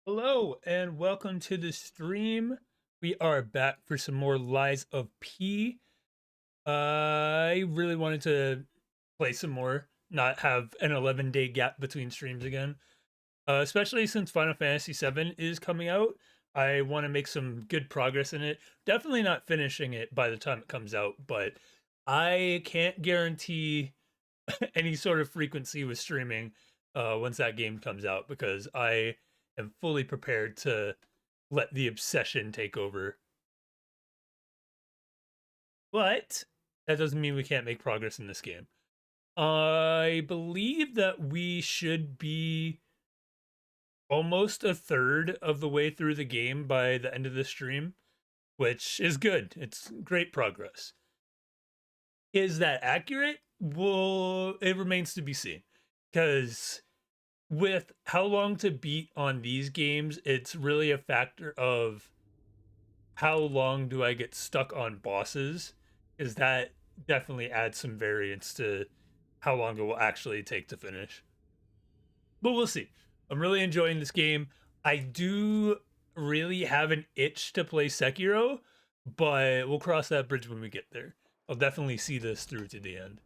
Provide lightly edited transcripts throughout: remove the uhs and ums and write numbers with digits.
Hello and welcome to the stream. We are back for some more Lies of P. I really wanted to play some more, not have an 11-day gap between streams again. Especially since Final Fantasy VII is coming out. I want to make some good progress in it. Definitely not finishing it by the time it comes out, but I can't guarantee any sort of frequency with streaming once that game comes out because I am fully prepared to let the obsession take over. But that doesn't mean we can't make progress in this game. I believe that we should be almost a third of the way through the game by the end of the stream, which is good. It's great progress. Is that accurate? Well, it remains to be seen. Because with how long to beat on these games, it's really a factor of how long do I get stuck on bosses, is that definitely adds some variance to how long it will actually take to finish. But we'll see. I'm really enjoying this game. I do really have an itch to play Sekiro, but we'll cross that bridge when we get there. I'll definitely see this through to the end.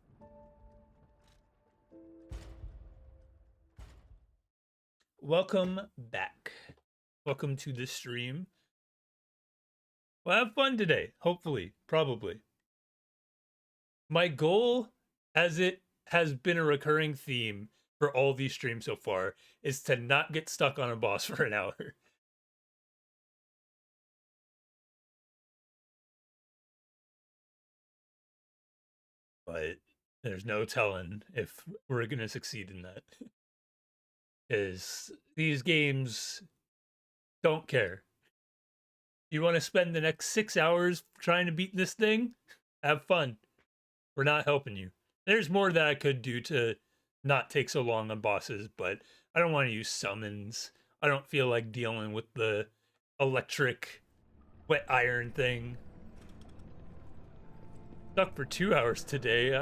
Welcome back. Welcome to the stream. We'll have fun today, hopefully, probably. My goal, as it has been a recurring theme for all these streams so far, is to not get stuck on a boss for an hour. But there's no telling if we're going to succeed in that. Because these games don't care. You want to spend the next 6 hours trying to beat this thing? Have fun. We're not helping you. There's more that I could do to not take so long on bosses, but I don't want to use summons. I don't feel like dealing with the electric wet iron thing. Stuck for 2 hours today.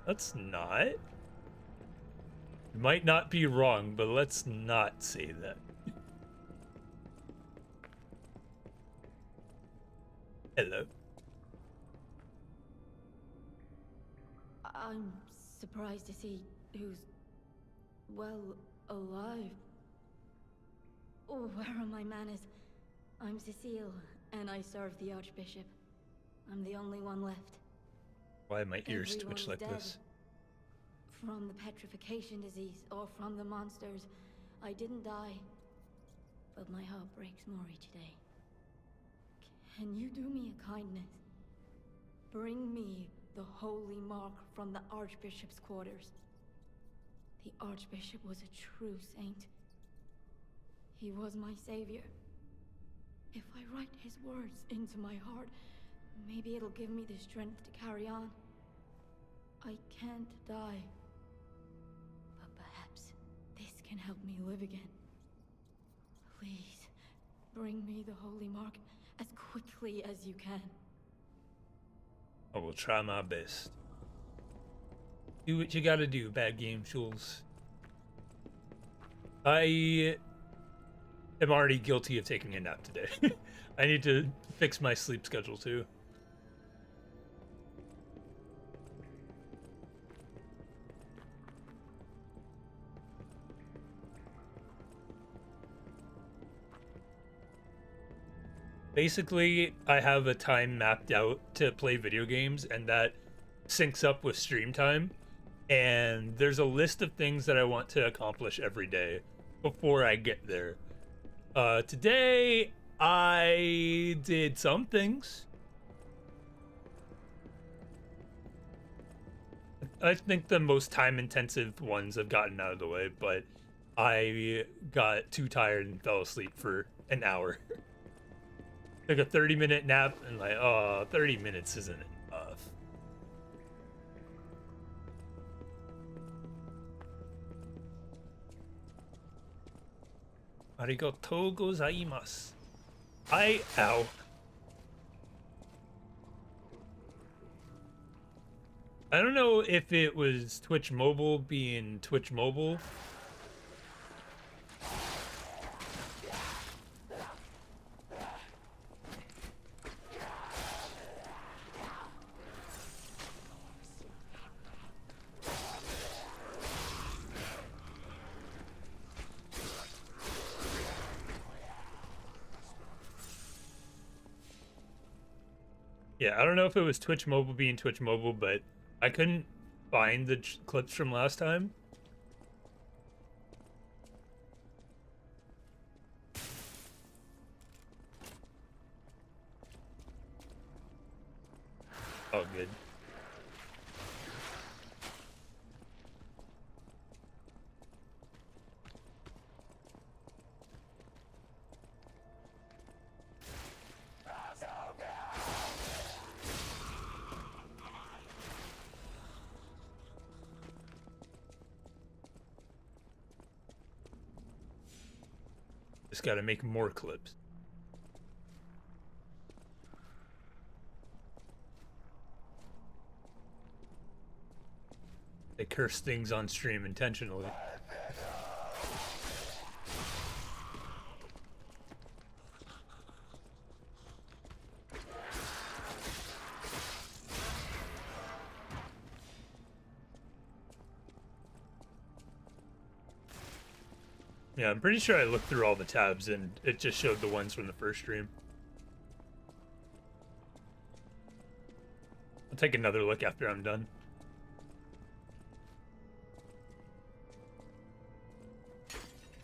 Let's not. You might not be wrong, but let's not say that. Hello. I'm surprised to see who's, well, alive. Oh, where are my manners? I'm Cecile, and I serve the Archbishop. I'm the only one left. Why my ears Everyone twitch is like dead. this? From the petrification disease, or from the monsters. I didn't die. But my heart breaks more each day. Can you do me a kindness? Bring me the holy mark from the Archbishop's quarters. The Archbishop was a true saint. He was my savior. If I write his words into my heart, maybe it'll give me the strength to carry on. I can't die. But perhaps this can help me live again. Please, bring me the holy mark as quickly as you can. I will try my best. Do what you gotta do, bad game tools. I am already guilty of taking a nap today. I need to fix my sleep schedule too. Basically, I have a time mapped out to play video games, and that syncs up with stream time. And there's a list of things that I want to accomplish every day before I get there. Today, I did some things. I think the most time-intensive ones have gotten out of the way, but I got too tired and fell asleep for an hour. Took a 30-minute nap and like, oh, 30 minutes isn't enough. Arigatou gozaimasu. Ow. I don't know if it was Twitch Mobile being Twitch Mobile. Yeah, I don't know if it was Twitch Mobile being Twitch Mobile, but I couldn't find the clips from last time. Oh, good. Just gotta make more clips. They curse things on stream intentionally. Yeah, I'm pretty sure I looked through all the tabs and it just showed the ones from the first stream. I'll take another look after I'm done.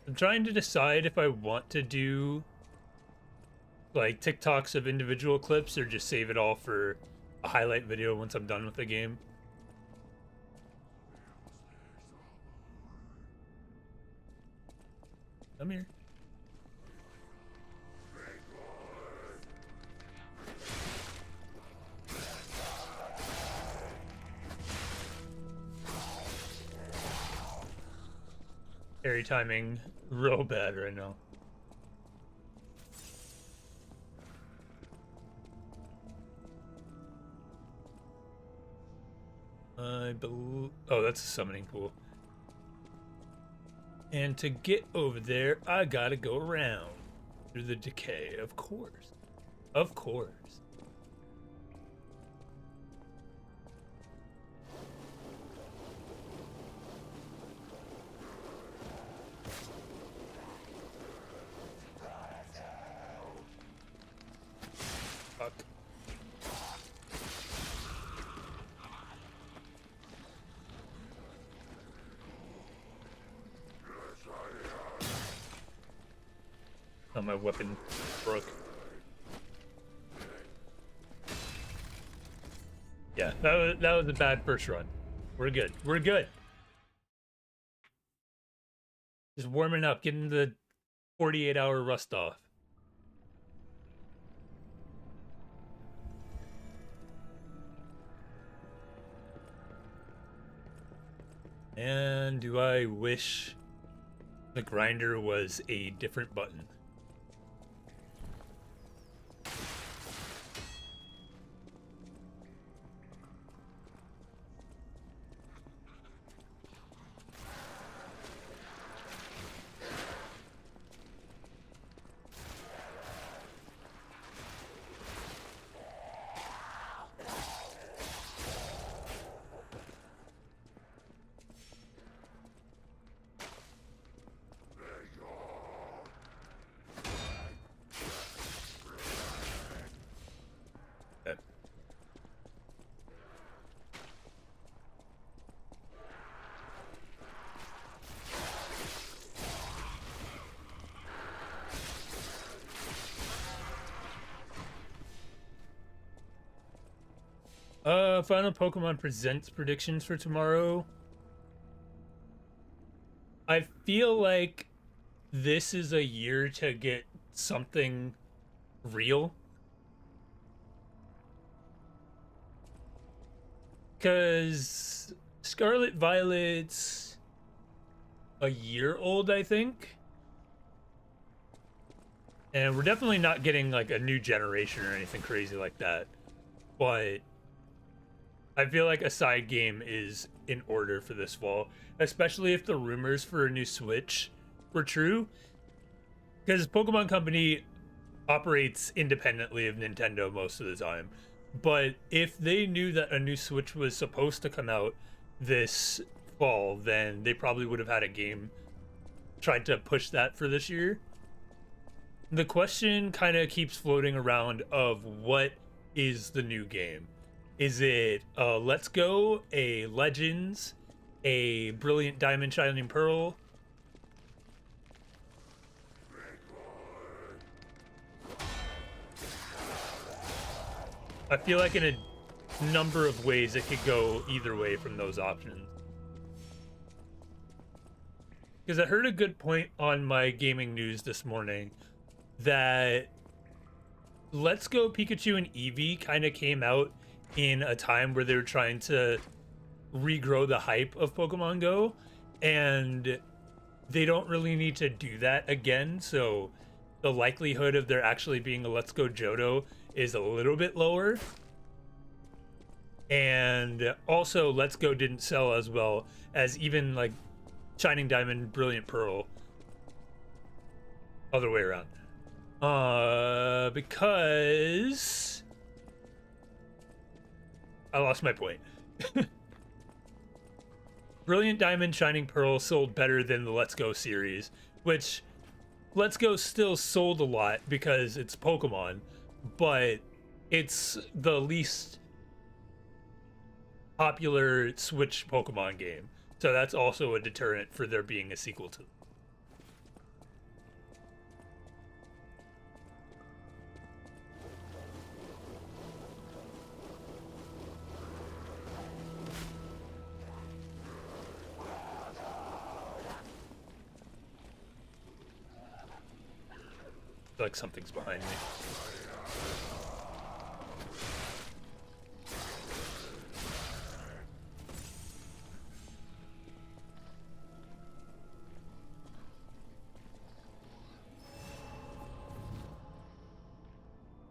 I'm trying to decide if I want to do like TikToks of individual clips or just save it all for a highlight video once I'm done with the game. Come here. Carry timing real bad right now. Oh, that's a summoning pool. And to get over there, I gotta go around through the decay, of course. Of course. Fuck. Oh, my weapon broke. Yeah, that was a bad first run. We're good. We're good. Just warming up, getting the 48-hour rust off. And do I wish the grinder was a different button? Final Pokemon Presents predictions for tomorrow. I feel like this is a year to get something real. Because Scarlet Violet's a year old, I think. And we're definitely not getting like a new generation or anything crazy like that. But I feel like a side game is in order for this fall, especially if the rumors for a new Switch were true. Because Pokemon Company operates independently of Nintendo most of the time. But if they knew that a new Switch was supposed to come out this fall, then they probably would have had a game tried to push that for this year. The question kind of keeps floating around of what is the new game? Is it a Let's Go, a Legends, a Brilliant Diamond Shining Pearl? I feel like in a number of ways it could go either way from those options. Because I heard a good point on my gaming news this morning that Let's Go Pikachu and Eevee kind of came out in a time where they were trying to regrow the hype of Pokemon Go, and they don't really need to do that again, so the likelihood of there actually being a Let's Go Johto is a little bit lower. And also, Let's Go didn't sell as well as even like Shining Diamond, Brilliant Pearl. Other way around. Because I lost my point. Brilliant Diamond, Shining Pearl sold better than the Let's Go series, which Let's Go still sold a lot because it's Pokemon, but it's the least popular Switch Pokemon game. So that's also a deterrent for there being a sequel to. Like something's behind me.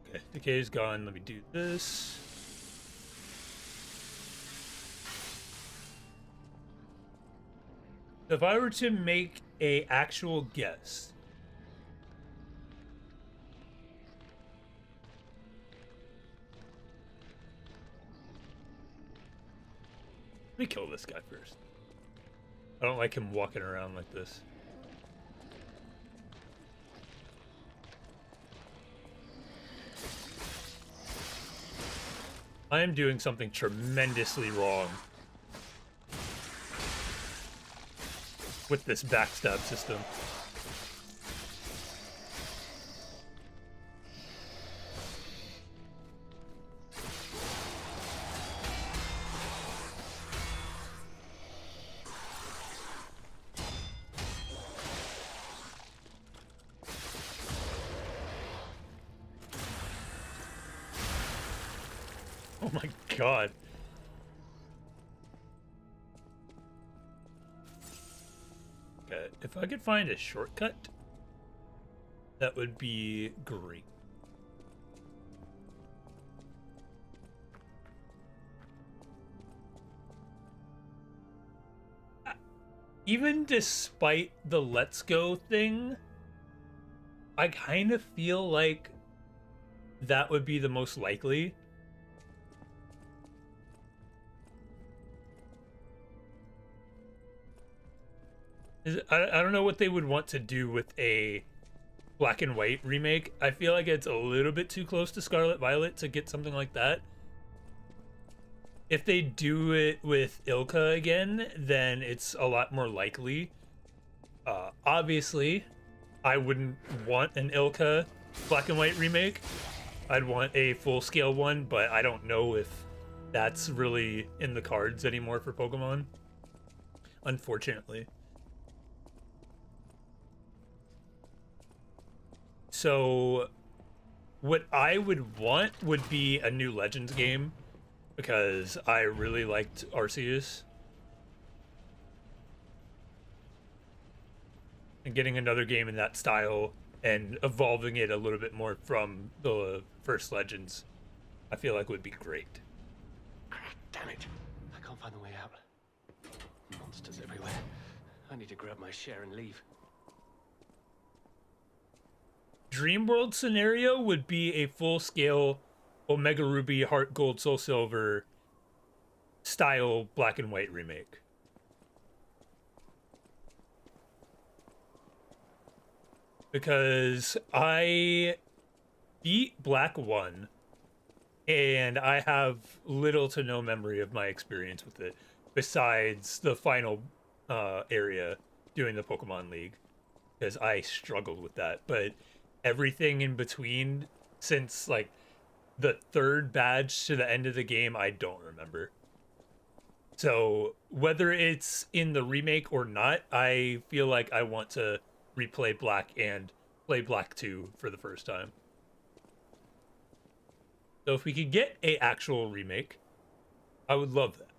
Okay, decay's gone. Let me do this. If I were to make a actual guess, let me kill this guy first. I don't like him walking around like this. I am doing something tremendously wrong with this backstab system. Oh my god. Okay, if I could find a shortcut, that would be great. Even despite the Let's Go thing, I kind of feel like that would be the most likely. I don't know what they would want to do with a black and white remake. I feel like it's a little bit too close to Scarlet Violet to get something like that. If they do it with Ilka again, then it's a lot more likely. Obviously, I wouldn't want an Ilka black and white remake. I'd want a full-scale one, but I don't know if that's really in the cards anymore for Pokemon, unfortunately. So what I would want would be a new Legends game, because I really liked Arceus. And getting another game in that style and evolving it a little bit more from the first Legends, I feel like would be great. Damn it. I can't find the way out. Monsters everywhere. I need to grab my share and leave. Dream World scenario would be a full-scale Omega Ruby, Heart Gold, Soul Silver style black and white remake. Because I beat Black 1 and I have little to no memory of my experience with it, besides the final area doing the Pokemon League, because I struggled with that. But everything in between, since like the third badge to the end of the game, I don't remember. So whether it's in the remake or not, I feel like I want to replay Black and play Black 2 for the first time. So if we could get a actual remake, I would love that.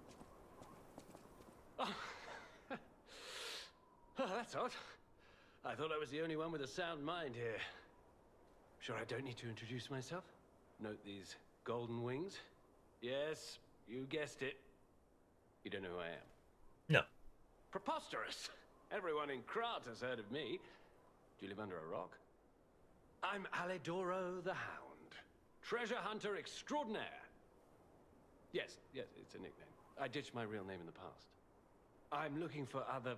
Oh, that's odd. I thought I was the only one with a sound mind here. Sure I don't need to introduce myself? Note these golden wings? Yes, you guessed it. You don't know who I am? No. Preposterous! Everyone in Krat has heard of me. Do you live under a rock? I'm Alidoro the Hound, treasure hunter extraordinaire. Yes, it's a nickname. I ditched my real name in the past. I'm looking for other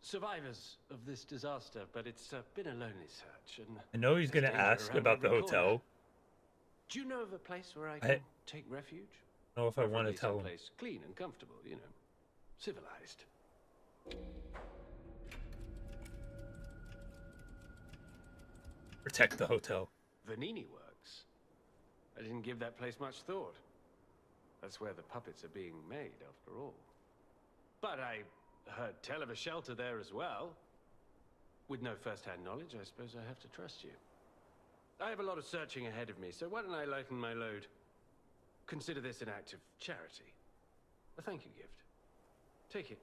survivors of this disaster, but it's been a lonely search. And I know he's going there's to danger ask around about the every hotel. corner. Do you know of a place where I can take refuge? I don't know if I want to Preferably tell him. someplace clean and comfortable, you know, civilized. Protect the hotel. Vanini Works. I didn't give that place much thought. That's where the puppets are being made, after all. But I heard tell of a shelter there as well. With no first-hand knowledge, I suppose I have to trust you. I have a lot of searching ahead of me, so why don't I lighten my load? Consider this an act of charity. A thank you gift. Take it.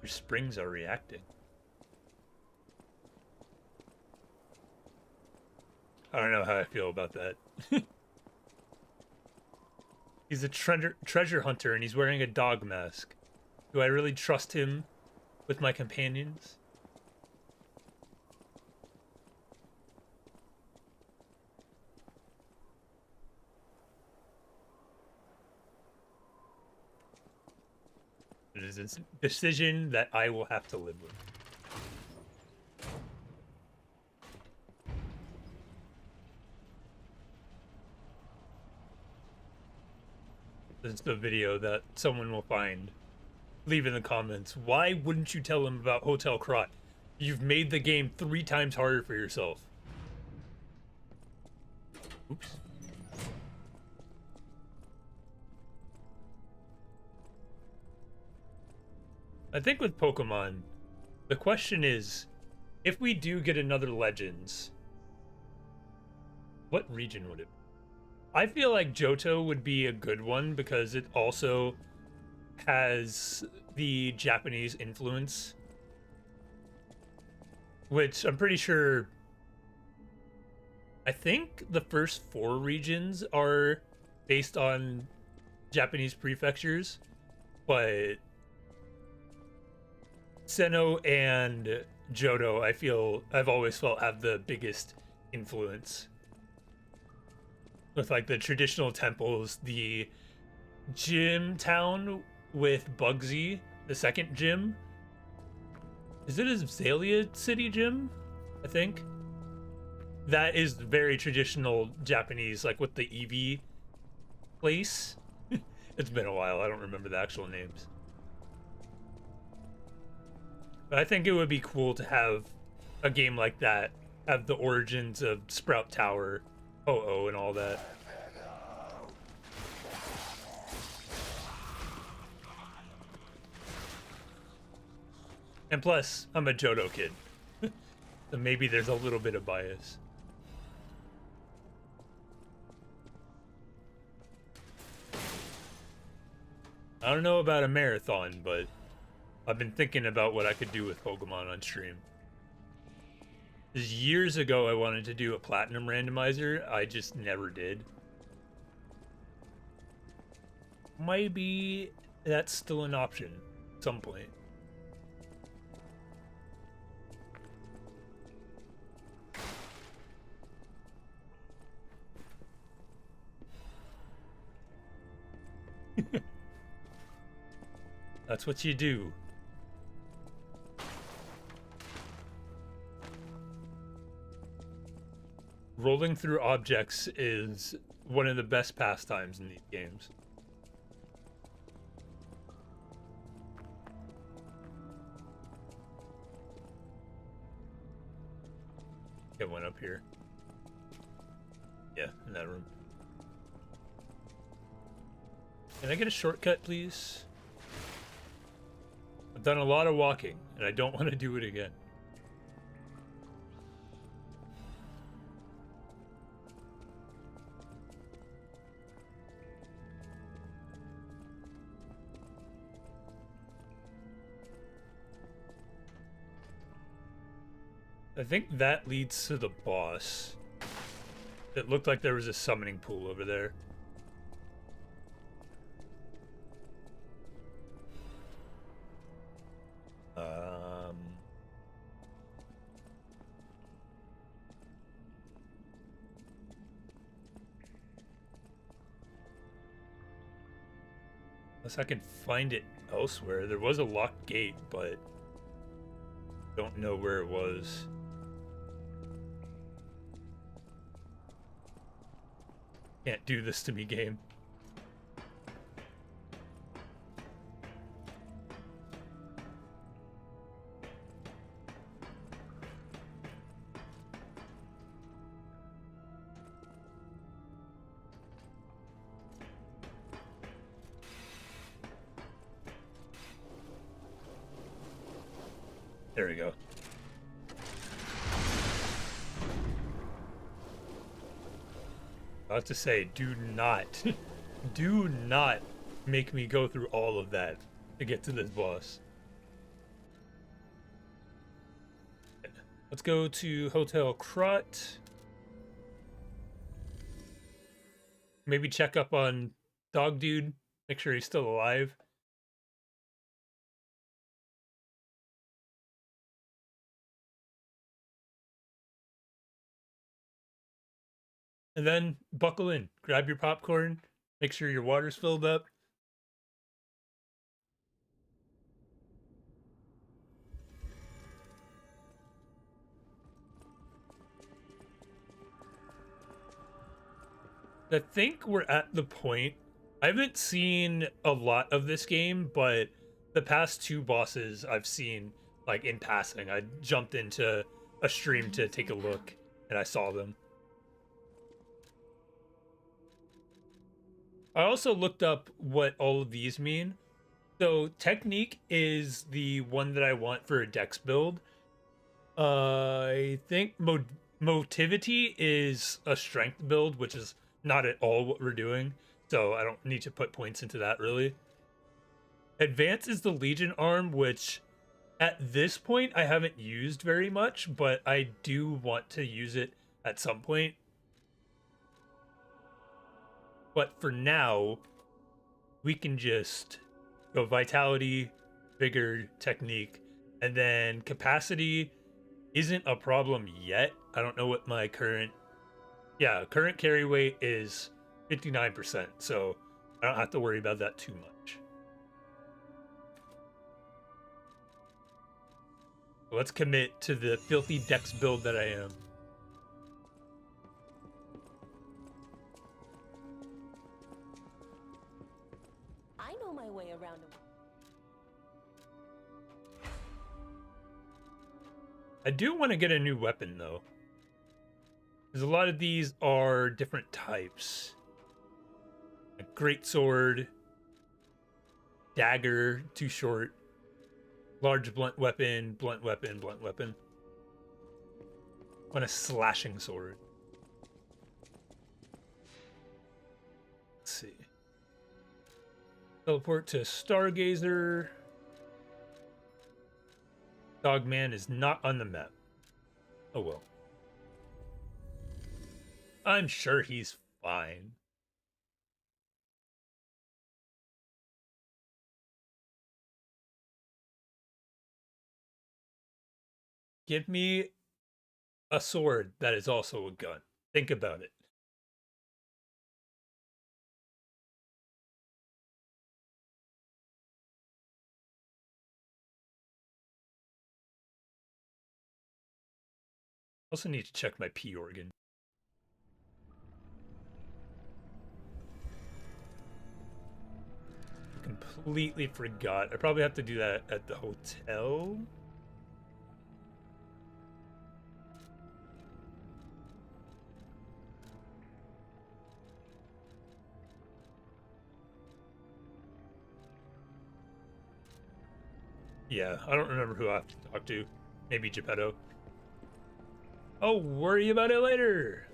Your springs are reacting. I don't know how I feel about that. He's a treasure hunter and he's wearing a dog mask. Do I really trust him with my companions? It is a decision that I will have to live with. This is the video that someone will find. Leave in the comments. Why wouldn't you tell them about Hotel Krat? You've made the game 3 times harder for yourself. Oops. I think with Pokemon, the question is, if we do get another Legends, what region would it be? I feel like Johto would be a good one because it also has the Japanese influence, which I'm pretty sure, I think the first 4 regions are based on Japanese prefectures, but Sinnoh and Johto, I've always felt have the biggest influence. With like the traditional temples, the gym town with Bugsy, the second gym. Is it a Zalia City gym? I think. That is very traditional Japanese, like with the Eevee place. It's been a while, I don't remember the actual names. But I think it would be cool to have a game like that, have the origins of Sprout Tower, Ho-Oh, and all that. And plus, I'm a Johto kid, so maybe there's a little bit of bias. I don't know about a marathon, but I've been thinking about what I could do with Pokemon on stream. Years ago, I wanted to do a platinum randomizer. I just never did. Maybe that's still an option at some point. That's what you do. rolling through objects is one of the best pastimes in these games. Get one up here. Yeah, in that room. Can I get a shortcut, please? I've done a lot of walking, and I don't want to do it again. I think that leads to the boss. It looked like there was a summoning pool over there. Unless I can find it elsewhere. There was a locked gate, but don't know where it was. Can't do this to me, game. There we go. About to say, do not, do not make me go through all of that to get to this boss. Let's go to Hotel Crot. Maybe check up on Dog Dude. Make sure he's still alive. And then buckle in. Grab your popcorn. Make sure your water's filled up. I think we're at the point. I haven't seen a lot of this game, but the past two bosses I've seen like in passing. I jumped into a stream to take a look and I saw them. I also looked up what all of these mean. So technique is the one that I want for a dex build. I think motivity is a strength build, which is not at all what we're doing. So I don't need to put points into that really. Advance is the Legion arm, which at this point I haven't used very much, but I do want to use it at some point. But for now, we can just go vitality, vigor, technique, and then capacity isn't a problem yet. I don't know what my current carry weight is 59%, so I don't have to worry about that too much. Let's commit to the filthy dex build that I am. I know my way around. I do want to get a new weapon though, because a lot of these are different types. A great sword, dagger, too short, large blunt weapon, blunt weapon, blunt weapon. I want a slashing sword. Let's see. Teleport to Stargazer. Dogman is not on the map. Oh well. I'm sure he's fine. Give me a sword that is also a gun. Think about it. Also need to check my P organ. completely forgot. I probably have to do that at the hotel. Yeah, I don't remember who I have to talk to. Maybe Geppetto. I'll worry about it later.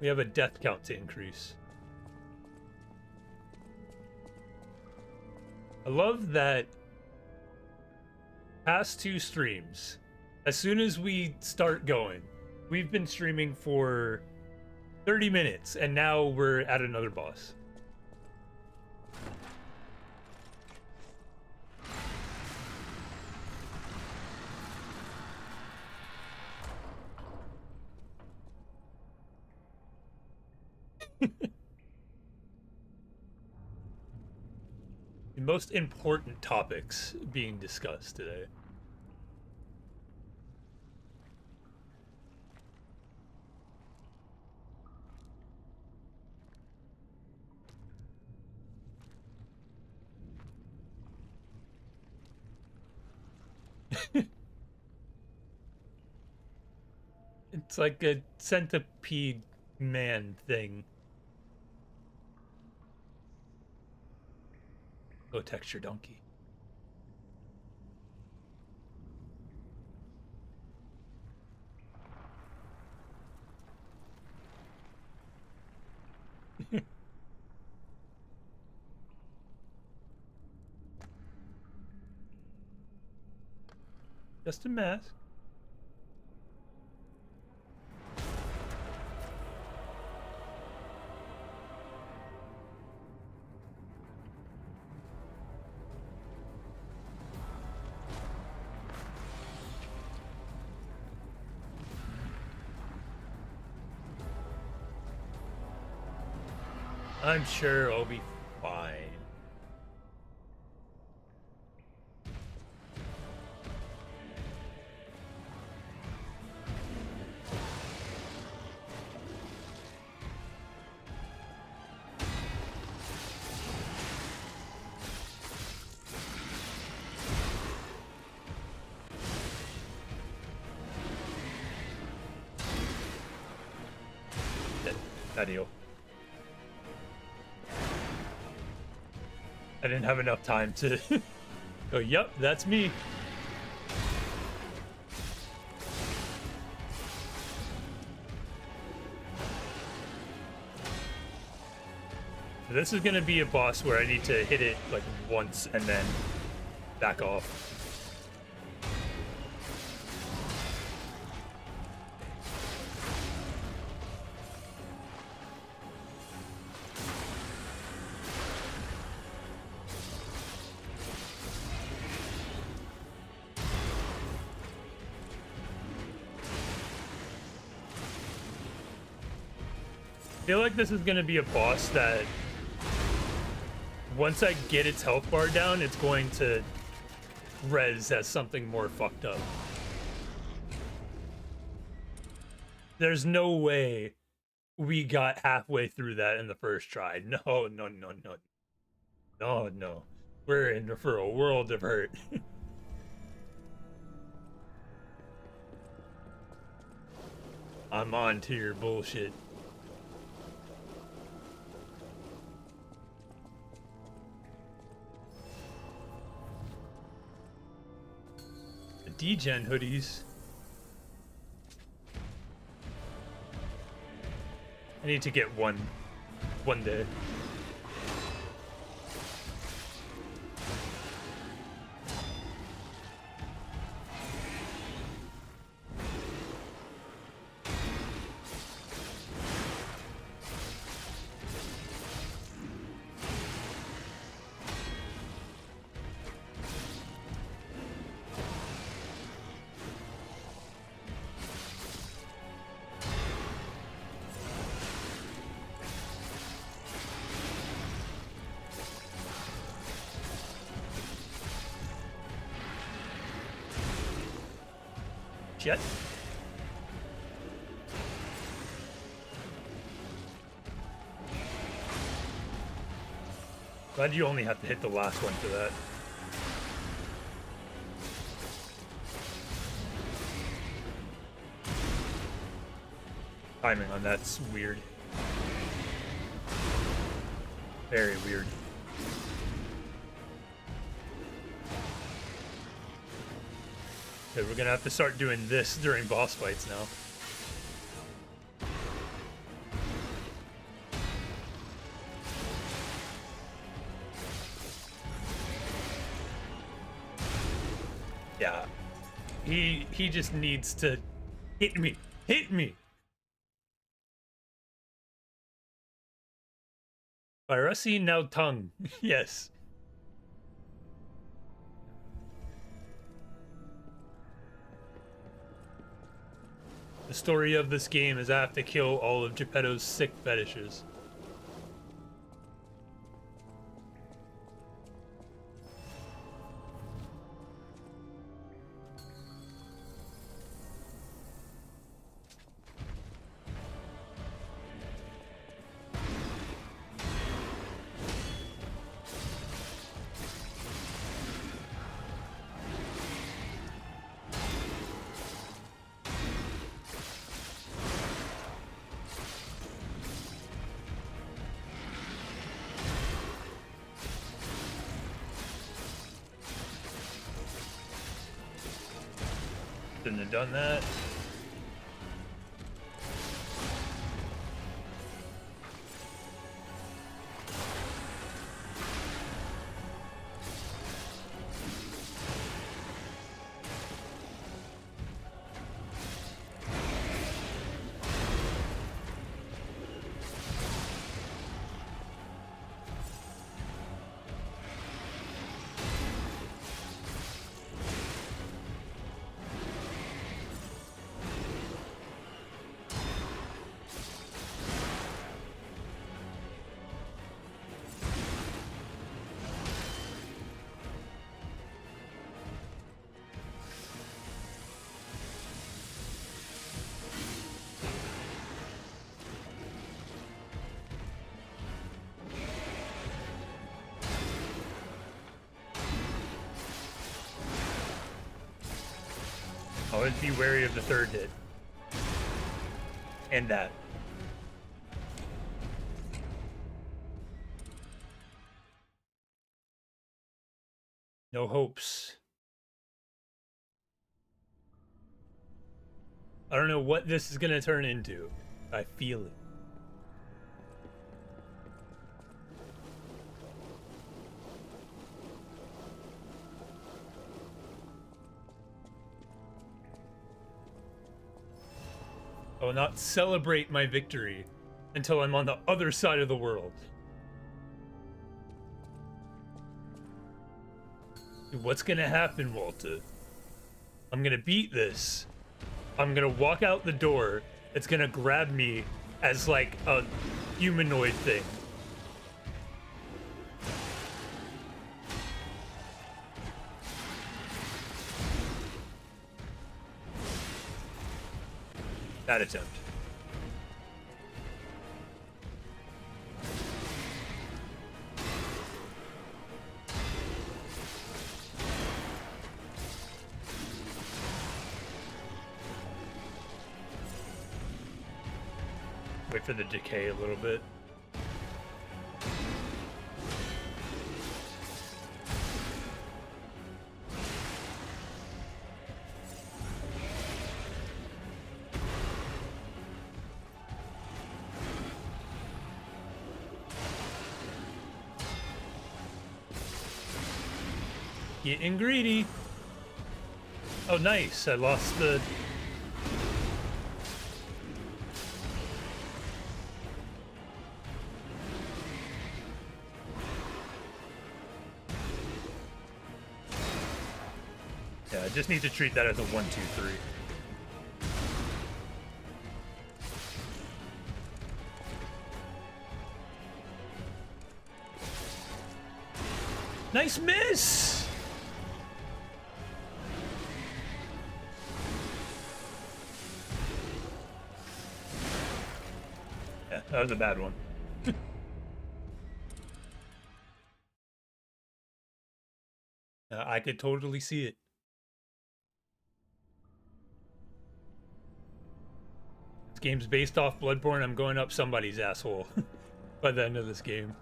We have a death count to increase. I love that past 2 streams, as soon as we start going, we've been streaming for 30 minutes and now we're at another boss. The most important topics being discussed today. It's like a centipede man thing. Go texture donkey. Just a mask. I'm sure I'll be fine. That deal. I didn't have enough time to go, yep, that's me. This is gonna be a boss where I need to hit it like once and then back off. I feel like this is gonna be a boss that once I get its health bar down, it's going to res as something more fucked up. There's no way we got halfway through that in the first try. No. No. We're in for a world of hurt. I'm on to your bullshit. D-Gen hoodies. I need to get one day. Jet. Glad you only have to hit the last one for that. Timing on that's weird. Very weird. Okay, we're gonna have to start doing this during boss fights now. Yeah. He just needs to hit me. Hit me. Virasi now tongue. Yes. The story of this game is I have to kill all of Geppetto's sick fetishes. Shouldn't have done that. Always be wary of the third hit. And that. No hopes. I don't know what this is gonna turn into. I feel it. I will not celebrate my victory until I'm on the other side of the world. What's gonna happen, Walter? I'm gonna beat this. I'm gonna walk out the door. It's gonna grab me as like a humanoid thing. That attempt. Wait for the decay a little bit. Getting greedy. Oh, nice. I lost the... Yeah, I just need to treat that as a 1, 2, 3. Nice miss! Yeah, that was a bad one. could totally see it. This game's based off Bloodborne. I'm going up somebody's asshole by the end of this game.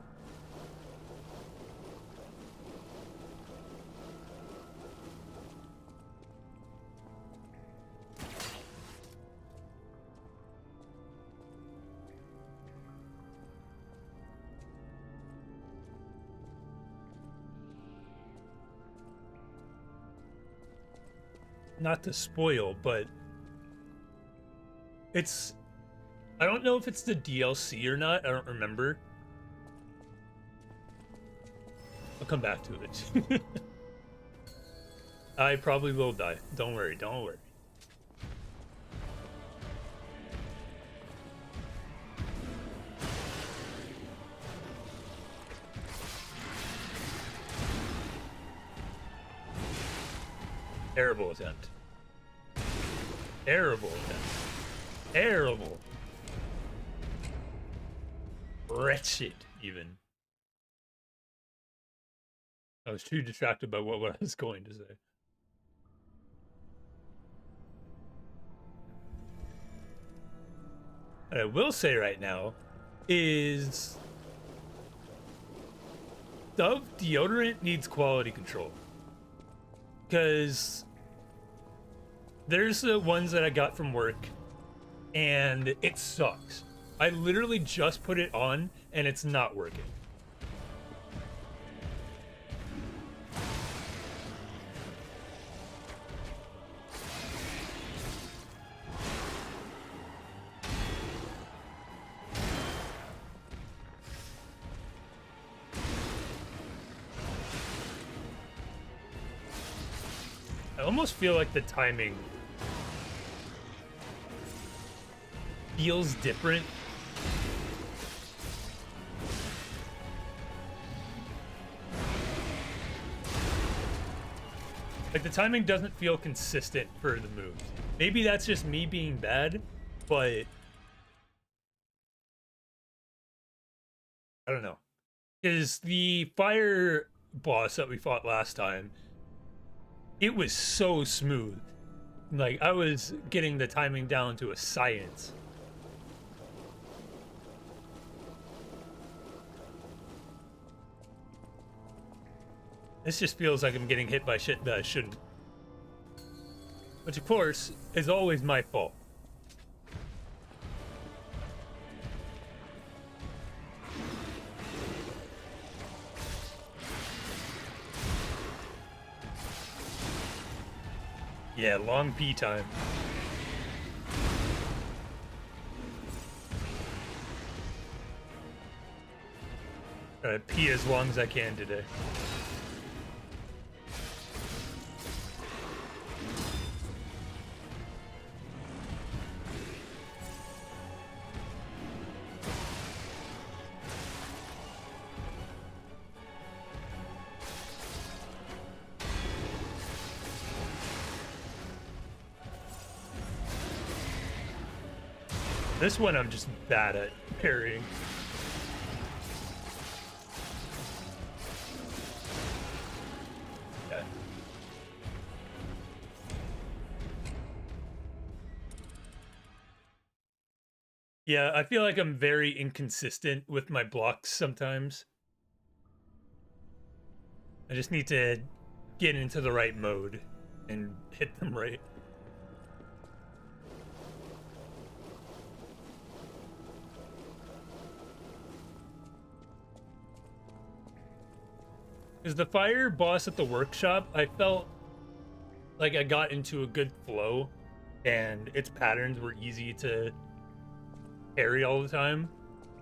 Not to spoil, but it's, I don't know if it's the DLC or not. I don't remember. I'll come back to it. I probably will die. Don't worry, don't worry. Terrible attempt. Terrible attempt. Terrible. Wretched, even. I was too distracted by what I was going to say. What I will say right now is Dove deodorant needs quality control. Because there's the ones that I got from work, and it sucks. I literally just put it on, and it's not working. I almost feel like the timing feels different. Like the timing doesn't feel consistent for the moves. Maybe that's just me being bad, but I don't know. Because the fire boss that we fought last time, it was so smooth. Like, I was getting the timing down to a science. This just feels like I'm getting hit by shit that I shouldn't. Which, of course, is always my fault. Yeah, long pee time. Gotta pee as long as I can today. This one I'm just bad at parrying. Yeah. Yeah, I feel like I'm very inconsistent with my blocks sometimes. I just need to get into the right mode and hit them right. Because the fire boss at the workshop, I felt like I got into a good flow and its patterns were easy to parry all the time.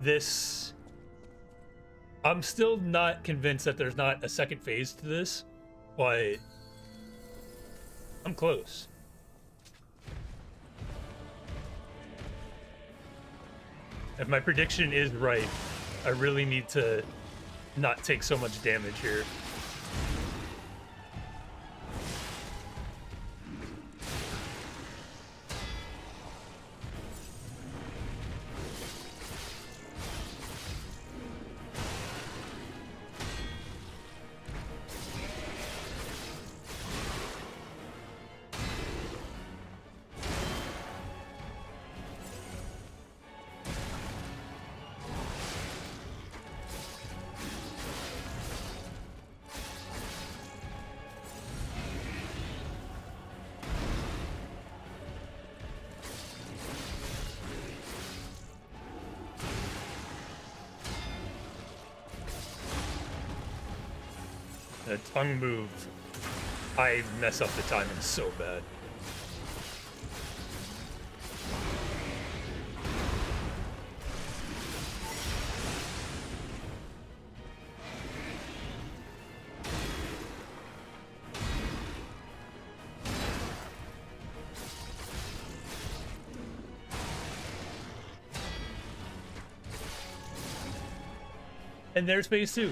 This, I'm still not convinced that there's not a second phase to this, but I'm close. If my prediction is right, I really need to not take so much damage here. The tongue move. I mess up the timing so bad. And there's phase 2.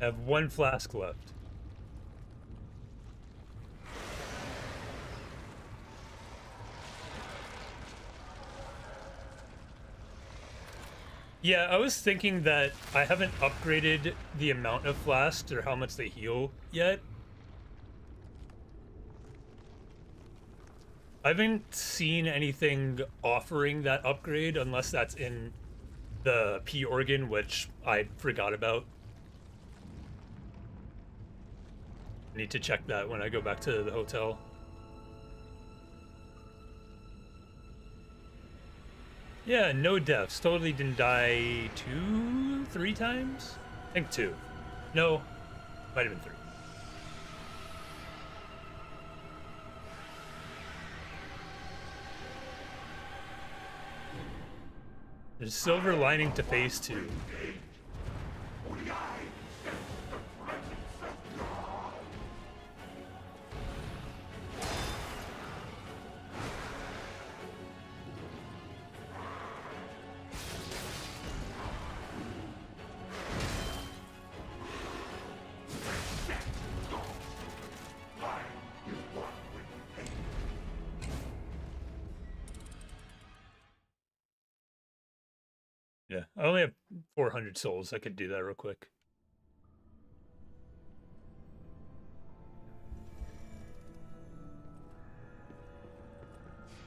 I have 1 flask left. Yeah, I was thinking that I haven't upgraded the amount of flasks or how much they heal yet. I haven't seen anything offering that upgrade unless that's in the P organ, which I forgot about. I need to check that when I go back to the hotel. Yeah, no deaths. Totally didn't die 2, 3 times? I think 2. No, might have been 3. There's a silver lining to phase 2. Yeah, I only have 400 souls. I could do that real quick.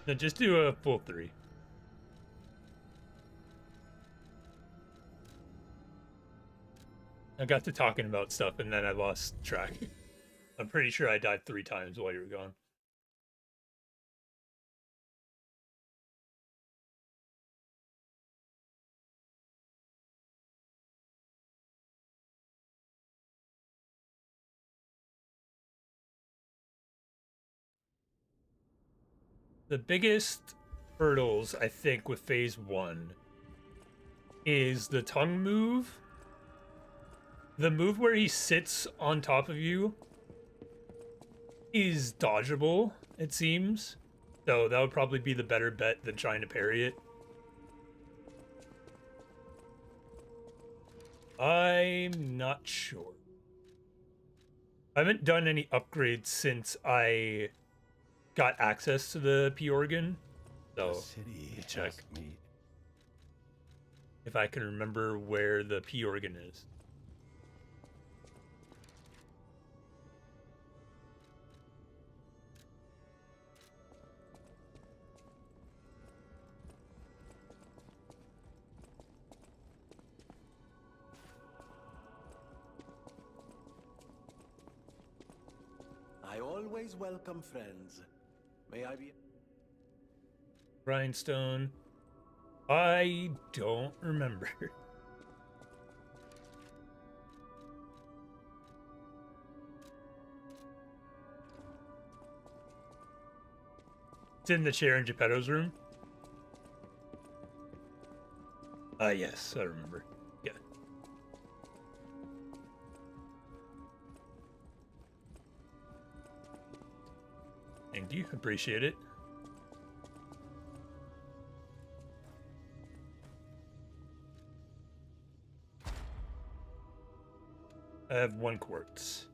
No, just do a full 3. I got to talking about stuff and then I lost track. I'm pretty sure I died 3 times while you were gone. The biggest hurdles, I think, with phase 1 is the tongue move. The move where he sits on top of you is dodgeable, it seems. So that would probably be the better bet than trying to parry it. I'm not sure. I haven't done any upgrades since I got access to the P organ. So let me check if I can remember where the P organ is. I always welcome friends. May I be... Grindstone. I don't remember. It's in the chair in Geppetto's room. Yes, I remember. Yeah. Thank you. Appreciate it. I have 1 quartz.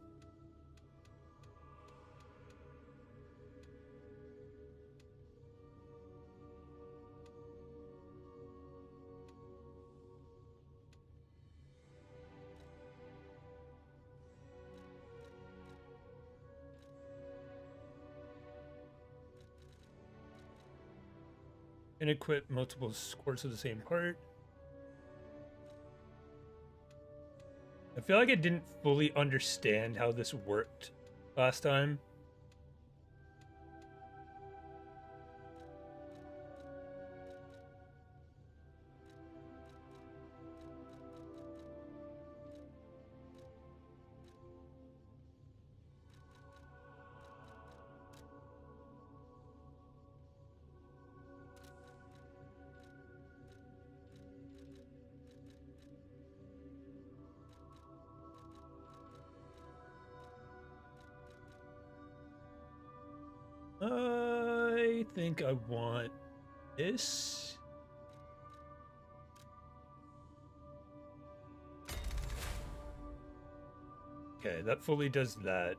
And equip multiple quartz of the same part. I feel like I didn't fully understand how this worked last time. I think I want this. Okay, that fully does that.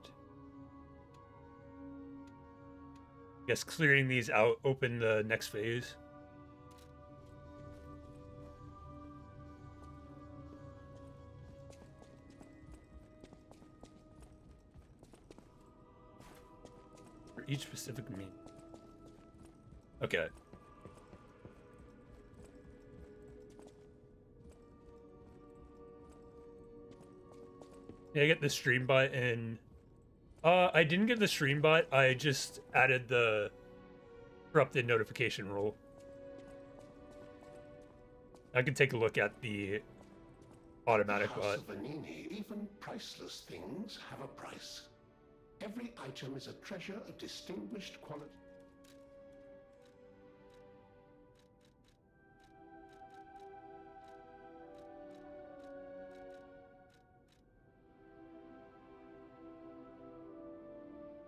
Guess clearing these out open the next phase. For each specific mean. Okay. Yeah, I get the stream bot and I didn't get the stream bot, I just added the corrupted notification rule. I can take a look at the automatic House bot. of Vanini, even priceless things have a price. Every item is a treasure of distinguished quality.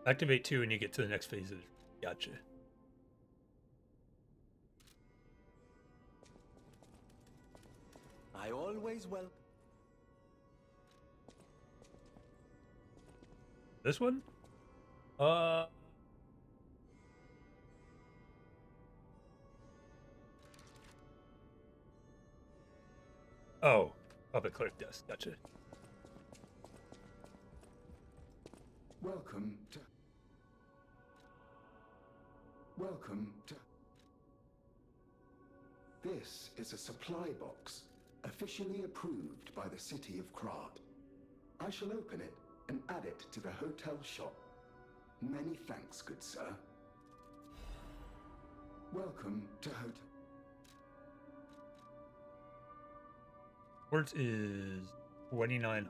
Activate 2 and you get to the next phase of the... Gotcha. I always welcome. This one? Oh, puppet clerk desk. Gotcha. Welcome to... This is a supply box, officially approved by the city of Krat. I shall open it and add it to the hotel shop. Many thanks, good sir. Welcome to hotel... Quartz is 2,900.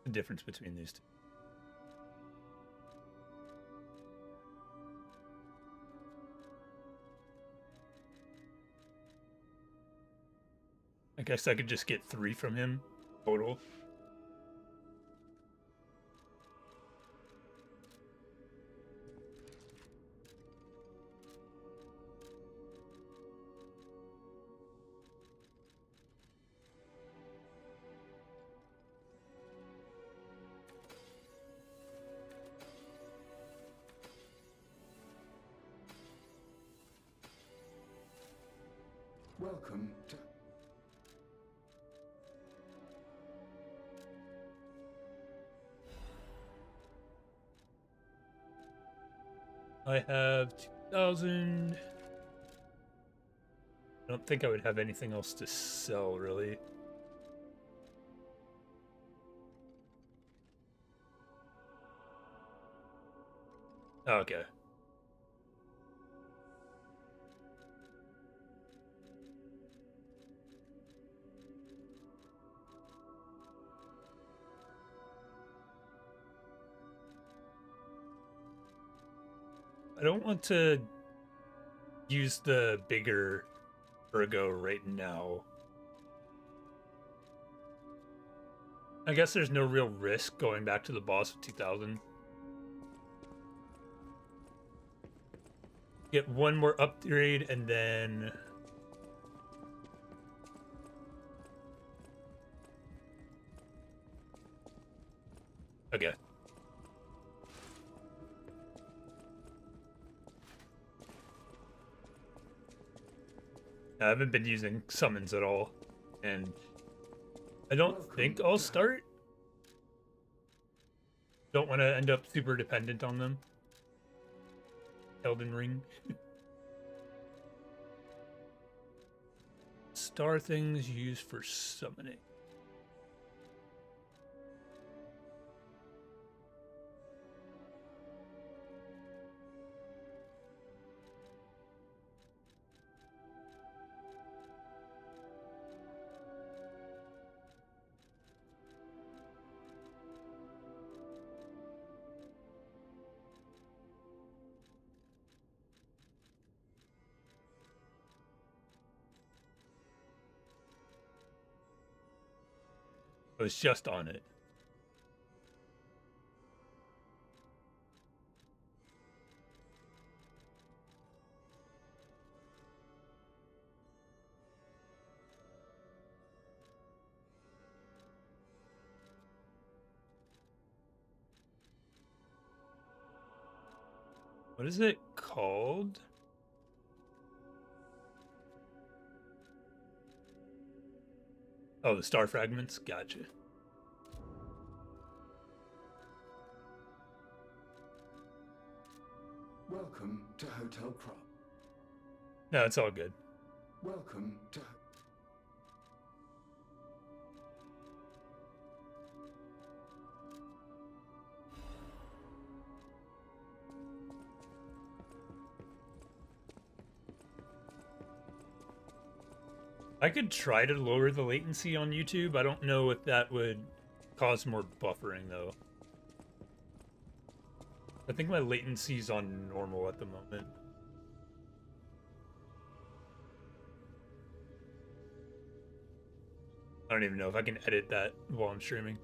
The difference between these two. I guess I could just get 3 from him total. Welcome to... I have 2,000. I don't think I would have anything else to sell, really. Oh, okay. I don't want to use the bigger Virgo right now. I guess there's no real risk going back to the boss of 2,000. Get one more upgrade and then... Okay. I haven't been using summons at all, and I don't think I'll start. Don't want to end up super dependent on them. Elden Ring. Star things used for summoning. I was just on it. What is it called? Oh, the star fragments? Gotcha. Welcome to Hotel Crop. No, it's all good. Welcome to... I could try to lower the latency on YouTube. I don't know if that would cause more buffering, though. I think my latency's on normal at the moment. I don't even know if I can edit that while I'm streaming.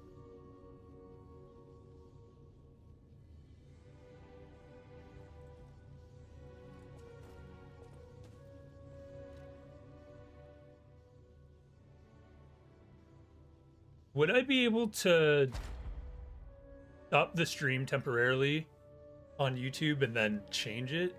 Would I be able to stop the stream temporarily on YouTube and then change it?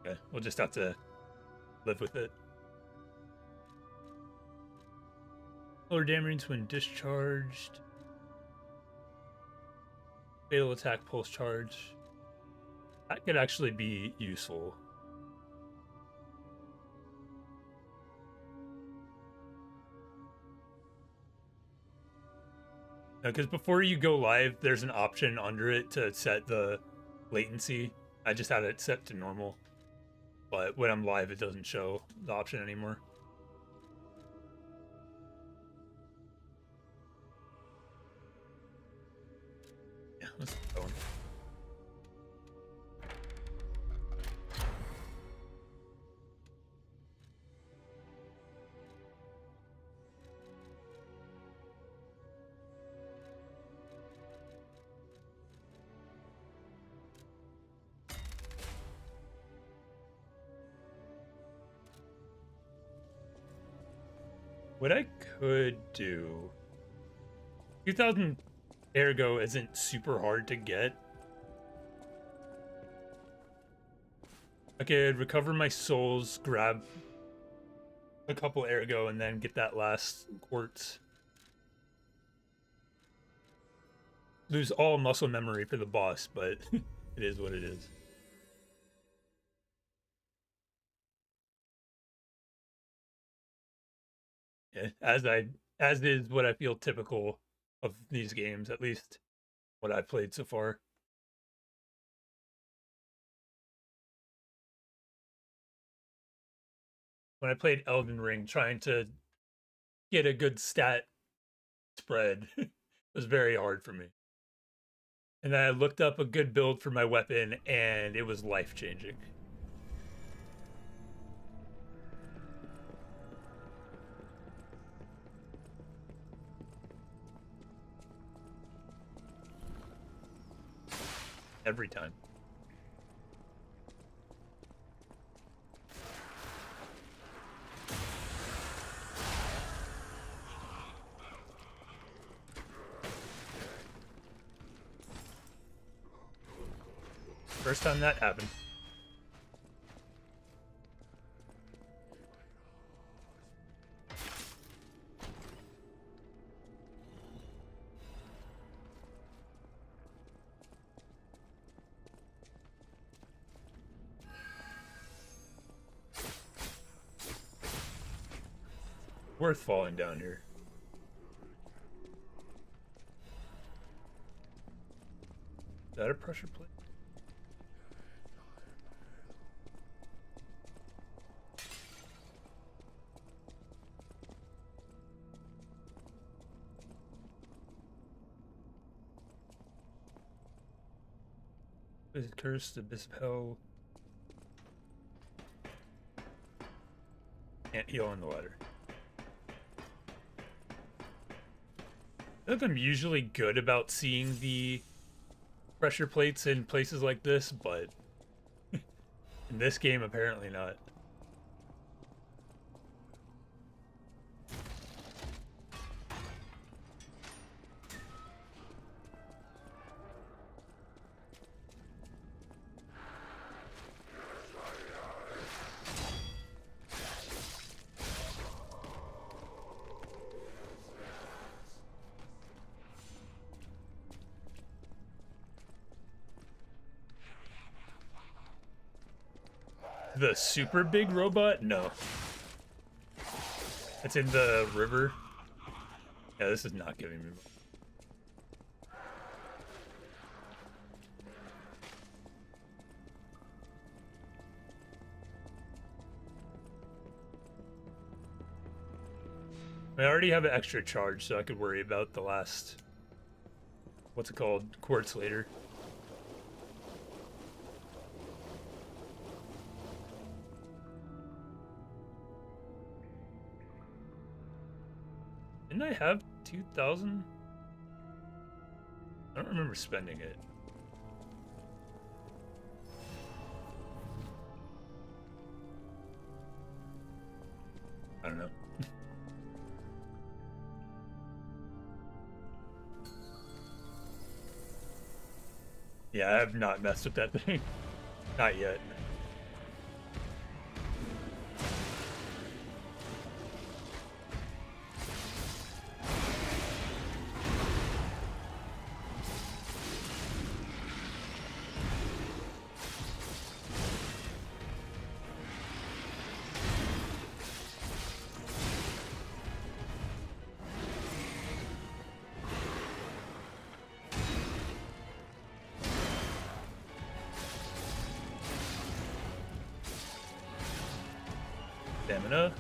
Okay, we'll just have to live with it. Lower damage when discharged. Fatal attack pulse charge. That could actually be useful. Because before you go live, there's an option under it to set the latency. I just had it set to normal. But when I'm live, it doesn't show the option anymore. Yeah, let's keep going. What I could do... 2000 ergo isn't super hard to get. I could recover my souls, grab a couple ergo, and then get that last quartz. Lose all muscle memory for the boss, but it is what it is. Yeah, as is what I feel typical of these games, at least what I've played so far. When I played Elden Ring, trying to get a good stat spread was very hard for me. And then I looked up a good build for my weapon, and it was life-changing. Every time. First time that happened. Worth falling down here. that a pressure plate? Is it cursed the Bishop Hell? Can't heal on the ladder. I feel like I'm usually good about seeing the pressure plates in places like this, but in this game, apparently not. The super big robot? No. It's in the river. Yeah, this is not giving me. I already have an extra charge, so I could worry about the last, what's it called, quartz later. Didn't I have 2,000? I don't remember spending it. I don't know. Yeah, I have not messed with that thing. Not yet. Stamina.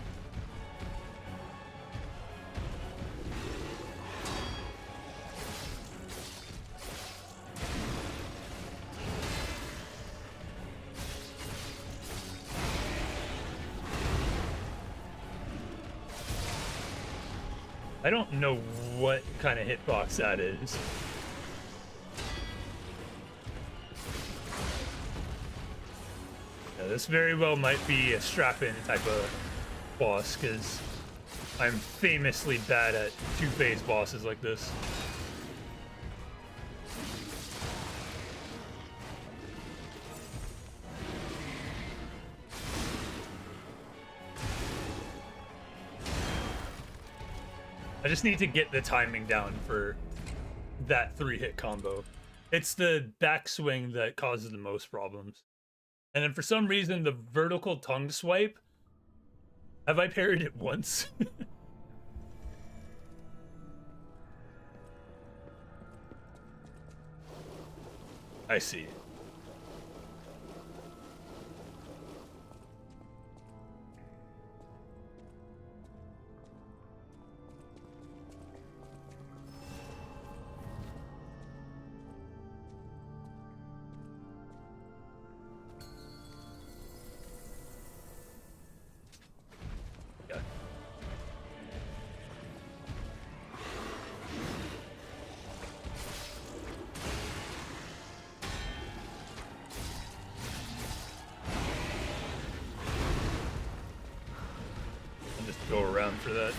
I don't know what kind of hitbox that is. Yeah, this very well might be a strap-in type of boss, because I'm famously bad at two-phase bosses like this. I just need to get the timing down for that 3-hit combo. It's the backswing that causes the most problems. And then for some reason, the vertical tongue swipe, have I parried it once? I see. Yeah. I'll just go around for that.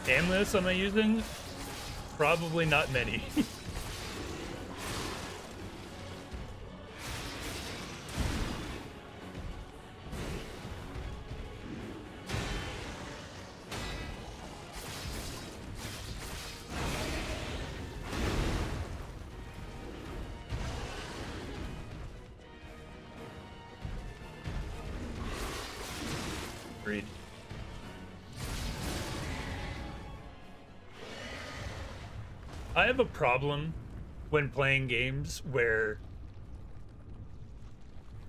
Aimless am I using? Probably not many. Agreed. I have a problem when playing games where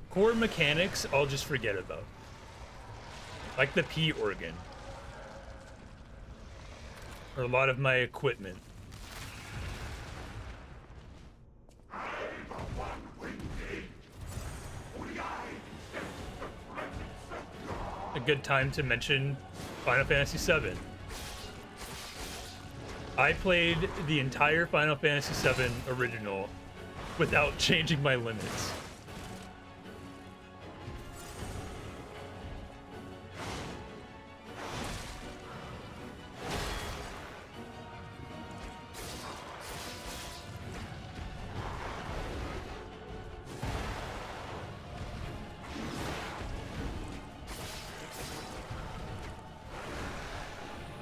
core mechanics I'll just forget about. Like the P organ. Or a lot of my equipment. A good time to mention Final Fantasy VII. I played the entire Final Fantasy VII original without changing my limits.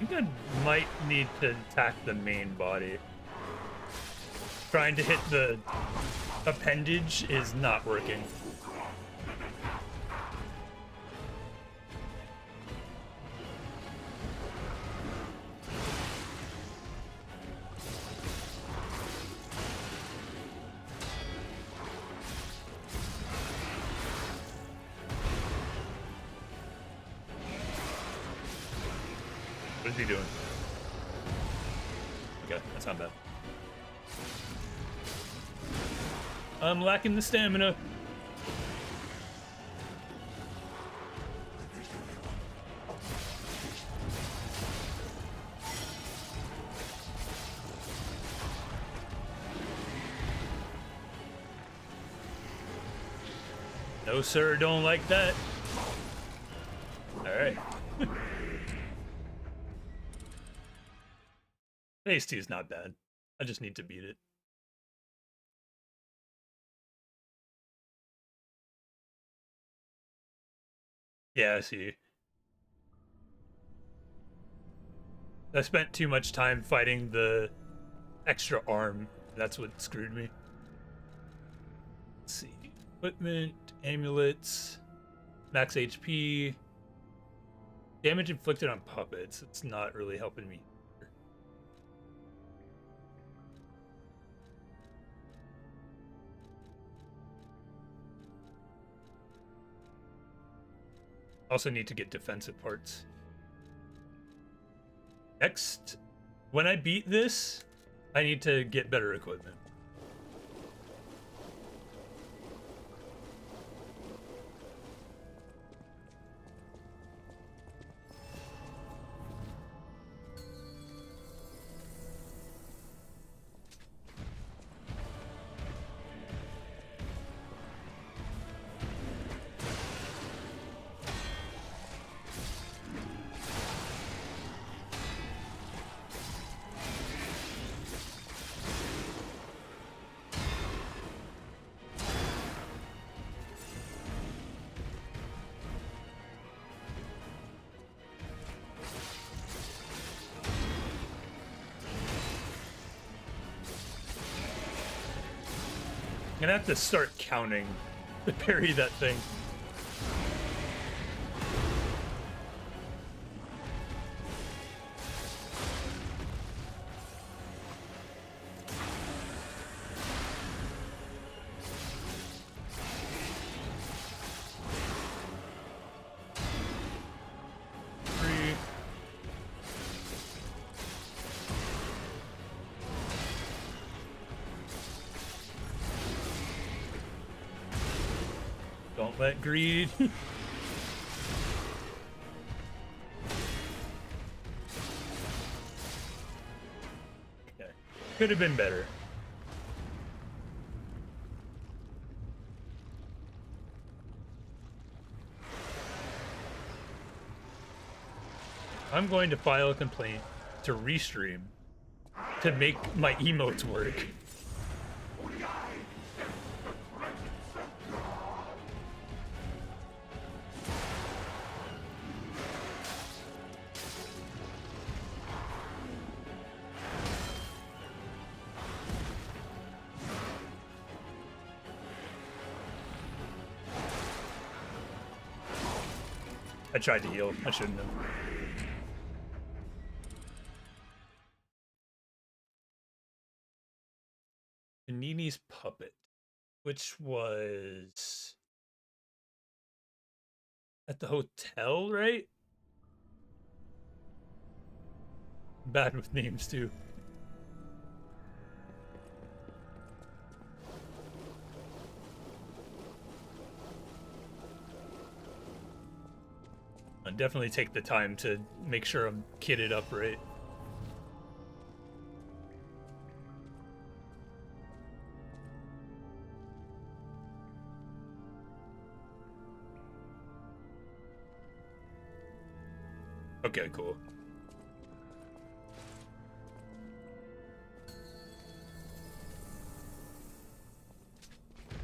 I think I might need to attack the main body. Trying to hit the appendage is not working. What is he doing? Okay, that's not bad. I'm lacking the stamina. No, sir, don't like that. All right. Phase 2 is not bad. I just need to beat it. Yeah, I see. I spent too much time fighting the extra arm. That's what screwed me. Let's see. Equipment, amulets, max HP, damage inflicted on puppets. It's not really helping me. Also need to get defensive parts. Next, when I beat this, I need to get better equipment. I'm gonna have to start counting to parry that thing. Three. Don't let greed. Okay. Could have been better. I'm going to file a complaint to Restream to make my emotes work. I tried to heal. I shouldn't have. Nini's puppet, which was at the hotel, right? Bad with names too. I'll definitely take the time to make sure I'm kitted up right. Okay, cool.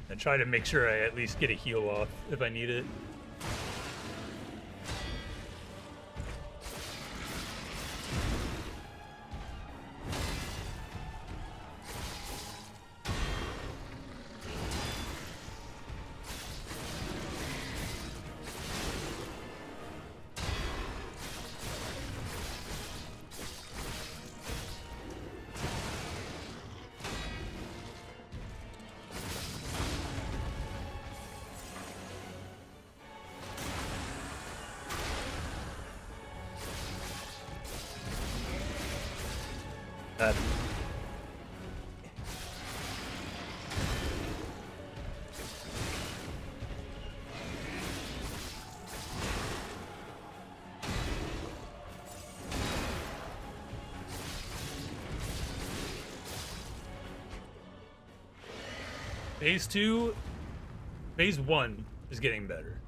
And try to make sure I at least get a heal off if I need it. Phase 2, Phase 1 is getting better.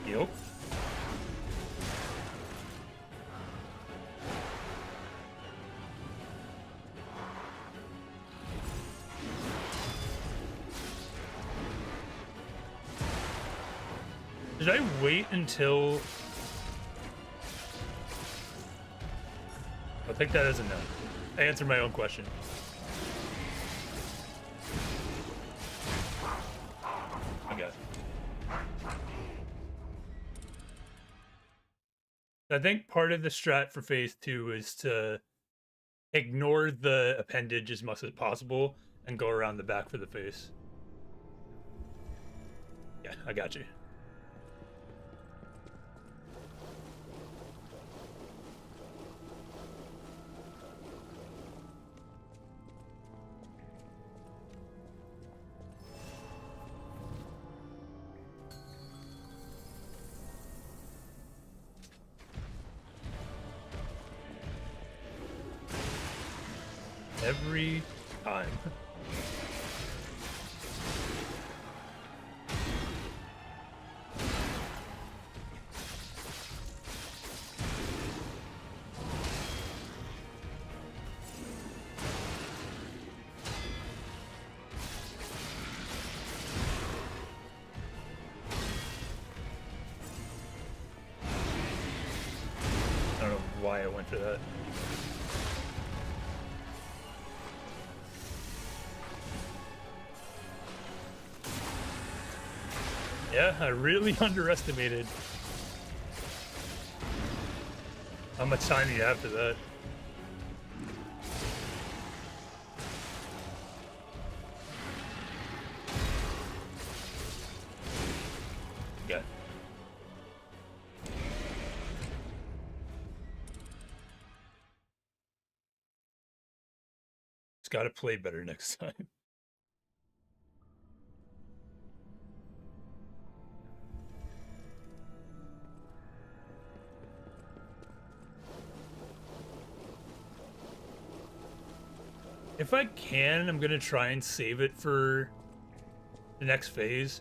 Yep. Did I wait until... I'll take that as a no. I answered my own question. Okay. I think part of the strat for Phase 2 is to ignore the appendage as much as possible and go around the back for the face. Yeah, I got you. Every time. I don't know why I went for that. Yeah, I really underestimated how much time you have to that. Okay. Just gotta play better next time. If I can, I'm gonna try and save it for the next phase.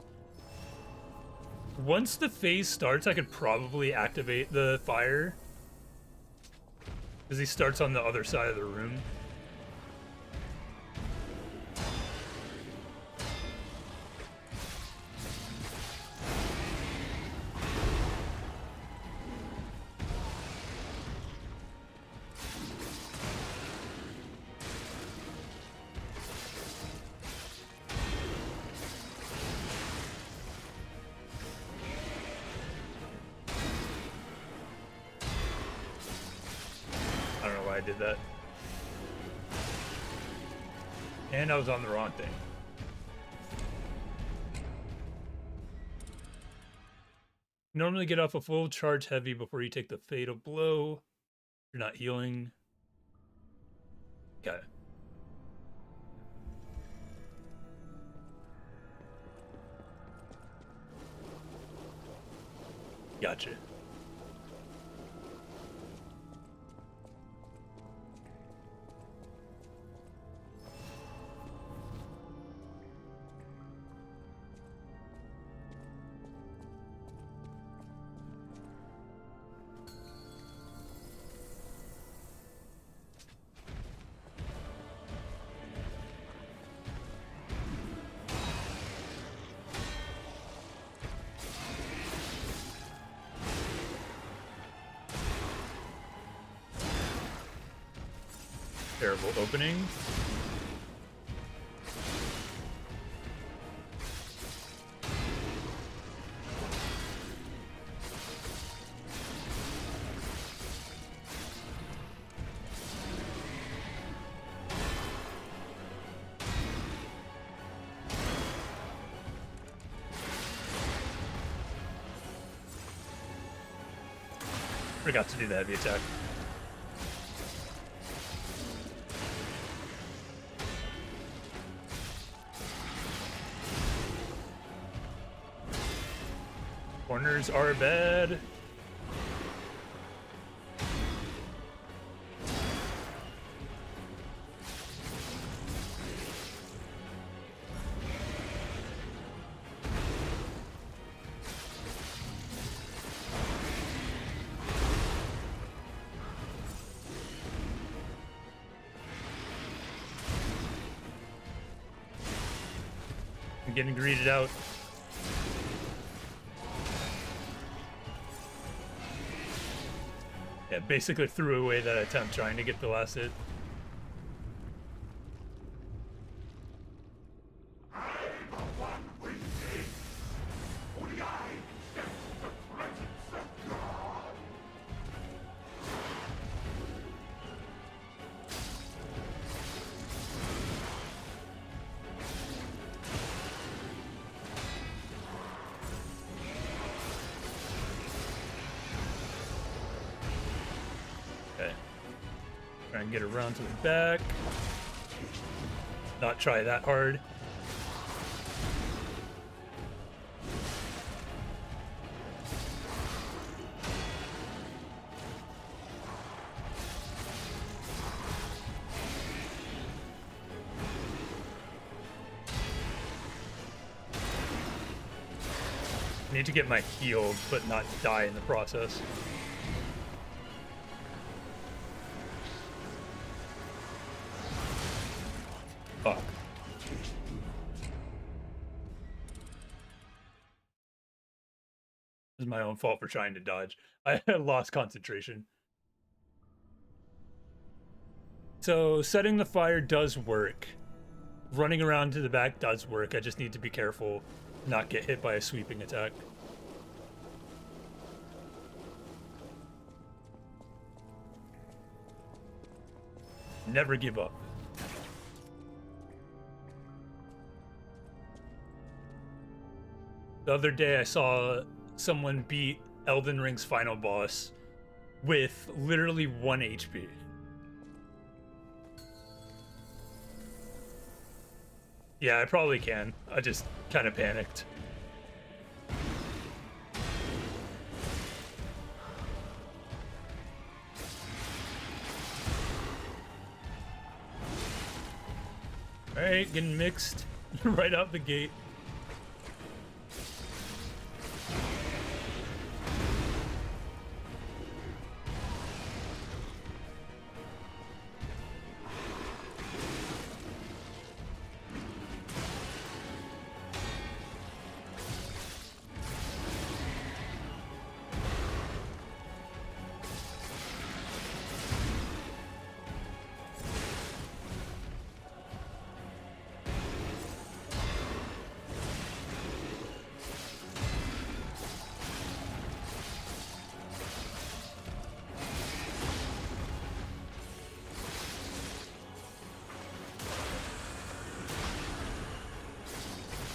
Once the phase starts, I could probably activate the fire. Because he starts on the other side of the room. I don't know why I did that. And I was on the wrong thing. Normally get off a full charge heavy before you take the fatal blow. You're not healing. Got it. Gotcha. Terrible opening. Forgot to do the heavy attack. Corners are bad. I'm getting greeted out. Yeah, basically threw away that attempt trying to get the last hit. Try and get around to the back. Not try that hard. I need to get my healed, but not die in the process. Fuck. This is my own fault for trying to dodge. I lost concentration. So setting the fire does work. Running around to the back does work. I just need to be careful not get hit by a sweeping attack. Never give up. The other day I saw someone beat Elden Ring's final boss with literally 1 HP. Yeah, I probably can. I just kind of panicked. Alright, getting mixed right out the gate.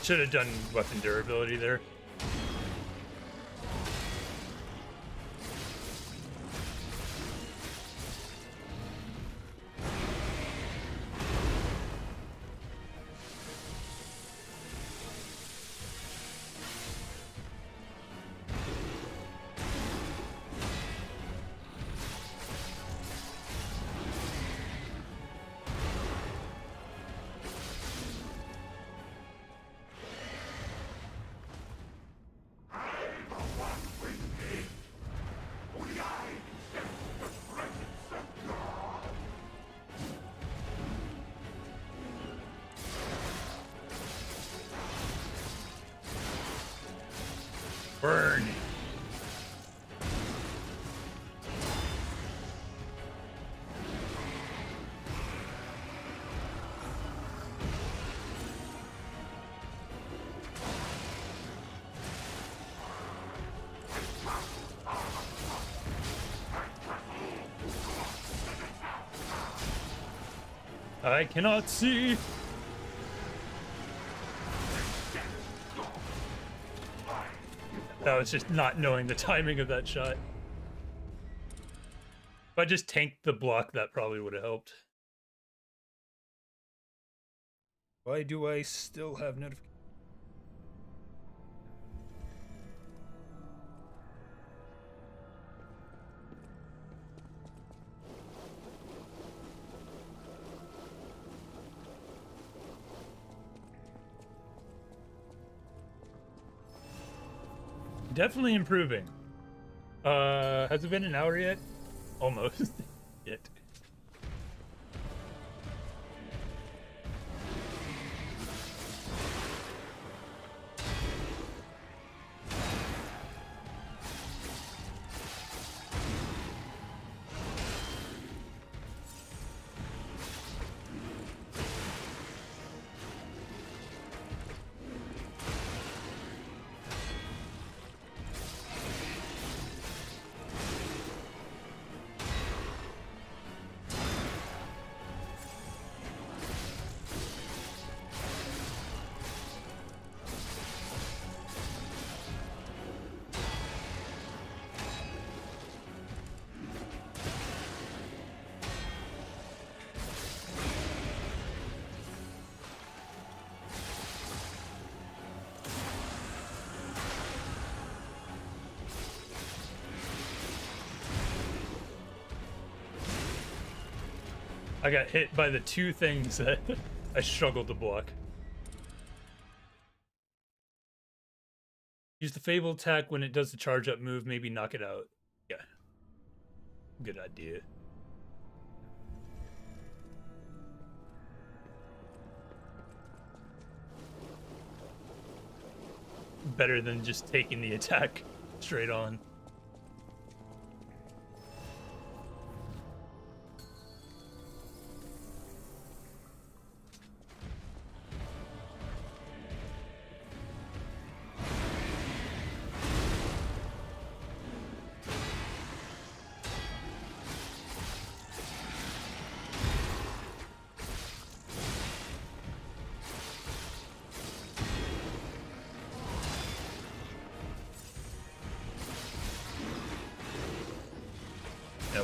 Should have done weapon durability there. Burn. I cannot see. That was just not knowing the timing of that shot. If I just tanked the block, that probably would have helped. Why do I still have notifications? Definitely improving. Has it been an hour yet? Almost. Yet. I got hit by the two things that I struggled to block. Use the Fable attack when it does the charge up move, maybe knock it out. Yeah. Good idea. Better than just taking the attack straight on.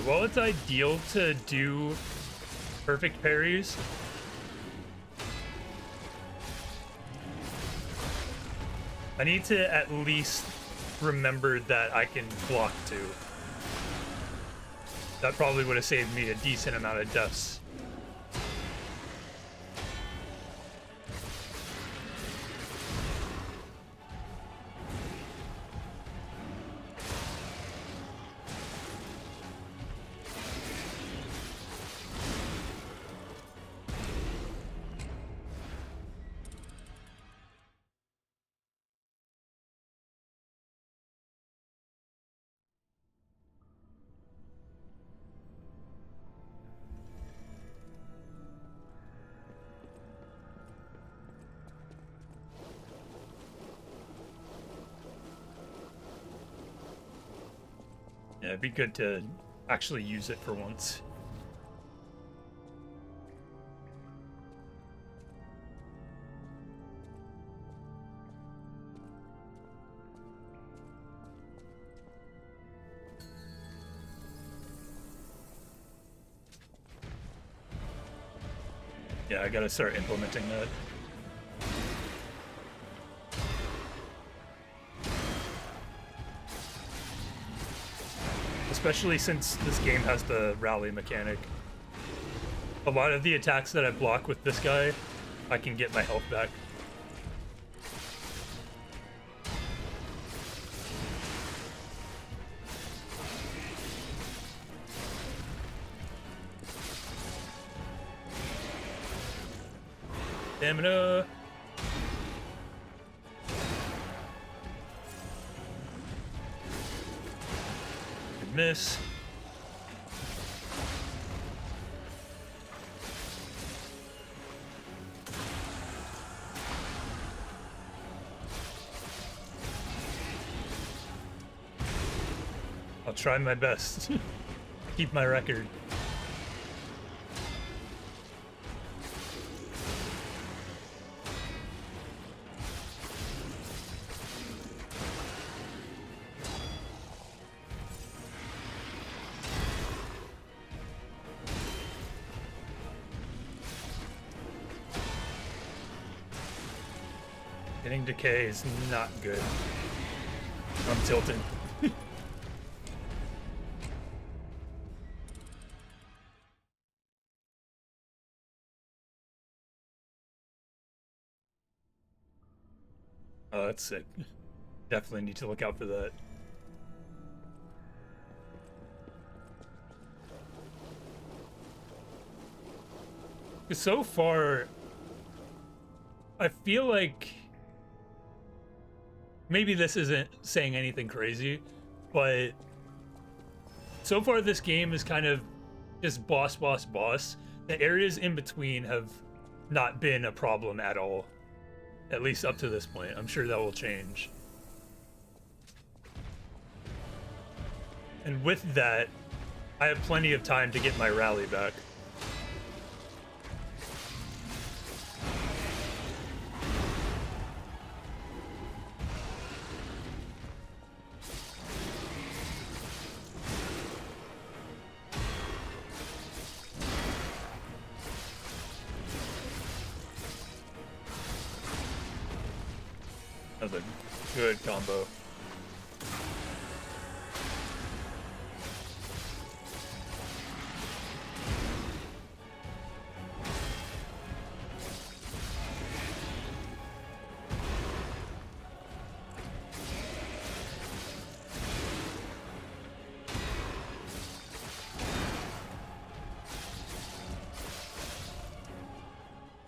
While it's ideal to do perfect parries, I need to at least remember that I can block too. That probably would have saved me a decent amount of deaths. Yeah, it'd be good to actually use it for once. Yeah, I gotta start implementing that. Especially since this game has the rally mechanic. A lot of the attacks that I block with this guy, I can get my health back. Stamina. Good miss. I'll try my best. Keep my record. Getting decay is not good. I'm tilted. Oh, that's sick. Definitely need to look out for that. So far, I feel like maybe this isn't saying anything crazy, but so far this game is kind of just boss, boss, boss. The areas in between have not been a problem at all. At least up to this point. I'm sure that will change. And with that, I have plenty of time to get my rally back. That was a good combo.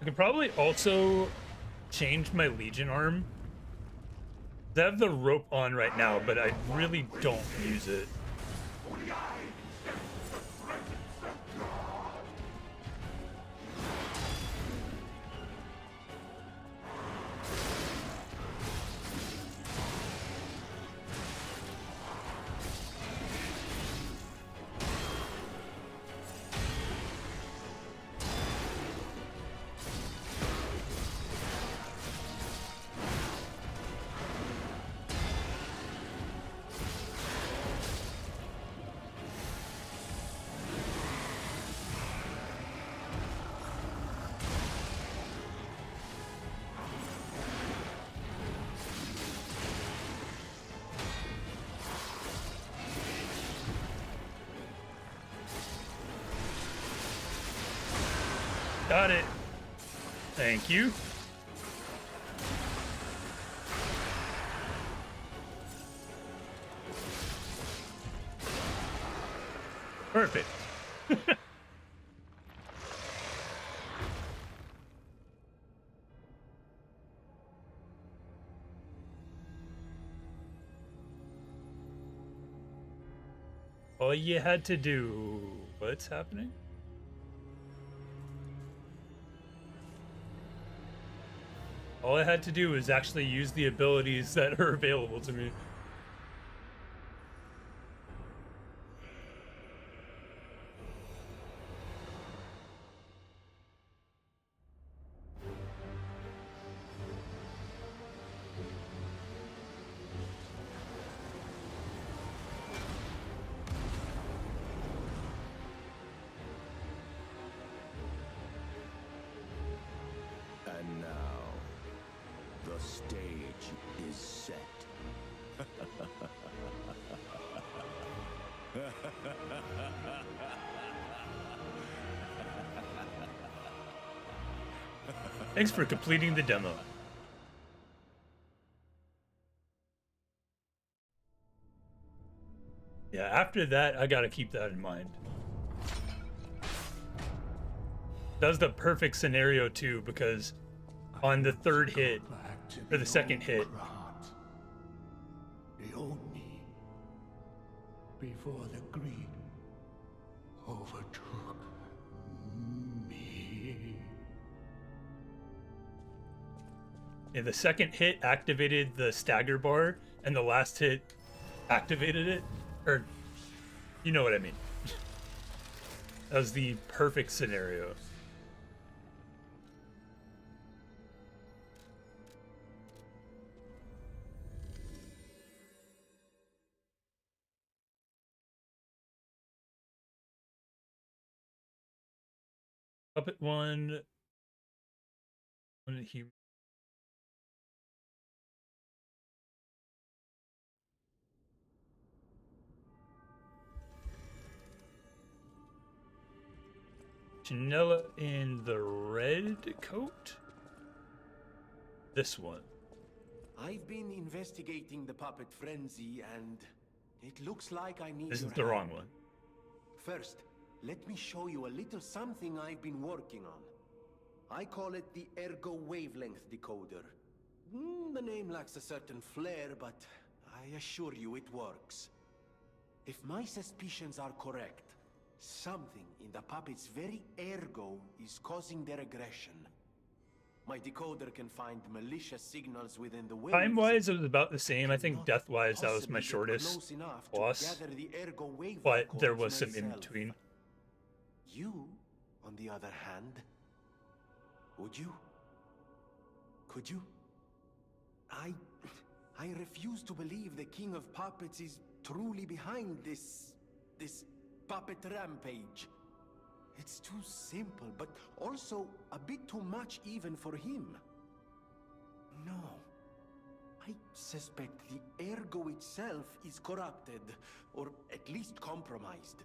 I could probably also change my Legion arm. I have the rope on right now, but I really don't use it. Got it. Thank you. Perfect. All you had to do. What's happening? All I had to do was actually use the abilities that are available to me. Thanks for completing the demo. Yeah, after that, I gotta keep that in mind. That's the perfect scenario too, because on the third hit, or the second hit, the old me, before the greed overtook me. yeah, the second hit activated the stagger bar, and the last hit activated it, or you know what I mean. That was the perfect scenario. Puppet one. When did he? Janella in the red coat? This one. I've been investigating the puppet frenzy, and it looks like I need This your is the wrong help. one. First, let me show you a little something I've been working on. I call it the Ergo Wavelength Decoder. The name lacks a certain flair, but I assure you it works. If my suspicions are correct, something in the puppet's very ergo is causing their aggression. My decoder can find malicious signals within the waves. Time-wise, it was about the same. I think Cannot death-wise, that was my possibly get shortest close enough to boss. gather the ergo wave But there records was some in myself. between. You, on the other hand, would you? Could you? I refuse to believe the King of Puppets is truly behind this puppet rampage. It's too simple, but also a bit too much even for him. No. I suspect the ergo itself is corrupted, or at least compromised.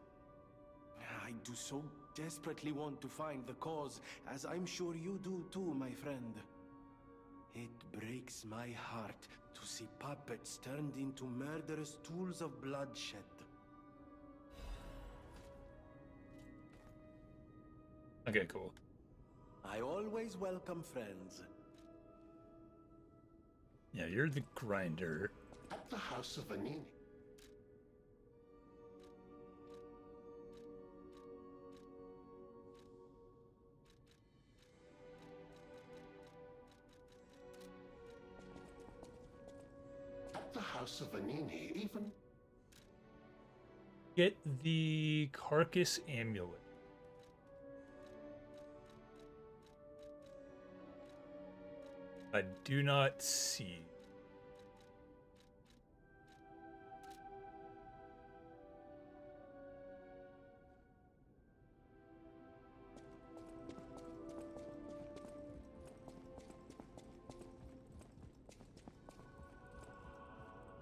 I do so desperately want to find the cause, as I'm sure you do too, my friend. It breaks my heart to see puppets turned into murderous tools of bloodshed. Okay, cool. I always welcome friends. Yeah, you're the grinder. At the House of Vanini. At the House of Vanini, even Get the carcass amulet. I do not see.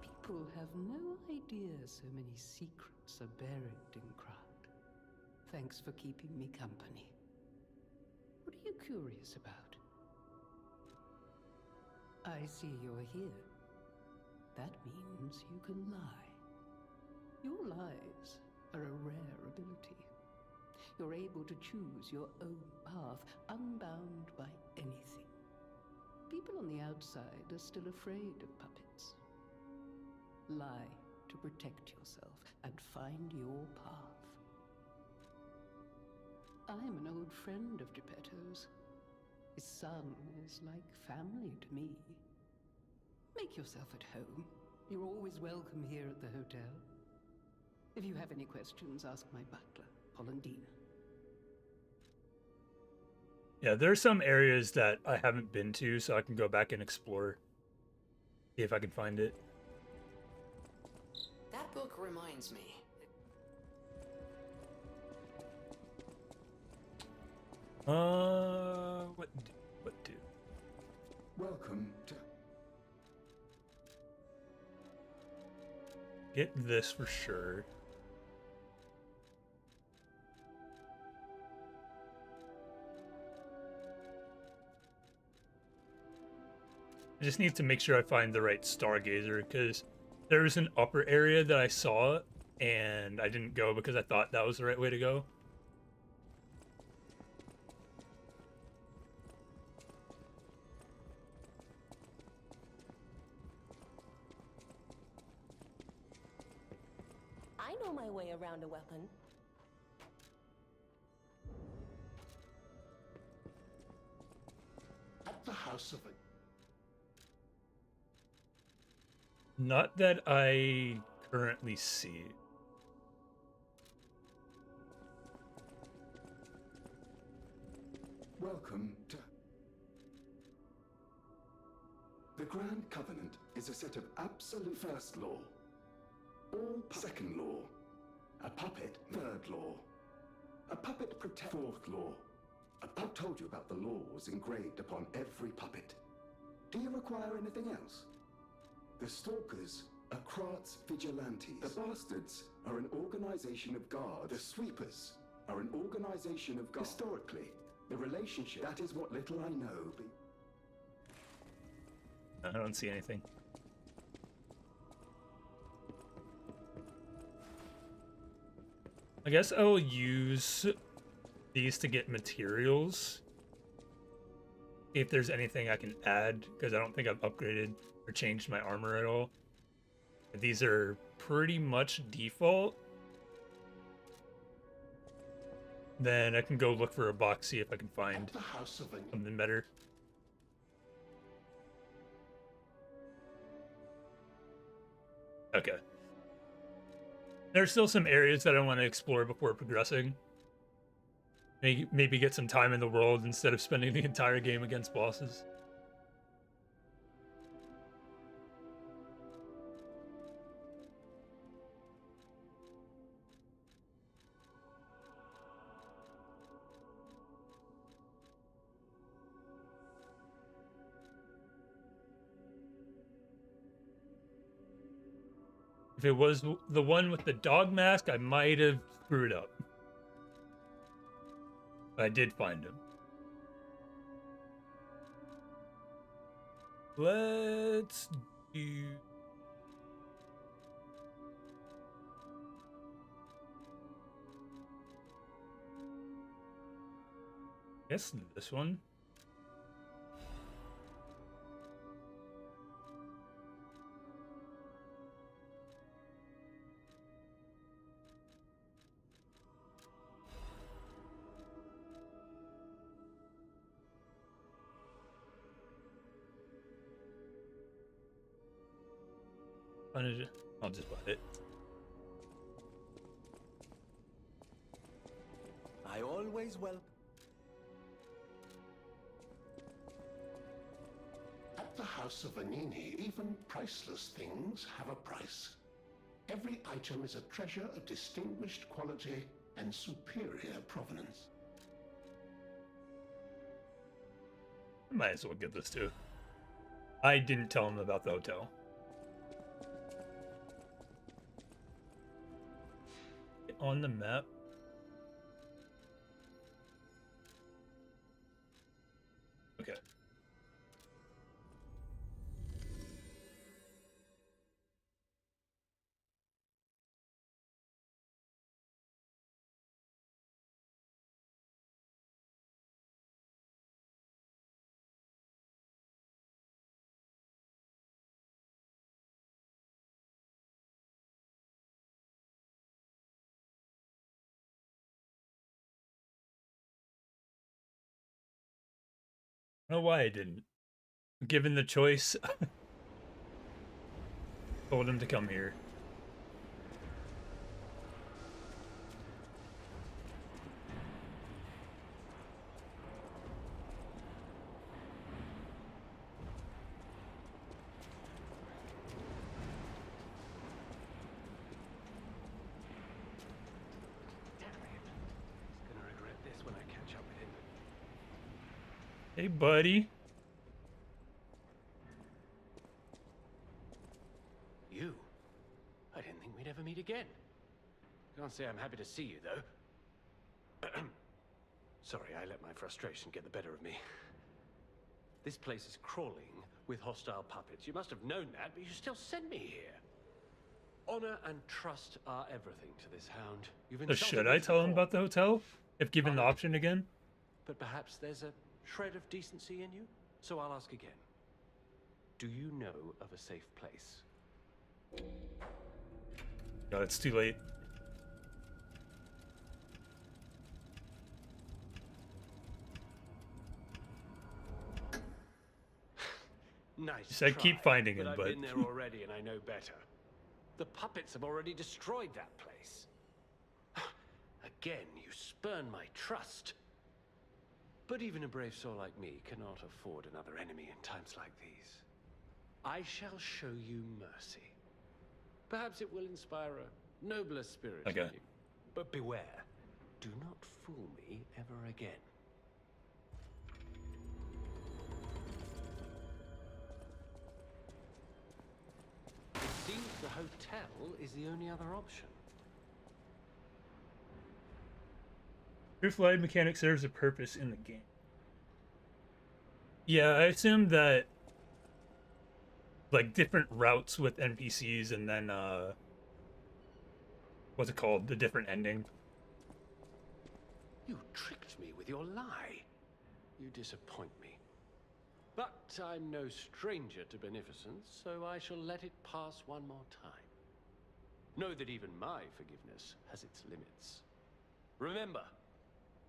People have no idea so many secrets are buried in Krat. Thanks for keeping me company. What are you curious about? I see you're here. That means you can lie. Your lies are a rare ability. You're able to choose your own path, unbound by anything. People on the outside are still afraid of puppets. Lie to protect yourself and find your path. I'm an old friend of Geppetto's. His son is like family to me. Make yourself at home. You're always welcome here at the hotel. If you have any questions, ask my butler, Polendina. Yeah, there's some areas that I haven't been to, so I can go back and explore. See if I can find it. That book reminds me. What do? Welcome to... Get this for sure. I just need to make sure I find the right stargazer, because there was an upper area that I saw, and I didn't go because I thought that was the right way to go. I know my way around a weapon. At the house of a... Not that I currently see. Welcome to... The Grand Covenant is a set of absolute first law. All second law. A puppet, third law. A puppet protect fourth law. I've told you about the laws engraved upon every puppet. Do you require anything else? The Stalkers are Krat's vigilantes. The Bastards are an organization of guards. The Sweepers are an organization of guards. Historically, the relationship, that is what little I know. I don't see anything. I guess I'll use these to get materials. If there's anything I can add, because I don't think I've upgraded or changed my armor at all. These are pretty much default. Then I can go look for a box, see if I can find the house of a... something better. Okay. There's still some areas that I want to explore before progressing. Maybe get some time in the world instead of spending the entire game against bosses. If it was the one with the dog mask, I might have screwed up. But I did find him. Let's do... I guess this one. I'll just buy it. I always welcome. At the house of Vanini, even priceless things have a price. Every item is a treasure of distinguished quality and superior provenance. Might as well get this too. I didn't tell him about the hotel. On the map. Okay. I don't know why I didn't. Given the choice, told him to come here. Gonna regret this when I catch up with him. Hey, buddy. You? I didn't think we'd ever meet again. Can't say I'm happy to see you, though. Sorry, I let my frustration get the better of me. This place is crawling with hostile puppets. You must have known that, but you still sent me here. Honor and trust are everything to this hound. You've So insulted should me I tell him before. about the hotel if given the option again? But perhaps there's a shred of decency in you? So I'll ask again. Do you know of a safe place? No, it's too late. Nice. You said try, keep finding him, I've but been there already and I know better. The puppets have already destroyed that place. Again, you spurn my trust. But even a brave soul like me cannot afford another enemy in times like these. I shall show you mercy. Perhaps it will inspire a nobler spirit in Okay. you. But beware, do not fool me ever again. It seems the hotel is the only other option. Proof light mechanic serves a purpose in the game. Yeah, I assume that like different routes with NPCs and then what's it called? The different ending. You tricked me with your lie. You disappoint me. But I'm no stranger to beneficence, so I shall let it pass one more time. Know that even my forgiveness has its limits. Remember,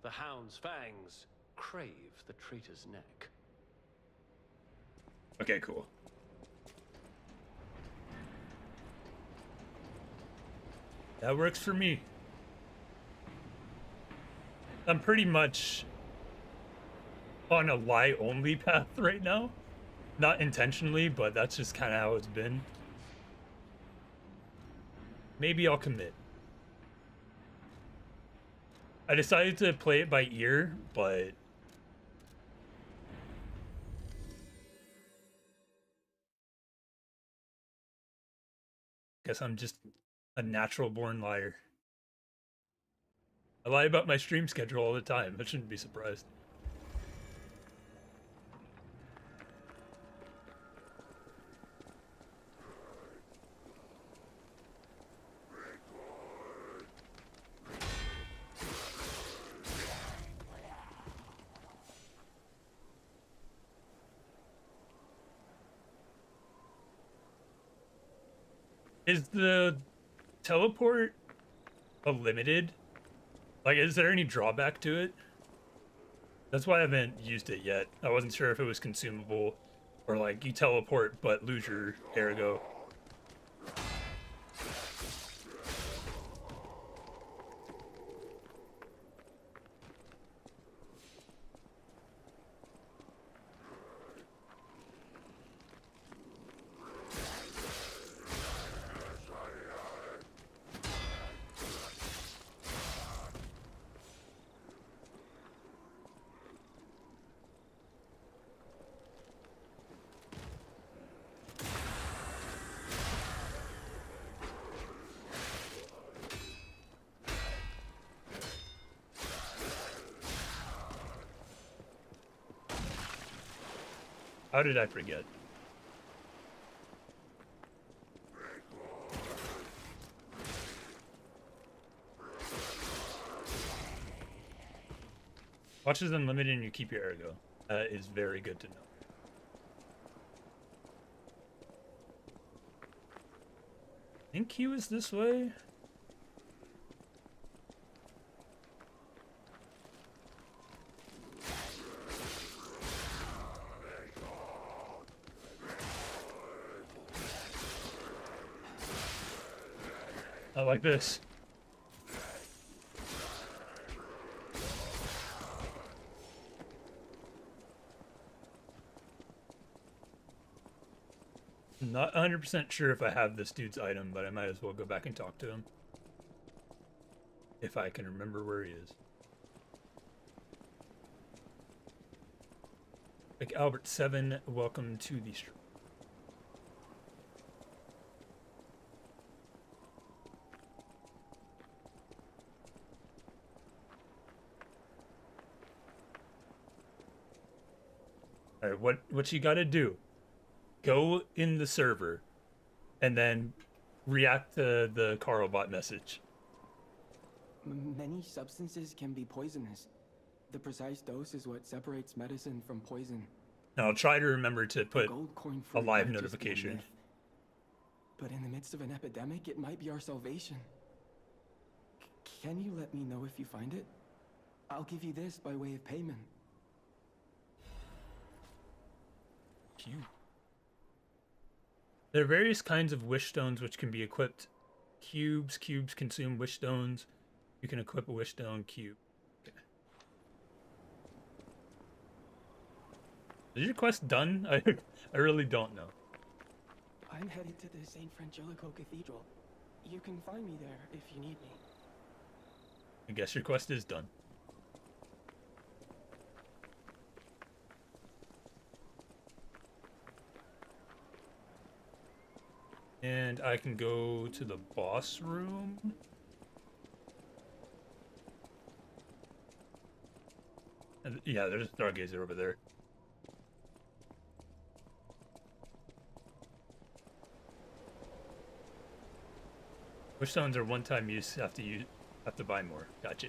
the hound's fangs crave the traitor's neck. Okay, cool. That works for me. I'm pretty much on a lie only path right now. Not intentionally, but that's just kind of how it's been. Maybe I'll commit. I decided to play it by ear, but guess I'm just a natural born liar. I lie about my stream schedule all the time. I shouldn't be surprised. Is the teleport a limited? Like, is there any drawback to it? That's why I haven't used it yet. I wasn't sure if it was consumable or like you teleport but lose your ergo. How did I forget? Watch is unlimited and you keep your ergo. That is very good to know. I think he was this way. I like this. Not 100% sure if I have this dude's item, but I might as well go back and talk to him. If I can remember where he is. Like Albert 7, welcome to the stream. Alright, what you gotta do go in the server and then react to the Carlbot message. Many substances can be poisonous. The precise dose is what separates medicine from poison. Now I'll try to remember to put Gold coin a fruit live might just be a notification. myth. But in the midst of an epidemic, it might be our salvation. Can you let me know if you find it? I'll give you this by way of payment. Cube. There are various kinds of wish stones which can be equipped. Cubes consume wish stones. You can equip a wish stone cube. Okay. Is your quest done? I really don't know. I'm headed to the St. Frangelico Cathedral. You can find me there if you need me. I guess your quest is done. And I can go to the boss room. And yeah, there's a stargazer over there. Wish stones are one-time use. Have to buy more. Gotcha.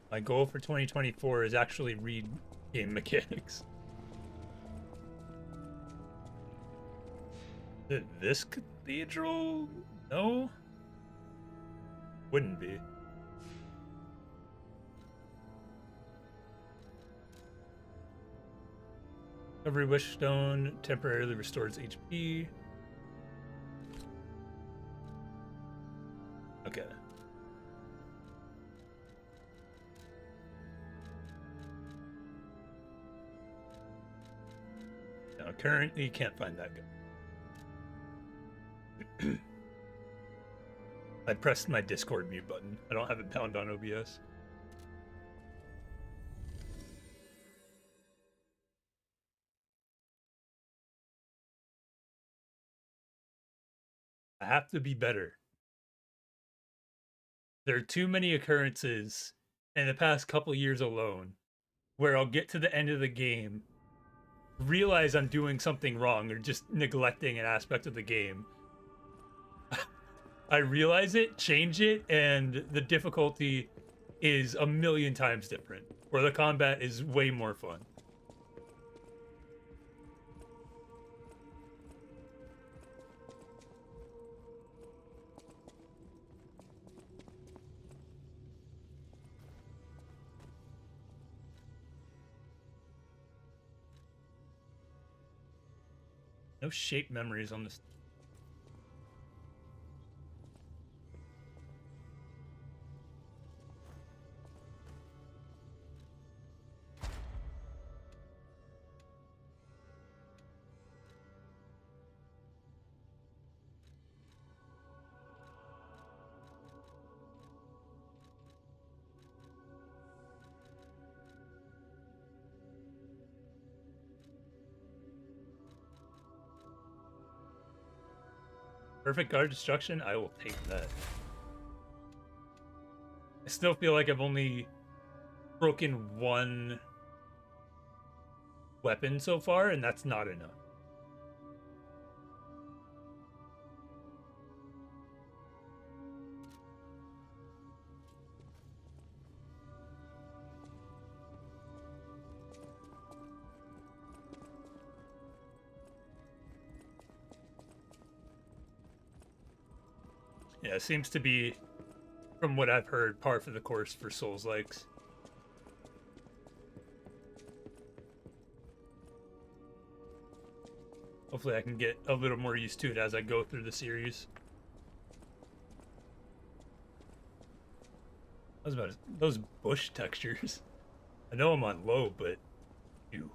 My goal for 2024 is actually read game mechanics. This cathedral? No? Wouldn't be. Every wish stone temporarily restores HP. Okay. No, currently can't find that guy. I pressed my Discord mute button. I don't have it bound on OBS. I have to be better. There are too many occurrences in the past couple years alone where I'll get to the end of the game, realize I'm doing something wrong or just neglecting an aspect of the game. I realize it, change it, and the difficulty is a million times different, where the combat is way more fun. No shape memories on this. Perfect guard destruction? I will take that. I still feel like I've only broken one weapon so far, and that's not enough. Yeah, it seems to be, from what I've heard, par for the course for Souls-likes. Hopefully I can get a little more used to it as I go through the series. I was about to, those bush textures. I know I'm on low, but ew.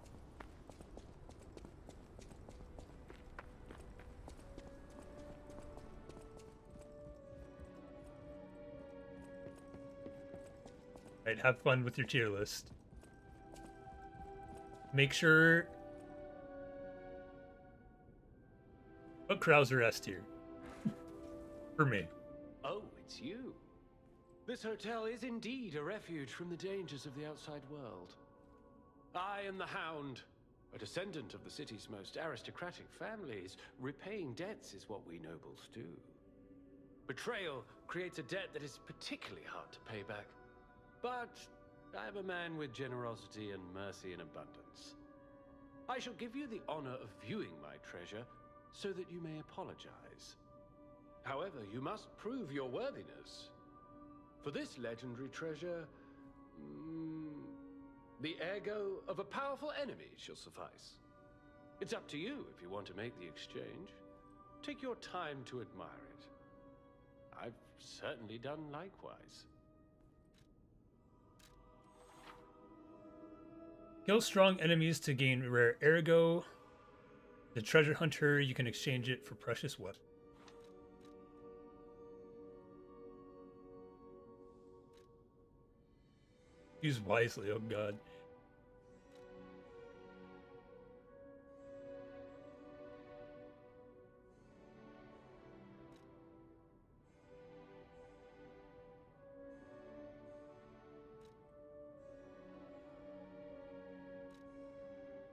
Right, have fun with your tier list. Make sure... But Krauser S tier. For me. Oh, it's you. This hotel is indeed a refuge from the dangers of the outside world. I am the Hound, a descendant of the city's most aristocratic families. Repaying debts is what we nobles do. Betrayal creates a debt that is particularly hard to pay back. But I am a man with generosity and mercy in abundance. I shall give you the honor of viewing my treasure so that you may apologize. However, you must prove your worthiness. For this legendary treasure, the ergo of a powerful enemy shall suffice. It's up to you if you want to make the exchange. Take your time to admire it. I've certainly done likewise. Kill strong enemies to gain rare ergo. The treasure hunter, you can exchange it for precious weapons. Use wisely, oh god.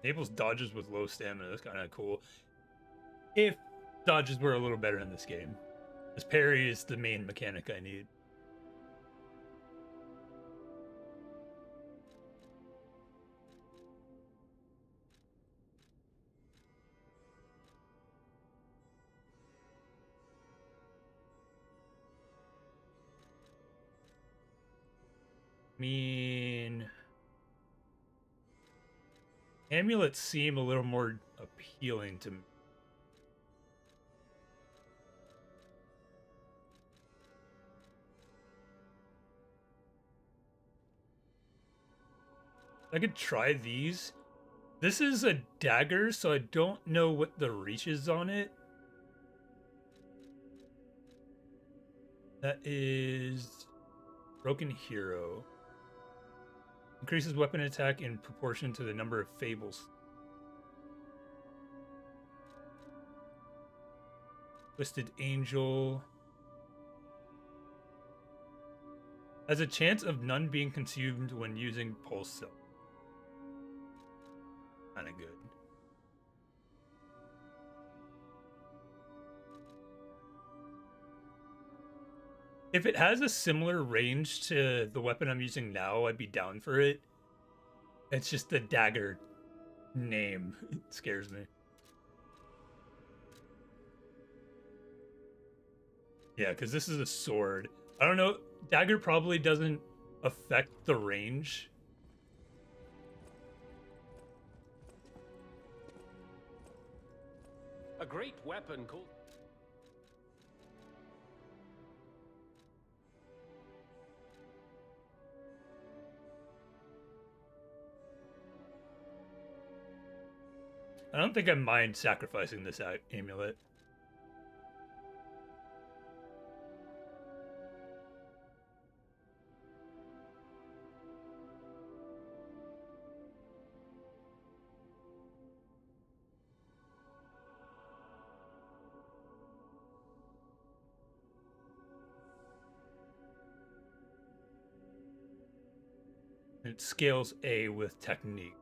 Enables dodges with low stamina. That's kind of cool. If dodges were a little better in this game. Because parry is the main mechanic I need. Amulets seem a little more appealing to me. I could try these. This is a dagger, so I don't know what the reach is on it. That is Broken Hero. Increases weapon attack in proportion to the number of fables. Twisted Angel. Has a chance of none being consumed when using Pulse Cell. Kinda good. If it has a similar range to the weapon I'm using now, I'd be down for it. It's just the dagger name. It scares me. Yeah, because this is a sword. I don't know. Dagger probably doesn't affect the range. A great weapon called... I don't think I mind sacrificing this amulet. It scales A with technique.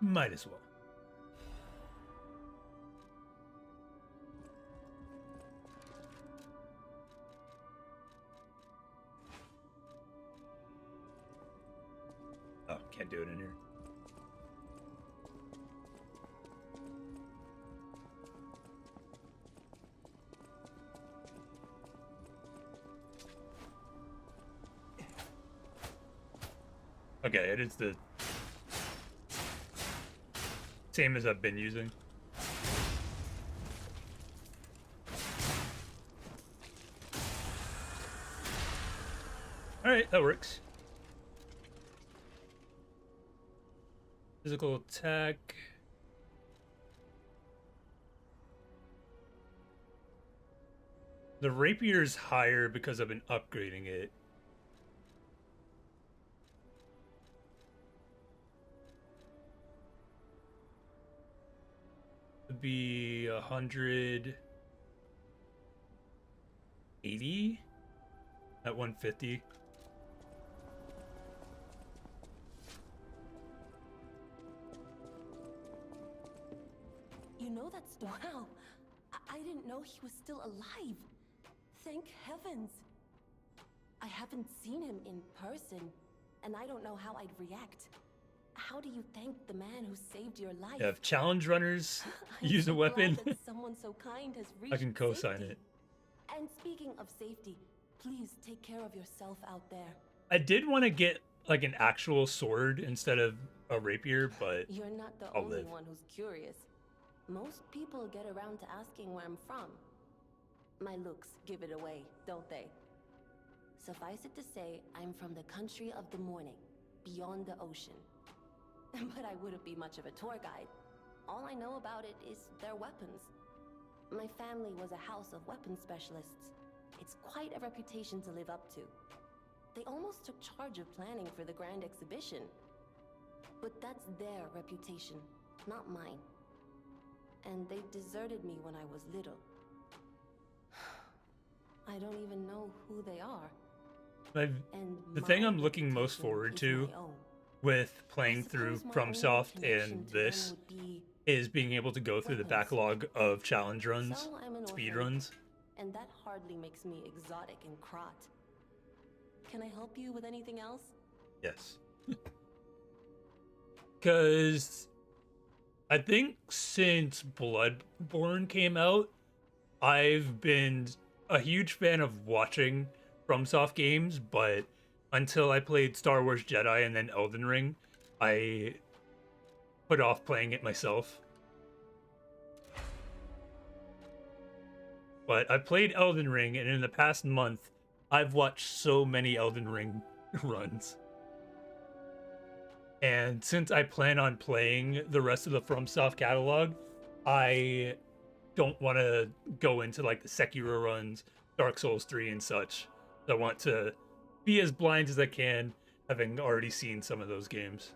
Might as well. Oh, can't do it in here. Okay, it is the same as I've been using. Alright, that works. Physical attack. The rapier's higher because I've been upgrading it. The would be 180 at 150. You know that's... Wow! I didn't know he was still alive. Thank heavens. I haven't seen him in person, and I don't know how I'd react. How do you thank the man who saved your life? Yeah, if challenge runners I'm use so a weapon, glad that someone so kind has I reached can co-sign safety. it. And speaking of safety, please take care of yourself out there. I did want to get like an actual sword instead of a rapier, but You're not the I'll only live. one who's curious. Most people get around to asking where I'm from. My looks give it away, don't they? Suffice it to say, I'm from the country of the morning, beyond the ocean. But I wouldn't be much of a tour guide. All I know about it is their weapons. My family was a house of weapons specialists. It's quite a reputation to live up to. They almost took charge of planning for the grand exhibition. But that's their reputation, not mine. And they deserted me when I was little. I don't even know who they are. the My thing I'm looking most reputation forward is to my own. with playing through Suppose my only FromSoft connection and to them this would be is being able to go through the weapons. backlog of challenge runs, So I'm an speed orphan, runs. and that hardly makes me exotic and crot. Can I help you with anything else? Yes. Because I think since Bloodborne came out, I've been a huge fan of watching FromSoft games, but until I played Star Wars Jedi and then Elden Ring, I put off playing it myself. But I played Elden Ring, and in the past month, I've watched so many Elden Ring runs. And since I plan on playing the rest of the FromSoft catalog, I don't want to go into like the Sekiro runs, Dark Souls 3 and such. I want to be as blind as I can, having already seen some of those games.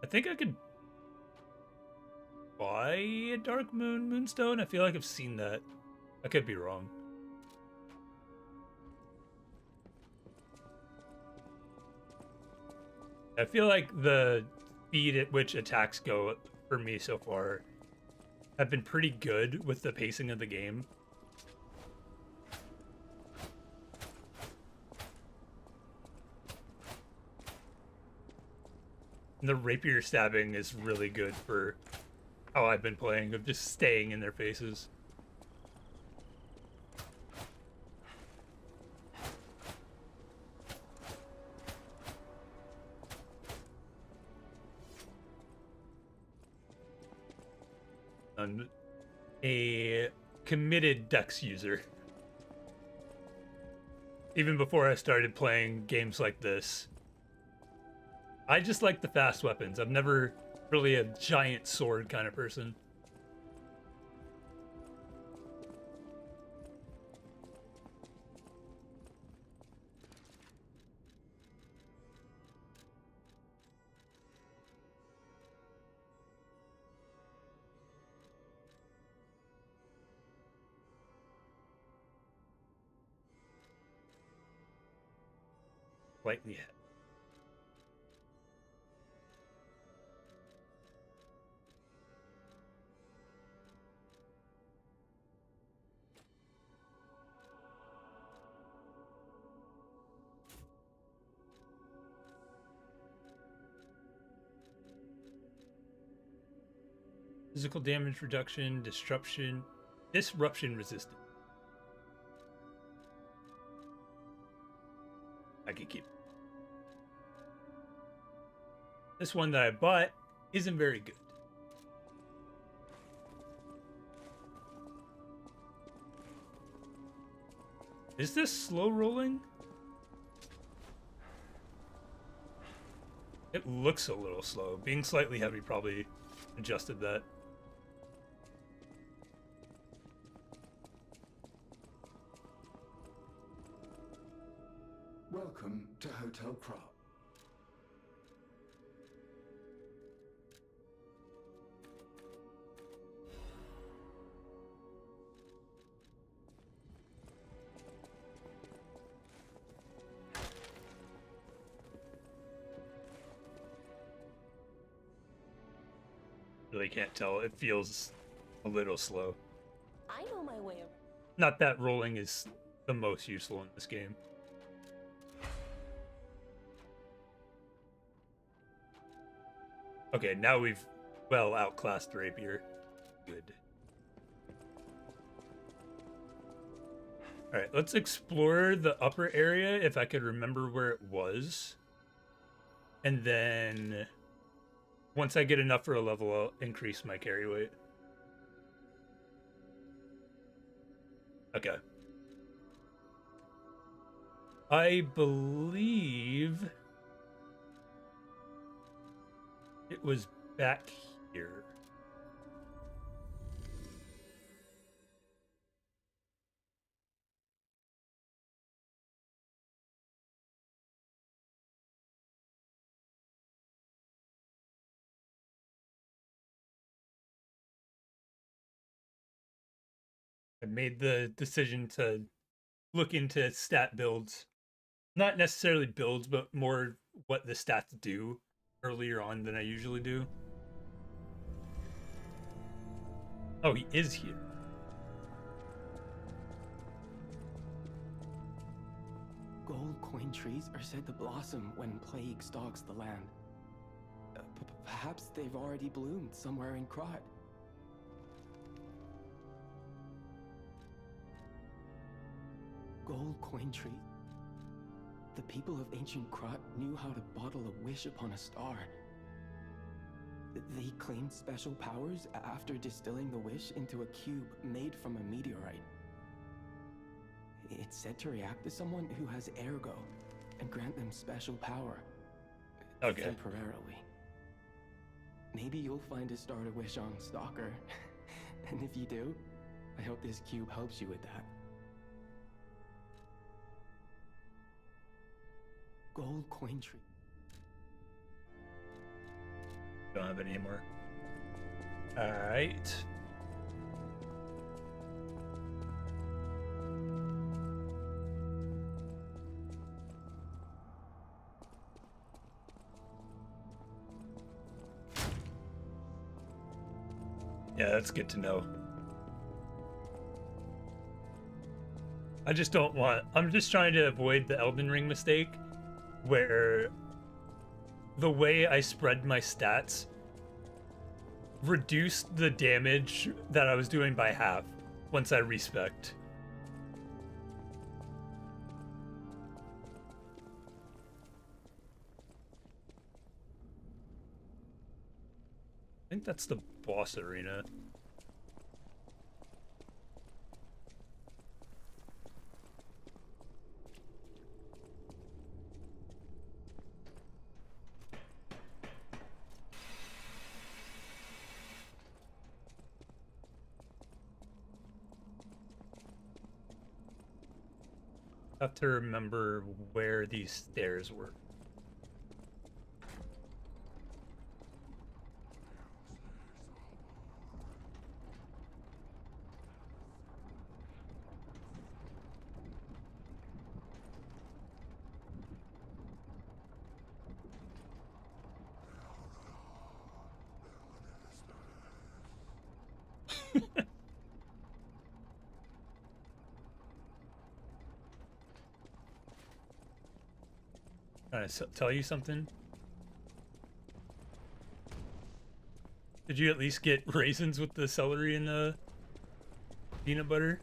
I think I could buy a Dark Moon Moonstone. I feel like I've seen that. I could be wrong. I feel like the speed at which attacks go for me so far have been pretty good with the pacing of the game. And the rapier stabbing is really good for how I've been playing, of just staying in their faces. I'm a committed Dex user. Even before I started playing games like this, I just like the fast weapons. I'm never really a giant sword kind of person. Slightly ahead. Physical damage reduction, disruption resistant. I could keep. This one that I bought isn't very good. Is this slow rolling? It looks a little slow. Being slightly heavy probably adjusted that. Welcome to Hotel Crow. Really can't tell. It feels a little slow. I know my way around. Not that rolling is the most useful in this game. Okay, now we've well outclassed Rapier. Good. Alright, let's explore the upper area if I could remember where it was. And then once I get enough for a level, I'll increase my carry weight. Okay. I believe it was back here. I made the decision to look into stat builds. Not necessarily builds, but more what the stats do earlier on than I usually do. Oh, he is here. Gold coin trees are said to blossom when plague stalks the land. Perhaps they've already bloomed somewhere in Krot. Gold coin trees. The people of ancient Krot knew how to bottle a wish upon a star. They claimed special powers after distilling the wish into a cube made from a meteorite. It's said to react to someone who has ergo and grant them special power. Okay. Temporarily. Maybe you'll find a star to wish on, Stalker. And if you do, I hope this cube helps you with that. Gold coin tree. Don't have any more. Alright. Yeah, that's good to know. I just don't want... I'm just trying to avoid the Elden Ring mistake where the way I spread my stats reduced the damage that I was doing by half once I respect. I think that's the boss arena. I have to remember where these stairs were. Can I tell you something? Did you at least get raisins with the celery and the peanut butter?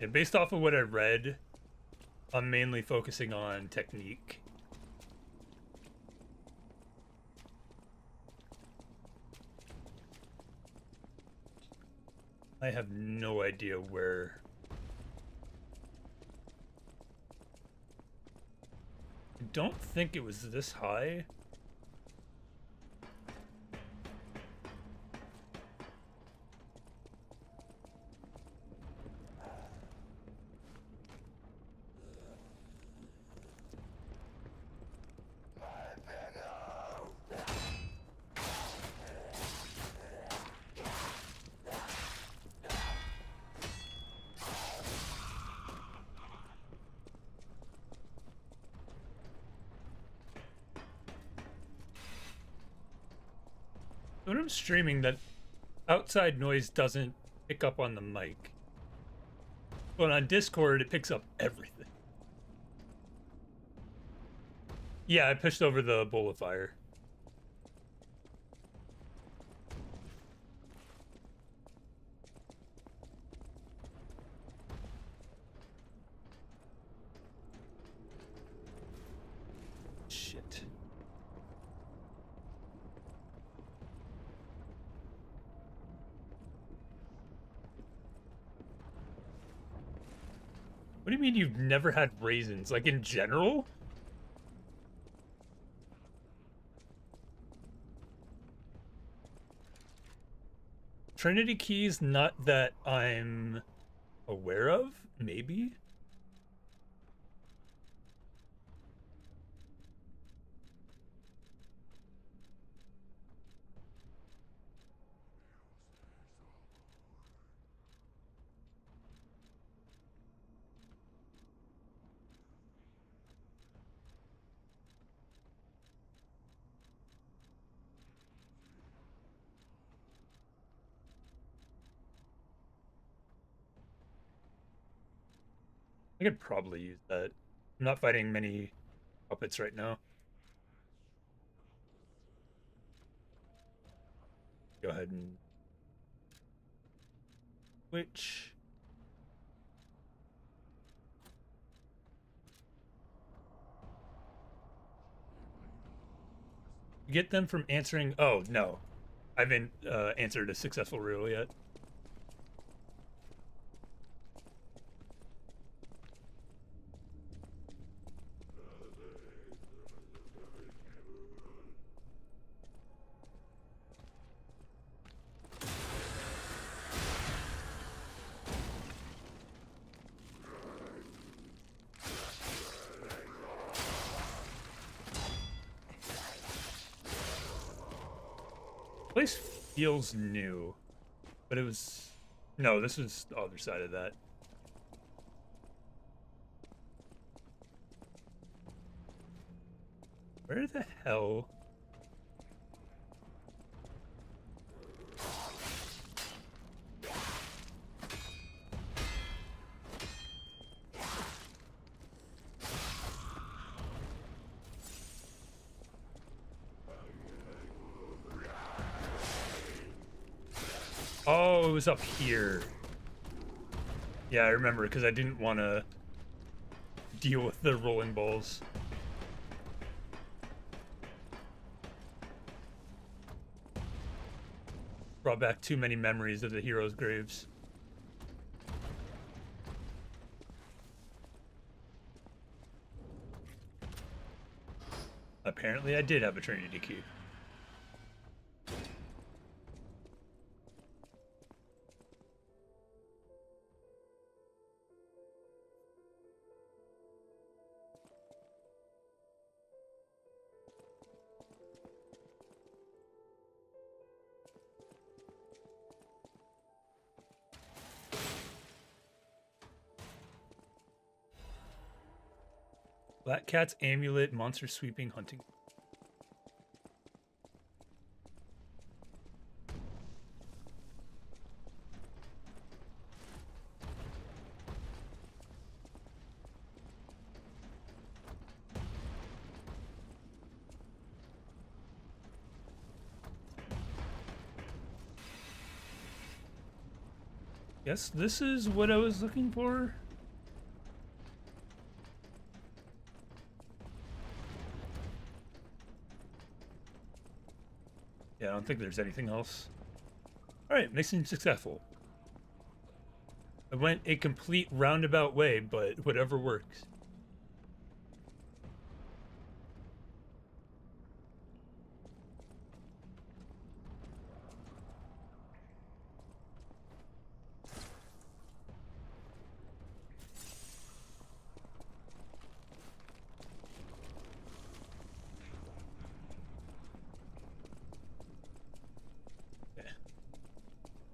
Yeah, based off of what I read, I'm mainly focusing on technique. I have no idea where don't think it was this high. When I'm streaming, that outside noise doesn't pick up on the mic. But on Discord, it picks up everything. Yeah, I pushed over the bowl of fire. Shit. What do you mean you've never had raisins? Like in general? Trinity keys, not that I'm aware of, maybe? I could probably use that. I'm not fighting many puppets right now. Go ahead and switch. Get them from answering. Oh, no. I haven't answered a successful riddle yet. Place feels new, but it was... No, this was the other side of that. Where the hell... Oh, it was up here. Yeah, I remember, because I didn't want to deal with the rolling balls. Brought back too many memories of the heroes' graves. Apparently, I did have a Trinity key. Black Cat's Amulet, Monster Sweeping, Hunting. Yes, this is what I was looking for. Yeah, I don't think there's anything else. Alright, mission successful. I went a complete roundabout way, but whatever works.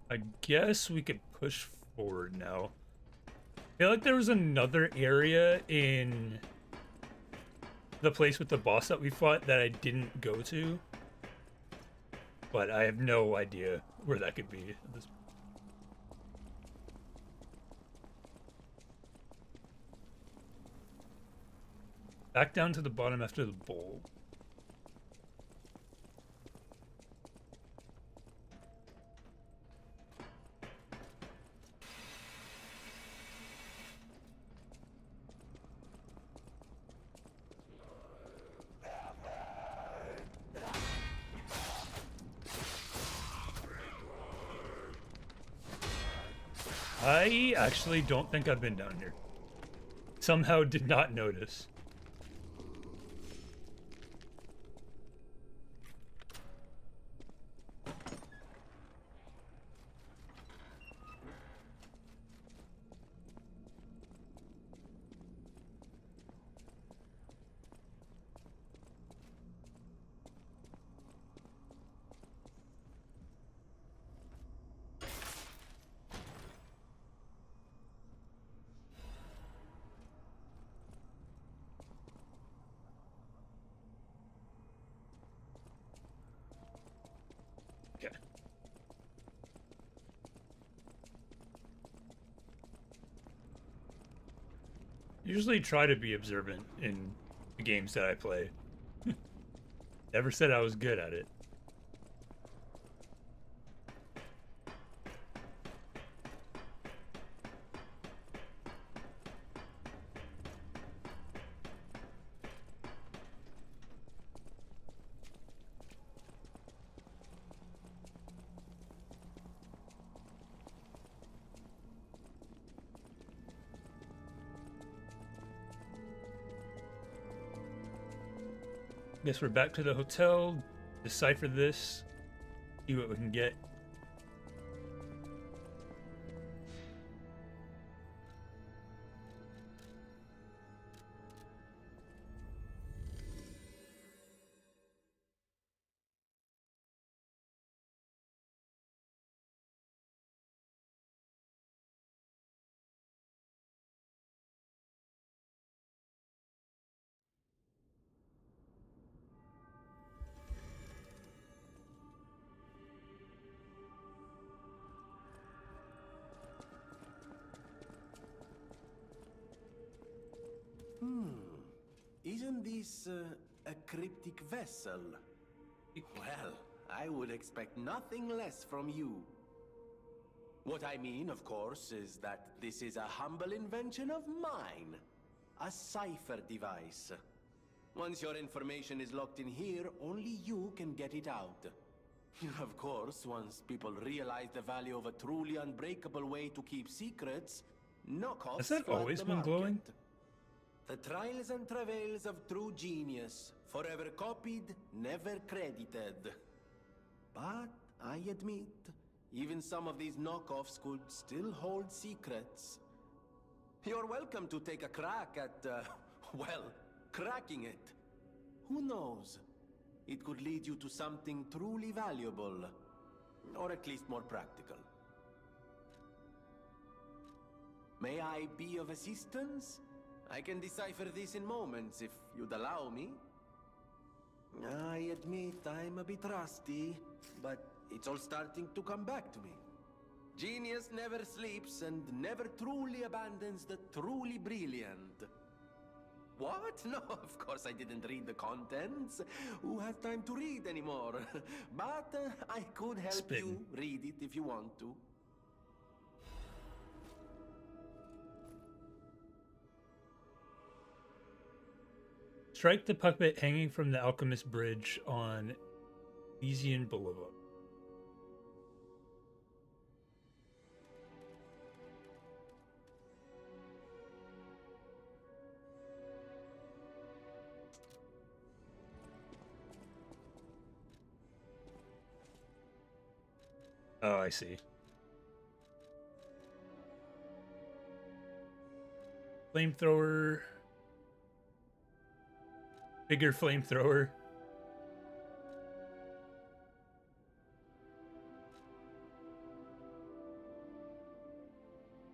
I guess we could push forward now. I feel like there was another area in the place with the boss that we fought that I didn't go to. But I have no idea where that could be. Back down to the bottom after the bowl. I actually don't think I've been down here. Somehow did not notice. Okay. Usually try to be observant in the games that I play. Never said I was good at it. Guess we're back to the hotel. Decipher this. See what we can get. Isn't this a cryptic vessel? Well, I would expect nothing less from you. What I mean, of course, is that this is a humble invention of mine. A cipher device. Once your information is locked in here, only you can get it out. Of course, once people realize the value of a truly unbreakable way to keep secrets, knockoffs Has that flood always the been market. glowing? The trials and travails of true genius, forever copied, never credited. But I admit, even some of these knockoffs could still hold secrets. You're welcome to take a crack at, well, cracking it. Who knows? It could lead you to something truly valuable, or at least more practical. May I be of assistance? I can decipher this in moments, if you'd allow me. I admit I'm a bit rusty, but it's all starting to come back to me. Genius never sleeps and never truly abandons the truly brilliant. What? No, of course I didn't read the contents. Who has time to read anymore? But I could help you read it if you want to. Strike the puppet hanging from the Alchemist Bridge on Elysian Boulevard. Oh, I see. Flamethrower. Bigger flamethrower.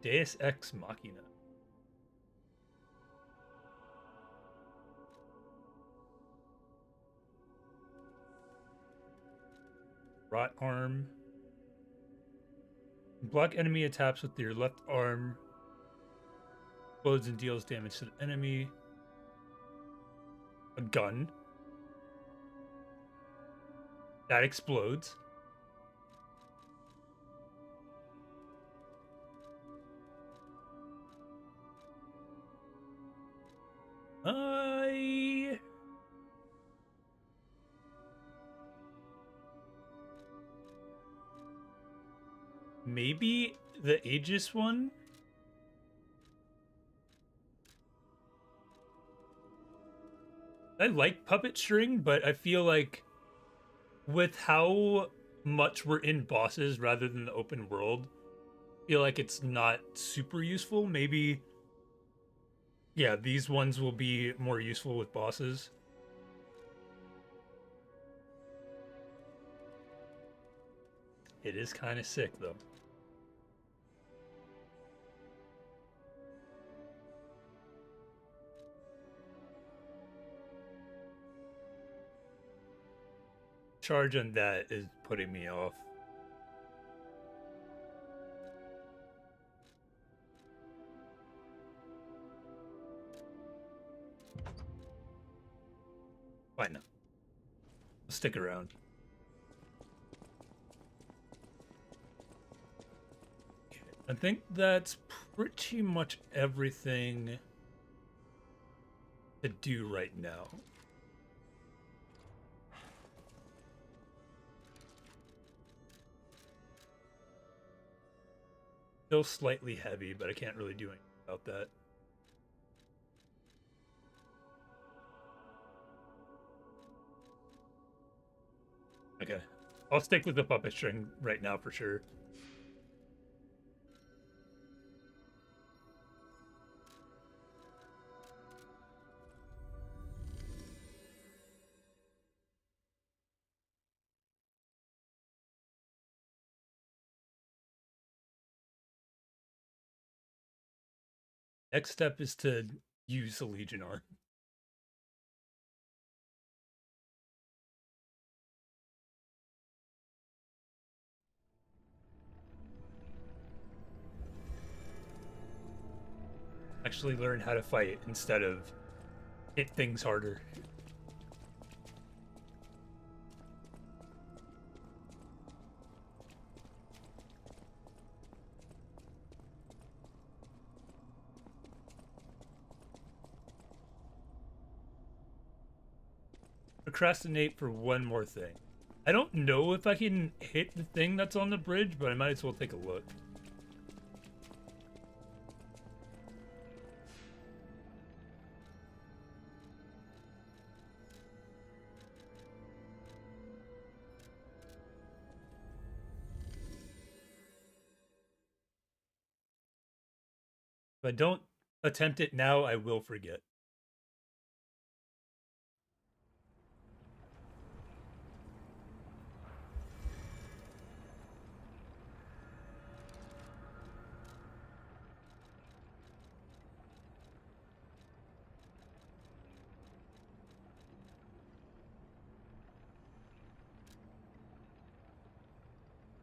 Deus Ex Machina. Rot arm. Block enemy attacks with your left arm. Explodes and deals damage to the enemy. A gun. That explodes. Maybe the Aegis one? I like puppet string, but I feel like with how much we're in bosses rather than the open world, I feel like it's not super useful. Maybe, yeah, these ones will be more useful with bosses. It is kind of sick, though. Charge on that is putting me off. Fine. I'll stick around. I think that's pretty much everything to do right now. Still slightly heavy, but I can't really do anything about that. Okay. I'll stick with the puppet string right now for sure. Next step is to use the Legion arm. Actually learn how to fight instead of hit things harder. Procrastinate for one more thing. I don't know if I can hit the thing that's on the bridge, but I might as well take a look. If I don't attempt it now, I will forget.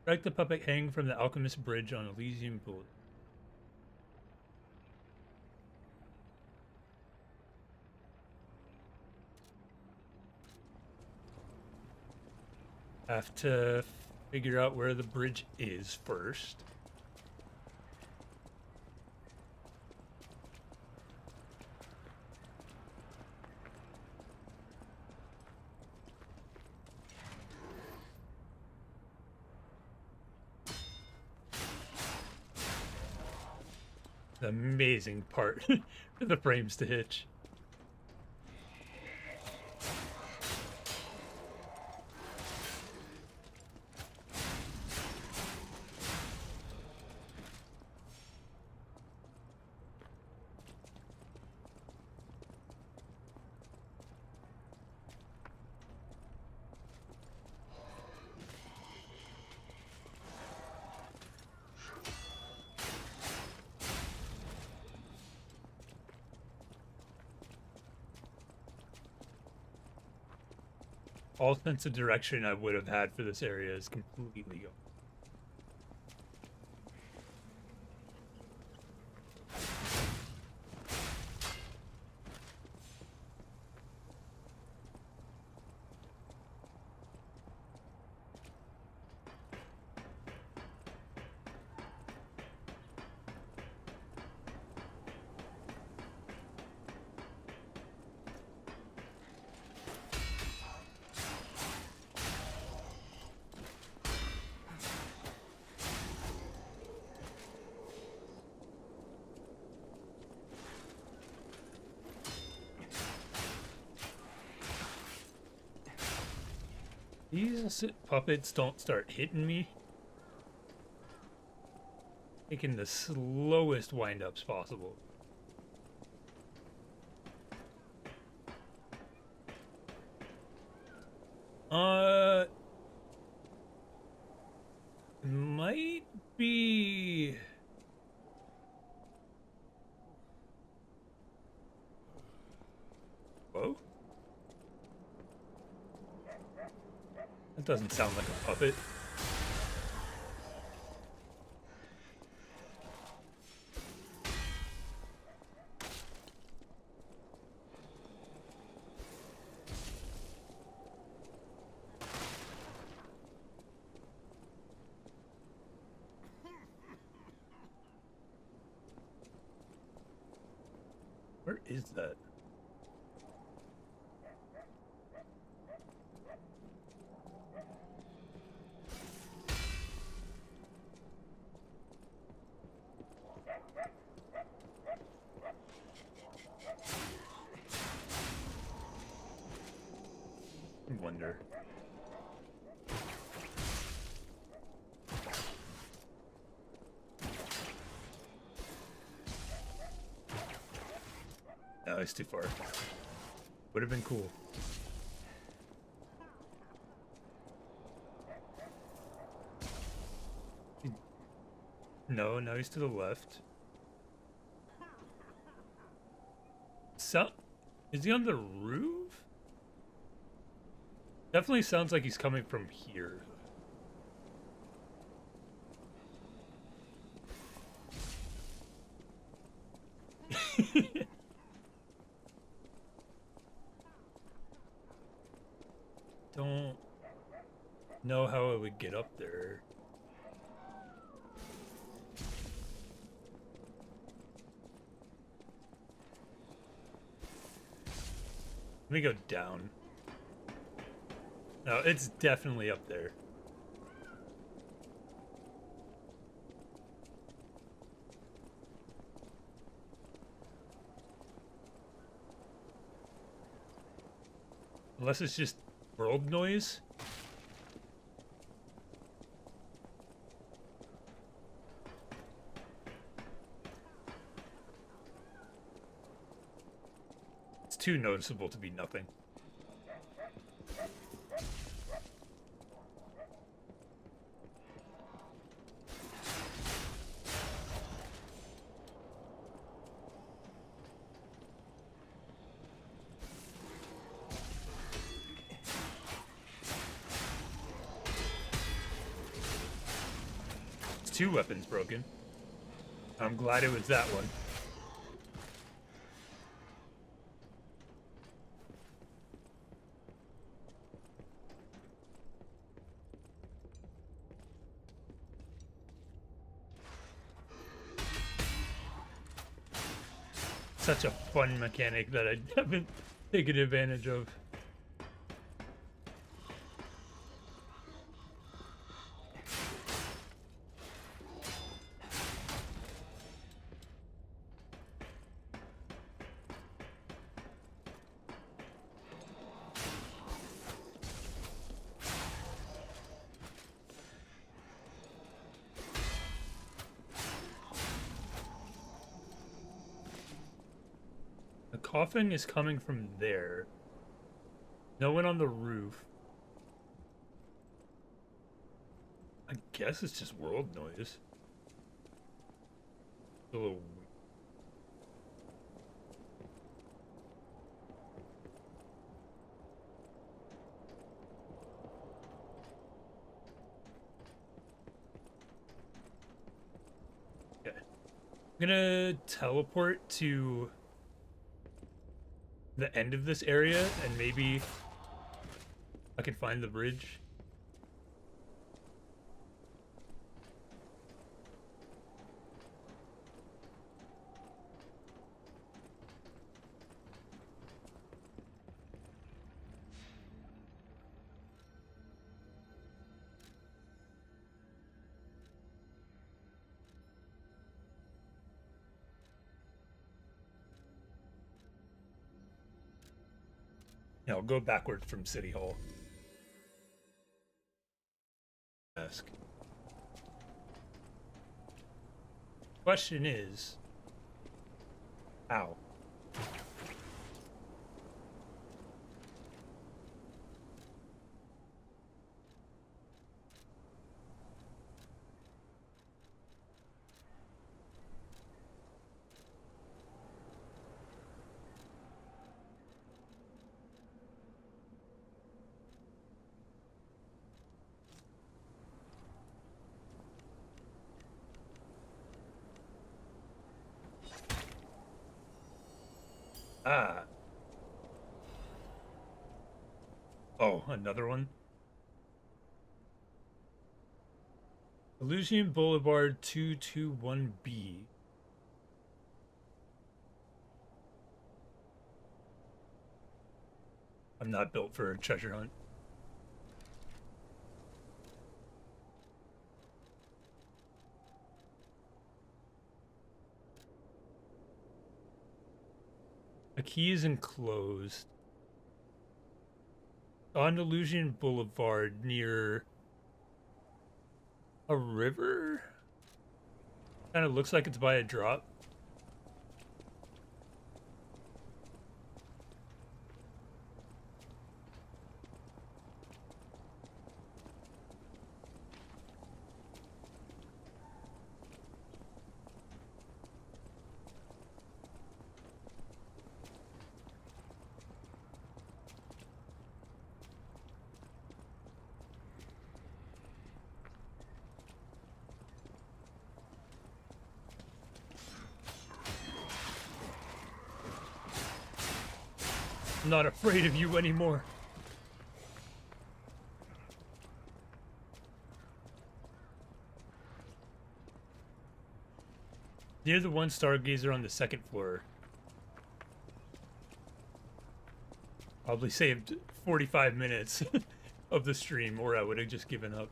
Strike the puppet hanging from the Alchemist Bridge on Elysium Boulevard. Have to figure out where the bridge is first. The amazing part for the frames to hitch. all sense of direction I would have had for this area is completely gone. These puppets don't start hitting me. Taking the slowest wind-ups possible. Might be... Whoa? That doesn't sound like a puppet. Where is that? I wonder. No, it's too far. Would have been cool. No, now he's to the left. So, is he on the roof? Definitely sounds like he's coming from here. Don't know how I would get up there. Let me go down. No, it's definitely up there. Unless it's just world noise. It's too noticeable to be nothing. Two weapons broken. I'm glad it was that one. Such a fun mechanic that I haven't taken advantage of. Coffin is coming from there. No one on the roof. I guess it's just world noise. A little weird. I'm gonna teleport to the end of this area and maybe I can find the bridge. Yeah, I'll go backward from City Hall. Ask. Question is, how? Ah. Oh, another one? Elysian Boulevard 221B. I'm not built for a treasure hunt. A key is enclosed. On Elysian Boulevard near a river? Kind of looks like it's by a drop. I'm not afraid of you anymore. Near the one stargazer on the second floor. Probably saved 45 minutes of the stream, or I would have just given up.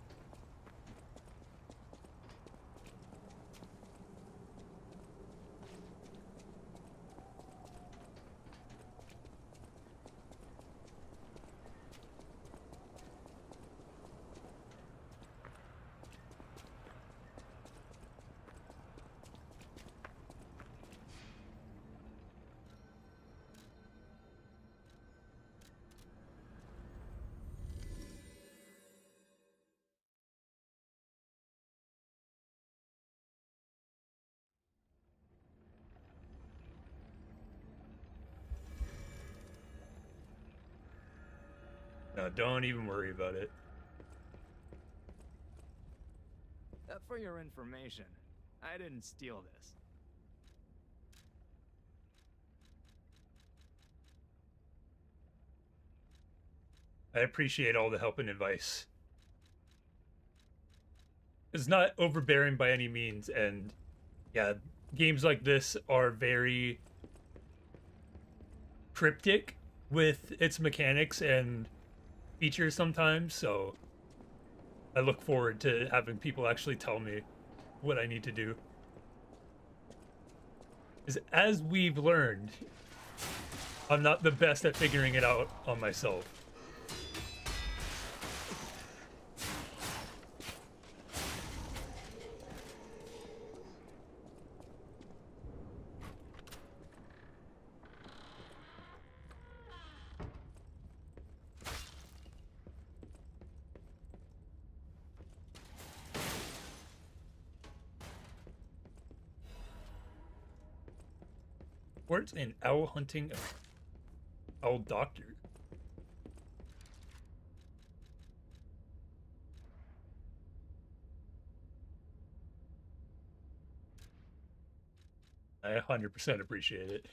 No, don't even worry about it. For your information, I didn't steal this. I appreciate all the help and advice. It's not overbearing by any means, and yeah, games like this are very cryptic with its mechanics and features sometimes, so I look forward to having people actually tell me what I need to do. Because as we've learned, I'm not the best at figuring it out on myself. Where's an owl hunting owl doctor? I 100% appreciate it.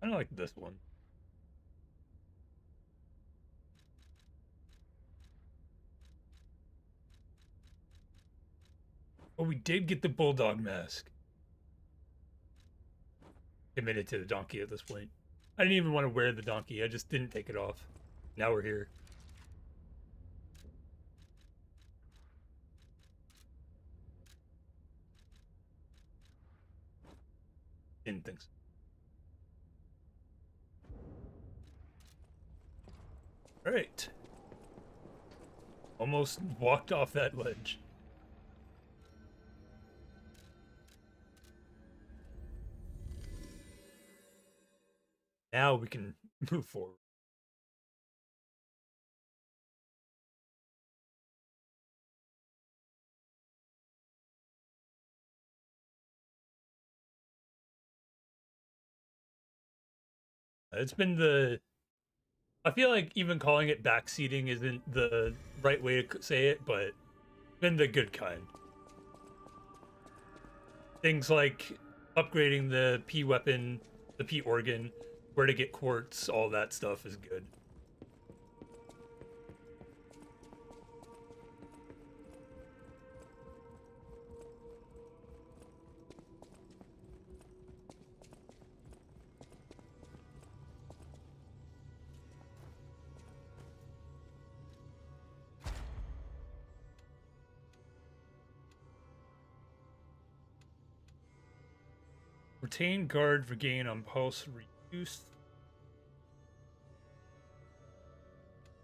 I don't like this one. But we did get the bulldog mask. Committed to the donkey at this point. I didn't even want to wear the donkey. I just didn't take it off. Now we're here. Didn't think so. All right. Almost walked off that ledge. Now we can move forward. It's been the... I feel like even calling it backseating isn't the right way to say it, but it's been the good kind. Things like upgrading the P weapon, the P organ, where to get quartz, all that stuff is good. Retain guard regain on pulse reduced.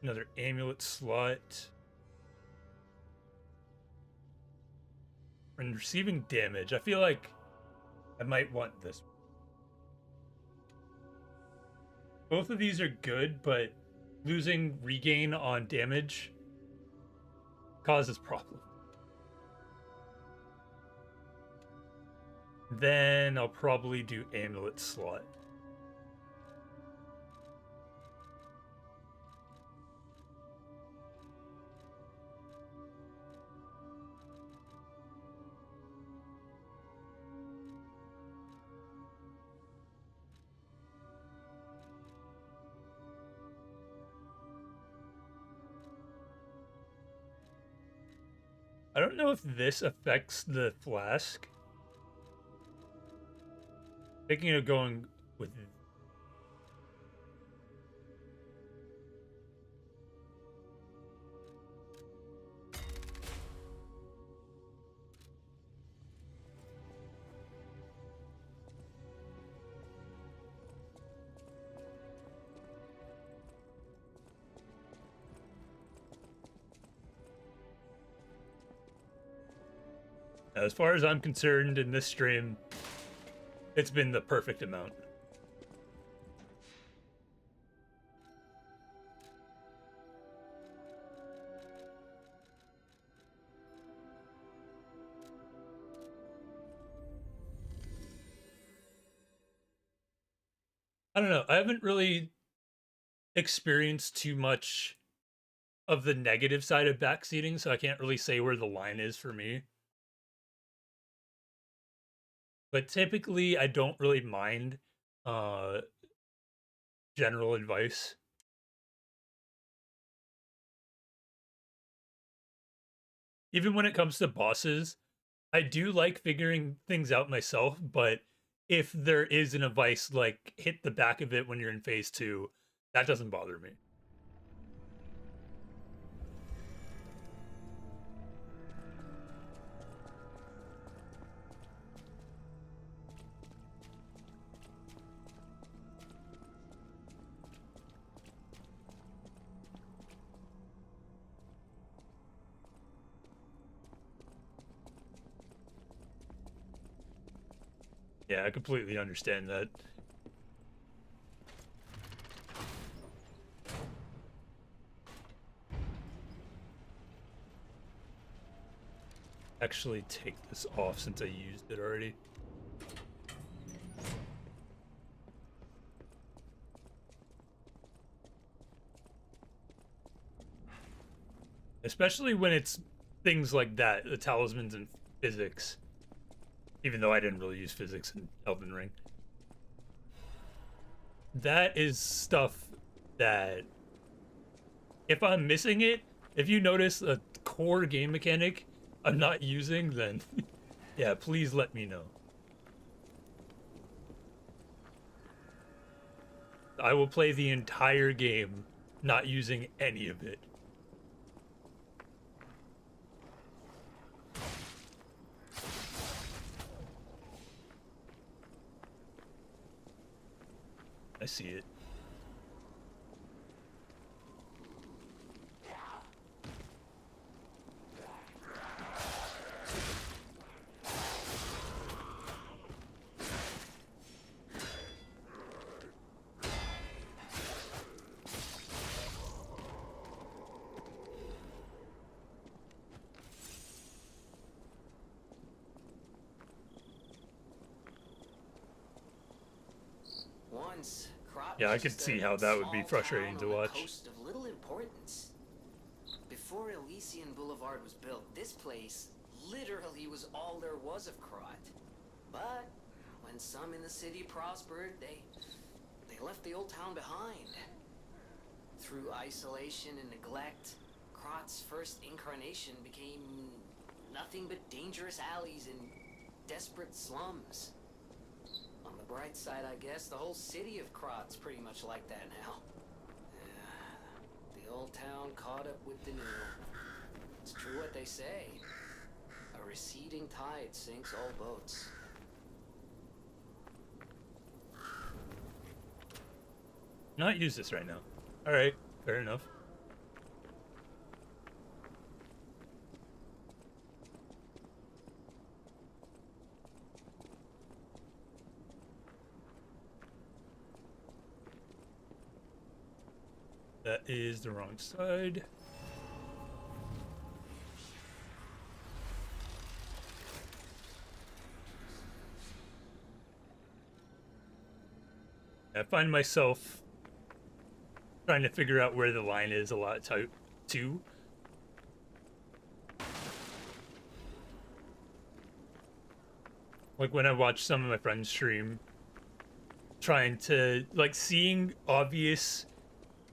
Another amulet slot. And receiving damage. I feel like I might want this. Both of these are good, but losing regain on damage causes problems. Then I'll probably do amulet slot. I don't know if this affects the flask. Thinking of going with... As far as I'm concerned, in this stream, it's been the perfect amount. I don't know. I haven't really experienced too much of the negative side of backseating, so I can't really say where the line is for me. But typically, I don't really mind general advice. Even when it comes to bosses, I do like figuring things out myself, but if there is an advice like hit the back of it when you're in phase 2, that doesn't bother me. Yeah, I completely understand that. actually take this off since I used it already. Especially when it's things like that, the talismans and physics. Even though I didn't really use physics in Elden Ring. That is stuff that, if I'm missing it, if you notice a core game mechanic I'm not using, then yeah, please let me know. I will play the entire game not using any of it. I see it. Once, Krat Yeah, I was could just see a how that would be small frustrating town to on the watch. coast of little importance. Before Elysian Boulevard was built, this place literally was all there was of Krat. But when some in the city prospered, they left the old town behind. Through isolation and neglect, Krat's first incarnation became nothing but dangerous alleys and desperate slums. On the bright side, I guess, the whole city of Krat's pretty much like that now. The old town caught up with the new. It's true what they say. A receding tide sinks all boats. Not use this right now. Alright, fair enough. That is the wrong side. I find myself trying to figure out where the line is a lot too. Like when I watch some of my friends stream, trying to, like, seeing obvious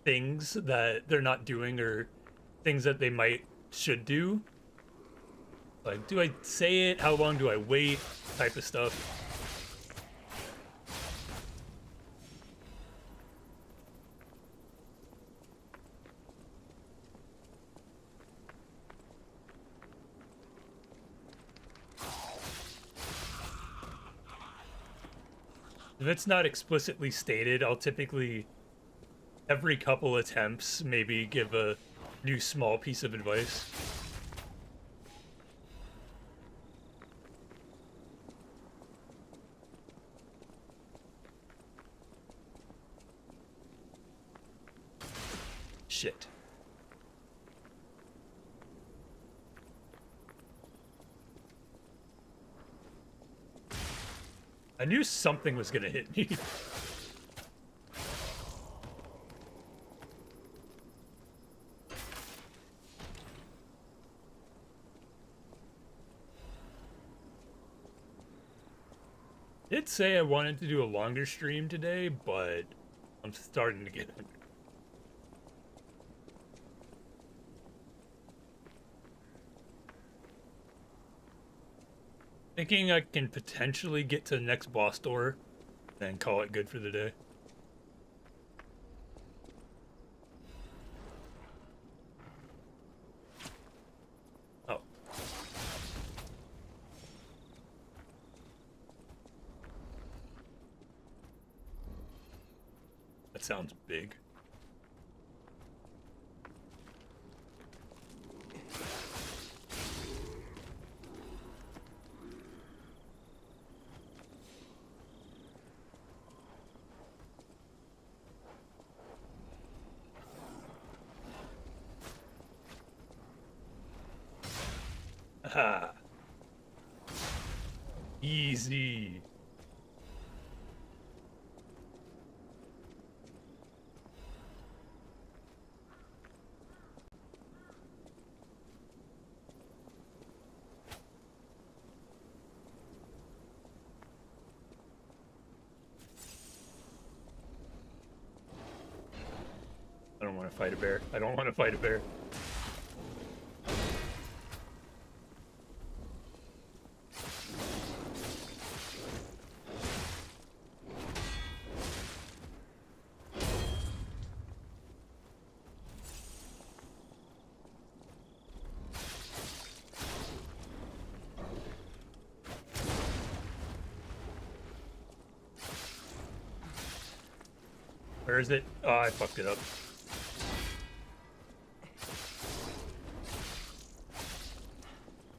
things that they're not doing or things that they should do. Like, do I say it? How long do I wait? Type of stuff. If it's not explicitly stated, I'll typically, every couple attempts, maybe give a new small piece of advice. Shit. I knew something was gonna hit me. Did say I wanted to do a longer stream today, but I'm starting to get hungry. Thinking I can potentially get to the next boss door, then call it good for the day. Oh. That sounds big. Aha. Easy. I don't want to fight a bear. I don't want to fight a bear. Where is it? Oh, I fucked it up.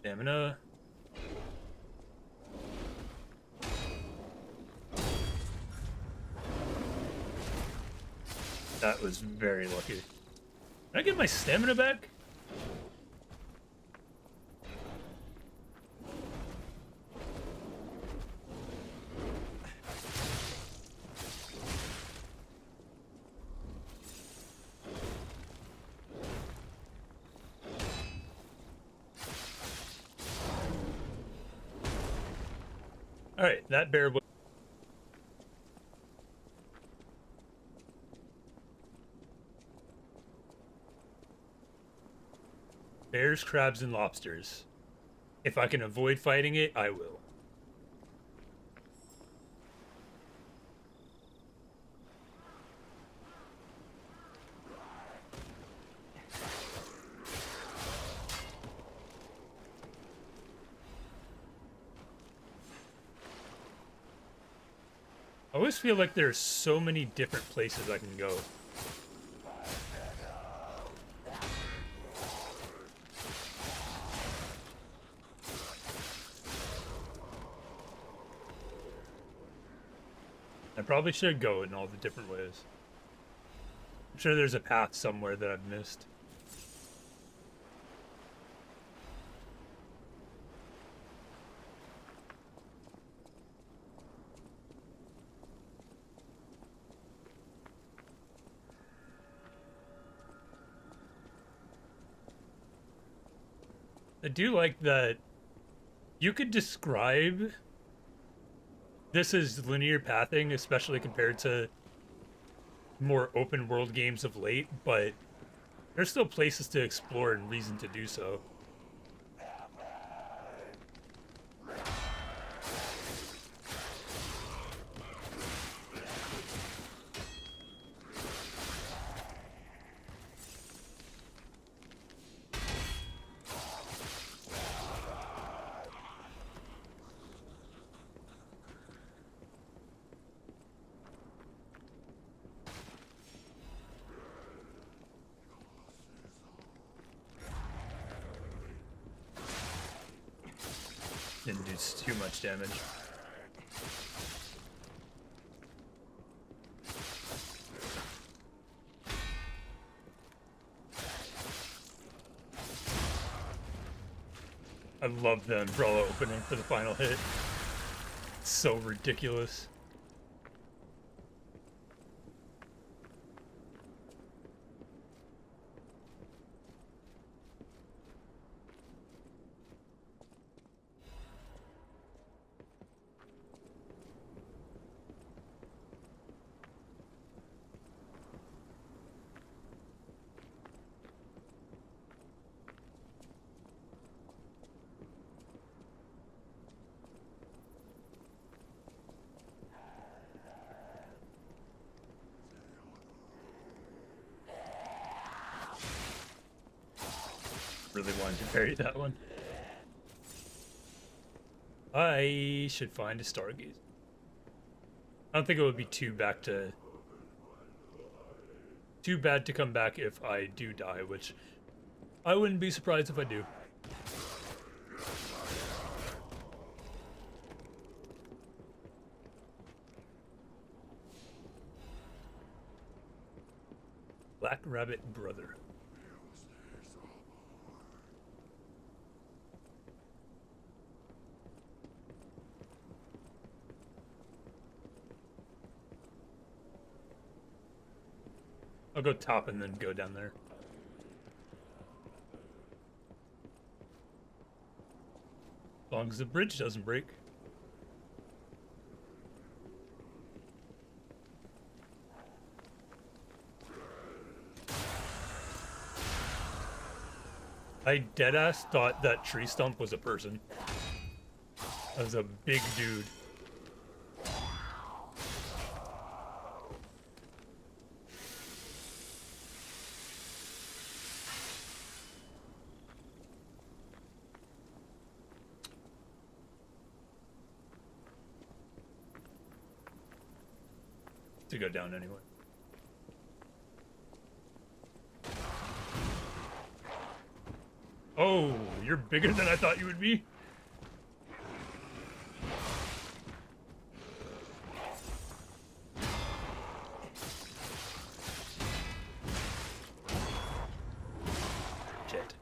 Stamina. That was very lucky. Can I get my stamina back? Alright, that bear was... Bears, crabs, and lobsters. If I can avoid fighting it, I will. I always feel like there's so many different places I can go. I probably should go in all the different ways. I'm sure there's a path somewhere that I've missed. I do like that you could describe this as linear pathing, especially compared to more open world games of late, but there's still places to explore and reason to do so. Didn't do too much damage. I love the umbrella opening for the final hit. It's so ridiculous. Really wanted to parry that one. I should find a stargaze. I don't think it would be too bad to come back if I do die, which I wouldn't be surprised if I do. Black Rabbit Brother. I'll go top and then go down there. As long as the bridge doesn't break. I deadass thought that tree stump was a person. That was a big dude. To go down anyway. Oh, you're bigger than I thought you would be. Shit.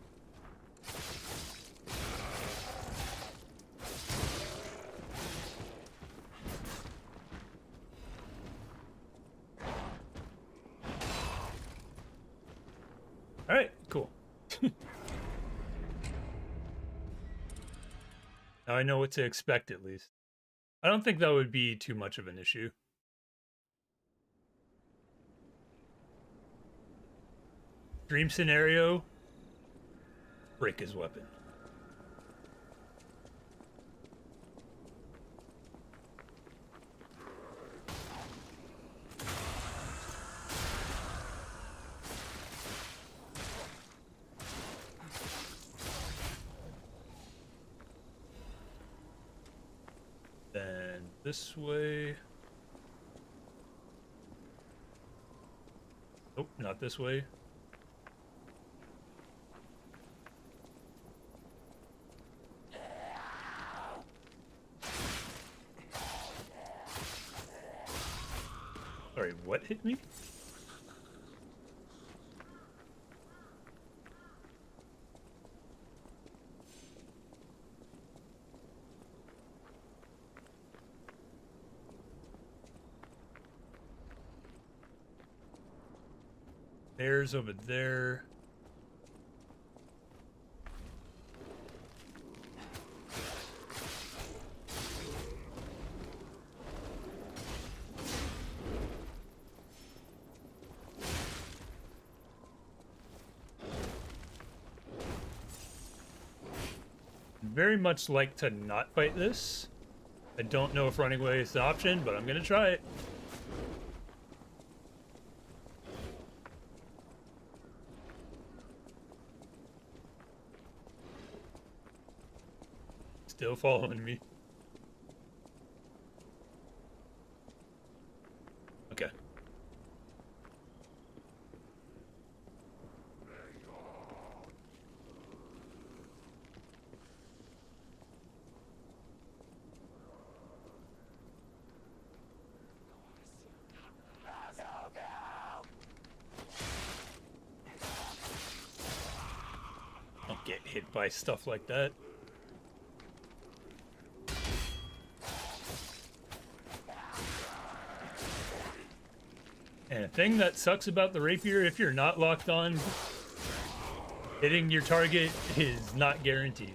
All right, cool. Now I know what to expect, at least. I don't think that would be too much of an issue. Dream scenario, break his weapon. Then this way. Nope, not this way. Sorry, what hit me? Bears over there. Very much like to not fight this. I don't know if running away is the option, but I'm gonna try it. Still following me. Okay. Don't get hit by stuff like that. And a thing that sucks about the rapier, if you're not locked on, hitting your target is not guaranteed.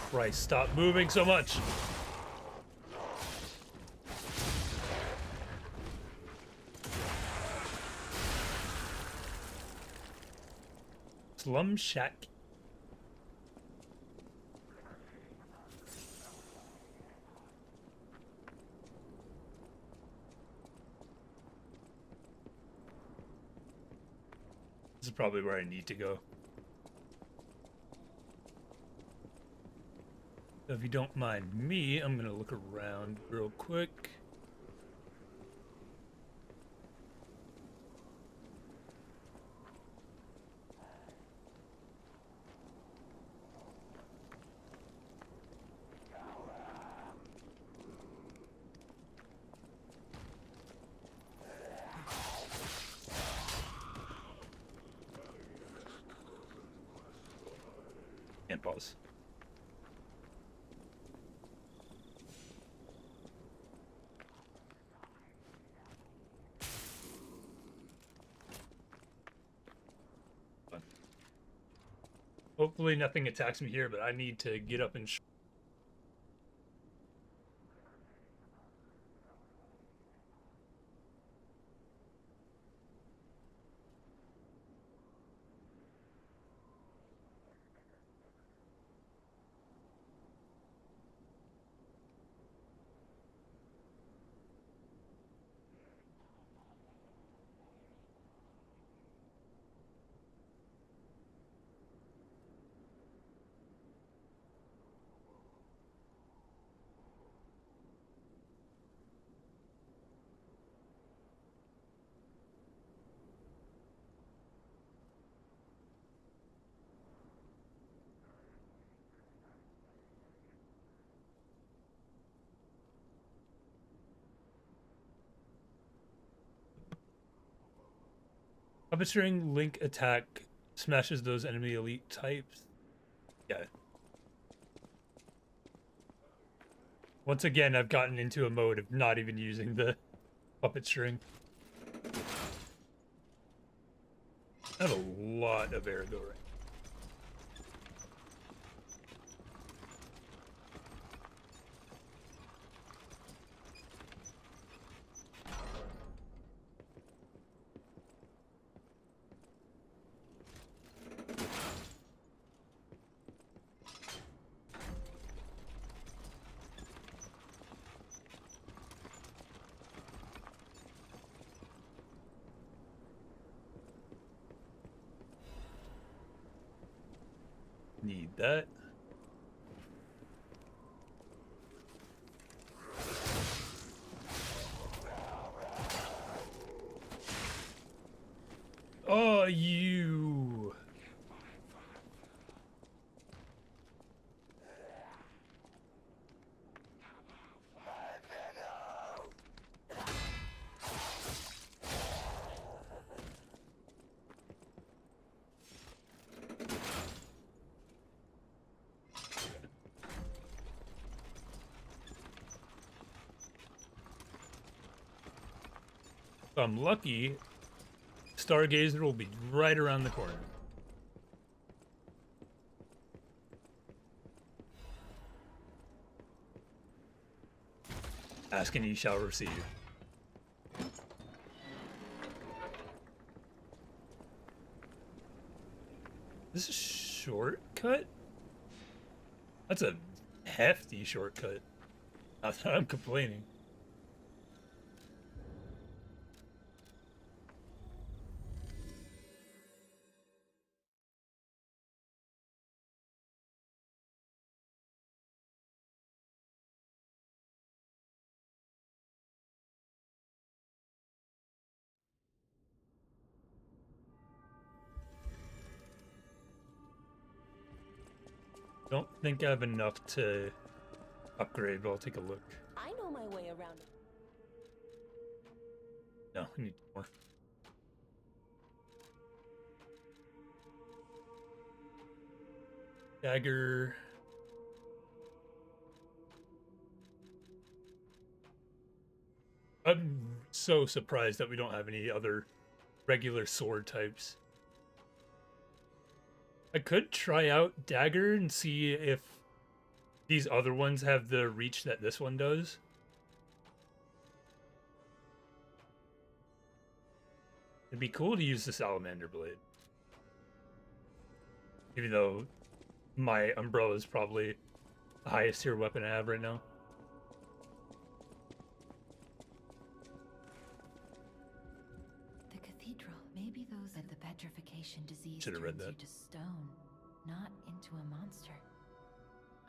Christ, stop moving so much. Slum Shack. This is probably where I need to go. So if you don't mind me, I'm gonna look around real quick. And pause. Hopefully nothing attacks me here, but I need to get up and Puppetering link attack smashes those enemy elite types. Yeah. Once again, I've gotten into a mode of not even using the puppet string. I have a lot of ergo right now. Need that. Oh, you. If I'm lucky, Stargazer will be right around the corner. Ask and ye shall receive. This is a shortcut? That's a hefty shortcut. Not that I'm complaining. Don't think I have enough to upgrade, but I'll take a look. I know my way around it. No, I need more. Dagger. I'm so surprised that we don't have any other regular sword types. I could try out dagger and see if these other ones have the reach that this one does. It'd be cool to use the salamander blade. Even though my umbrella is probably the highest tier weapon I have right now. The cathedral. Maybe those said the petrification disease Should have read turns that. you to stone, not into a monster.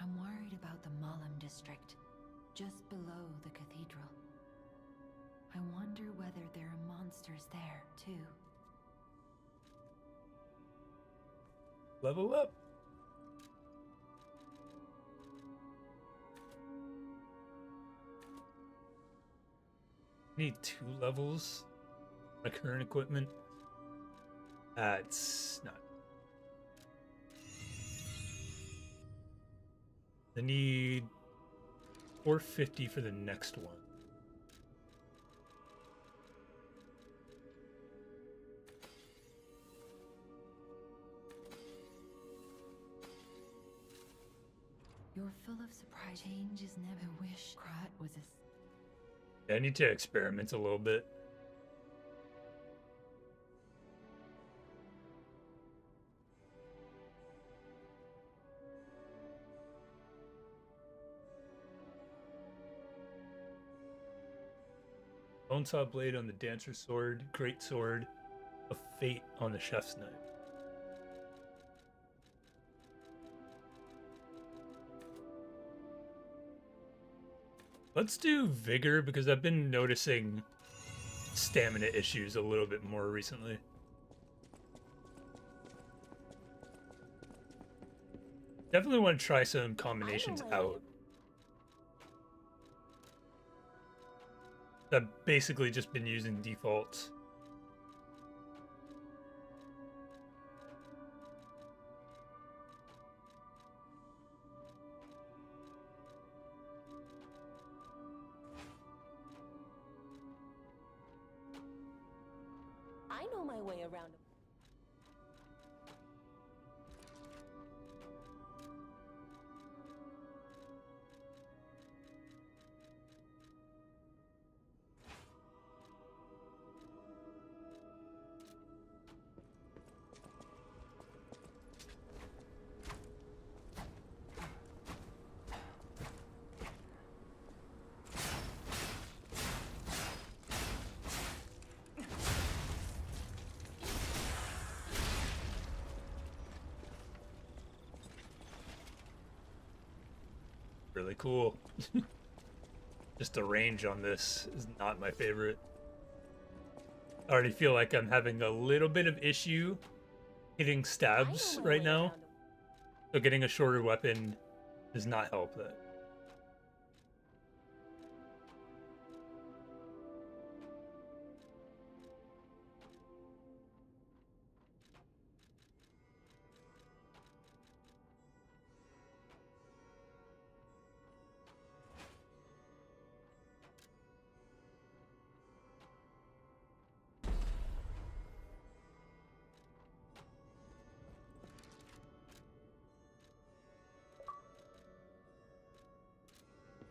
I'm worried about the Mollum district, just below the cathedral. I wonder whether there are monsters there, too. Level up. Need 2 levels. My current equipment. That's not. I need 450 for the next one. You're full of surprise. Change is never wish. Krat was a... Yeah, I need to experiment a little bit. Bonesaw blade on the dancer's sword, great sword of fate on the chef's knife. Let's do vigor because I've been noticing stamina issues a little bit more recently. Definitely want to try some combinations out. I've basically just been using defaults. I know my way around. Really cool. Just the range on this is not my favorite. I already feel like I'm having a little bit of issue hitting stabs right now. So getting a shorter weapon does not help that.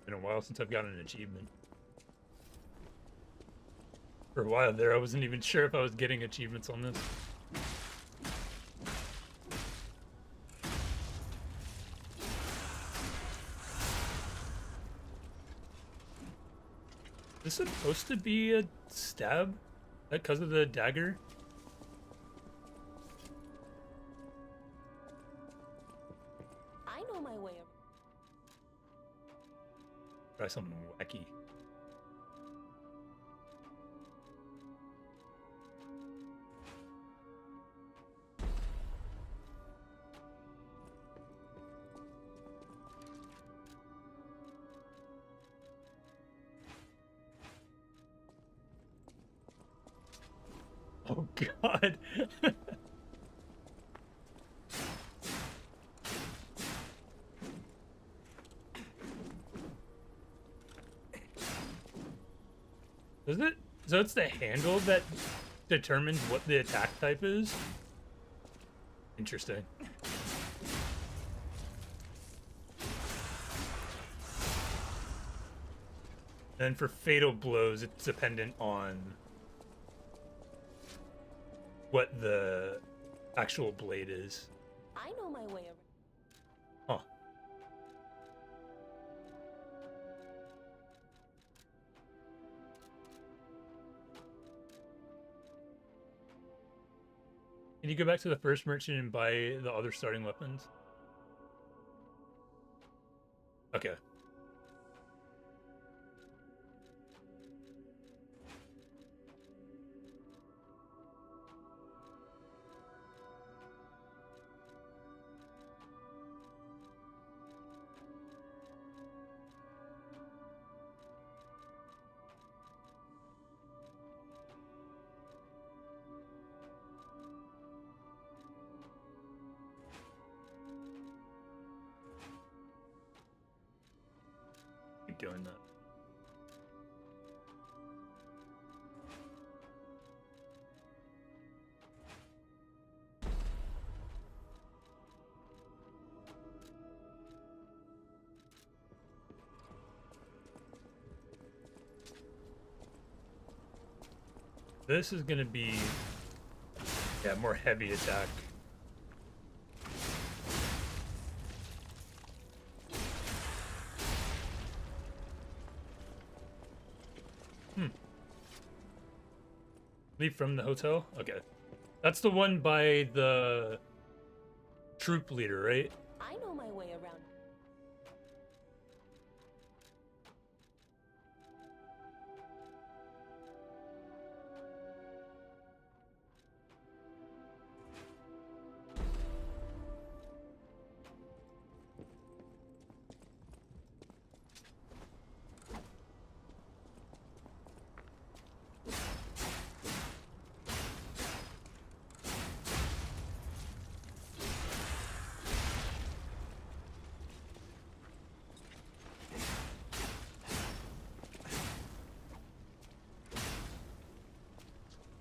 Been a while since I've gotten an achievement. For a while there, I wasn't even sure if I was getting achievements on this. Is this supposed to be a stab? Is that because of the dagger? I know my way around. Try something wacky. Oh God. Is it? So it's the handle that determines what the attack type is? Interesting. And for fatal blows, it's dependent on what the actual blade is. I know my way around. Huh. Can you go back to the first merchant and buy the other starting weapons? Okay. Keep doing that. This is gonna be, yeah, more heavy attack. Leave from the hotel? Okay. That's the one by the troop leader, right? I know my way around.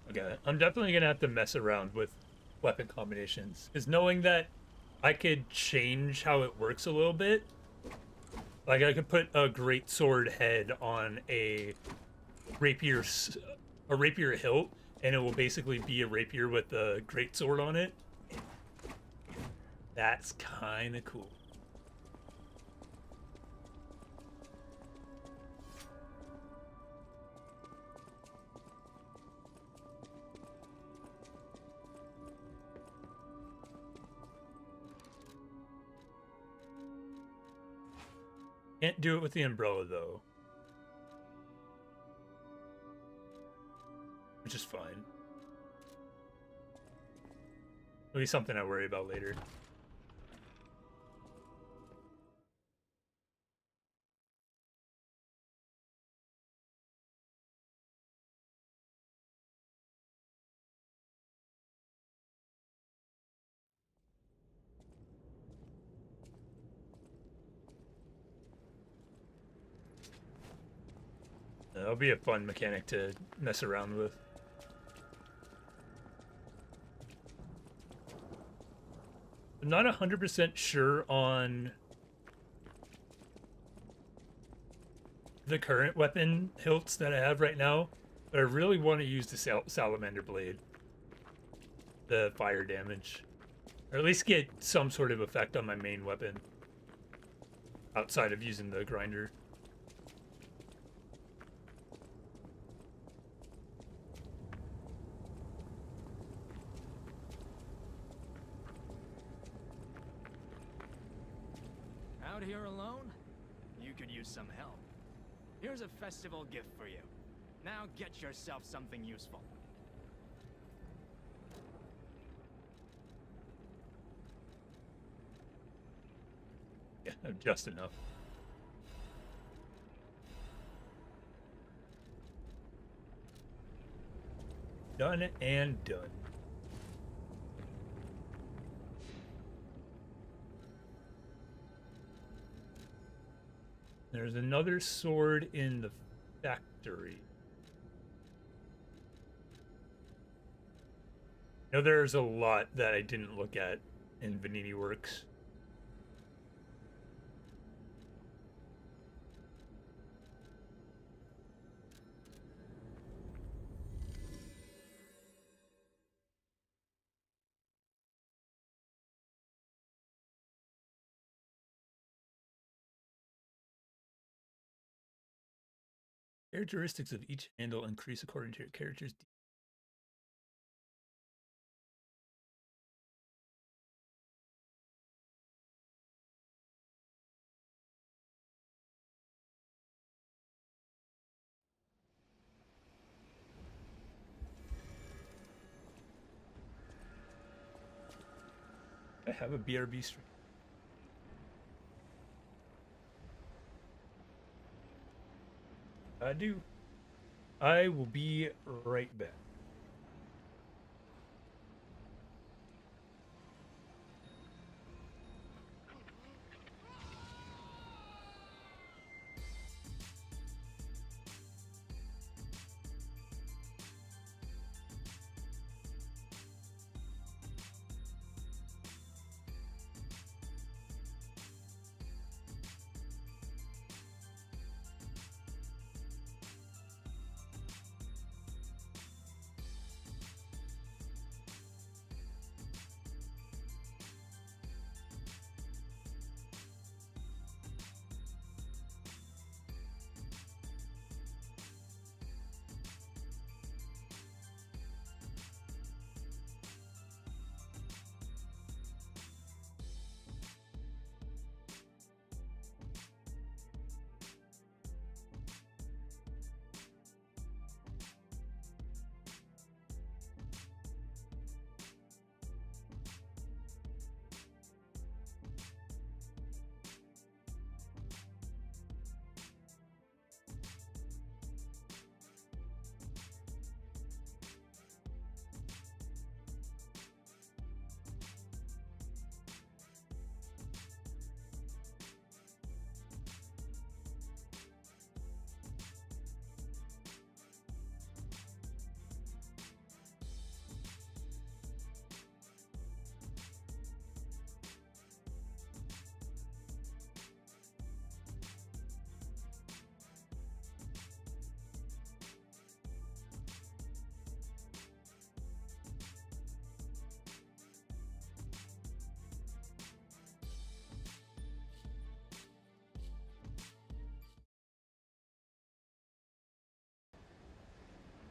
Okay, I'm definitely gonna have to mess around with weapon combinations, because knowing that I could change how it works a little bit, like I could put a great sword head on a rapier hilt, and it will basically be a rapier with a great sword on it. That's kind of cool. Can't do it with the umbrella, though. Which is fine. It'll be something I worry about later. That'll be a fun mechanic to mess around with. I'm not 100% sure on the current weapon hilts that I have right now, but I really want to use the salamander blade. The fire damage. Or at least get some sort of effect on my main weapon. Outside of using the grinder. Out here alone? You could use some help. Here's a festival gift for you. Now get yourself something useful. Yeah, just enough. Done and done. There's another sword in the factory. I know there's a lot that I didn't look at in Vanini Works. Characteristics of each handle increase according to your character's. I have a BRB stream. I do. I will be right back.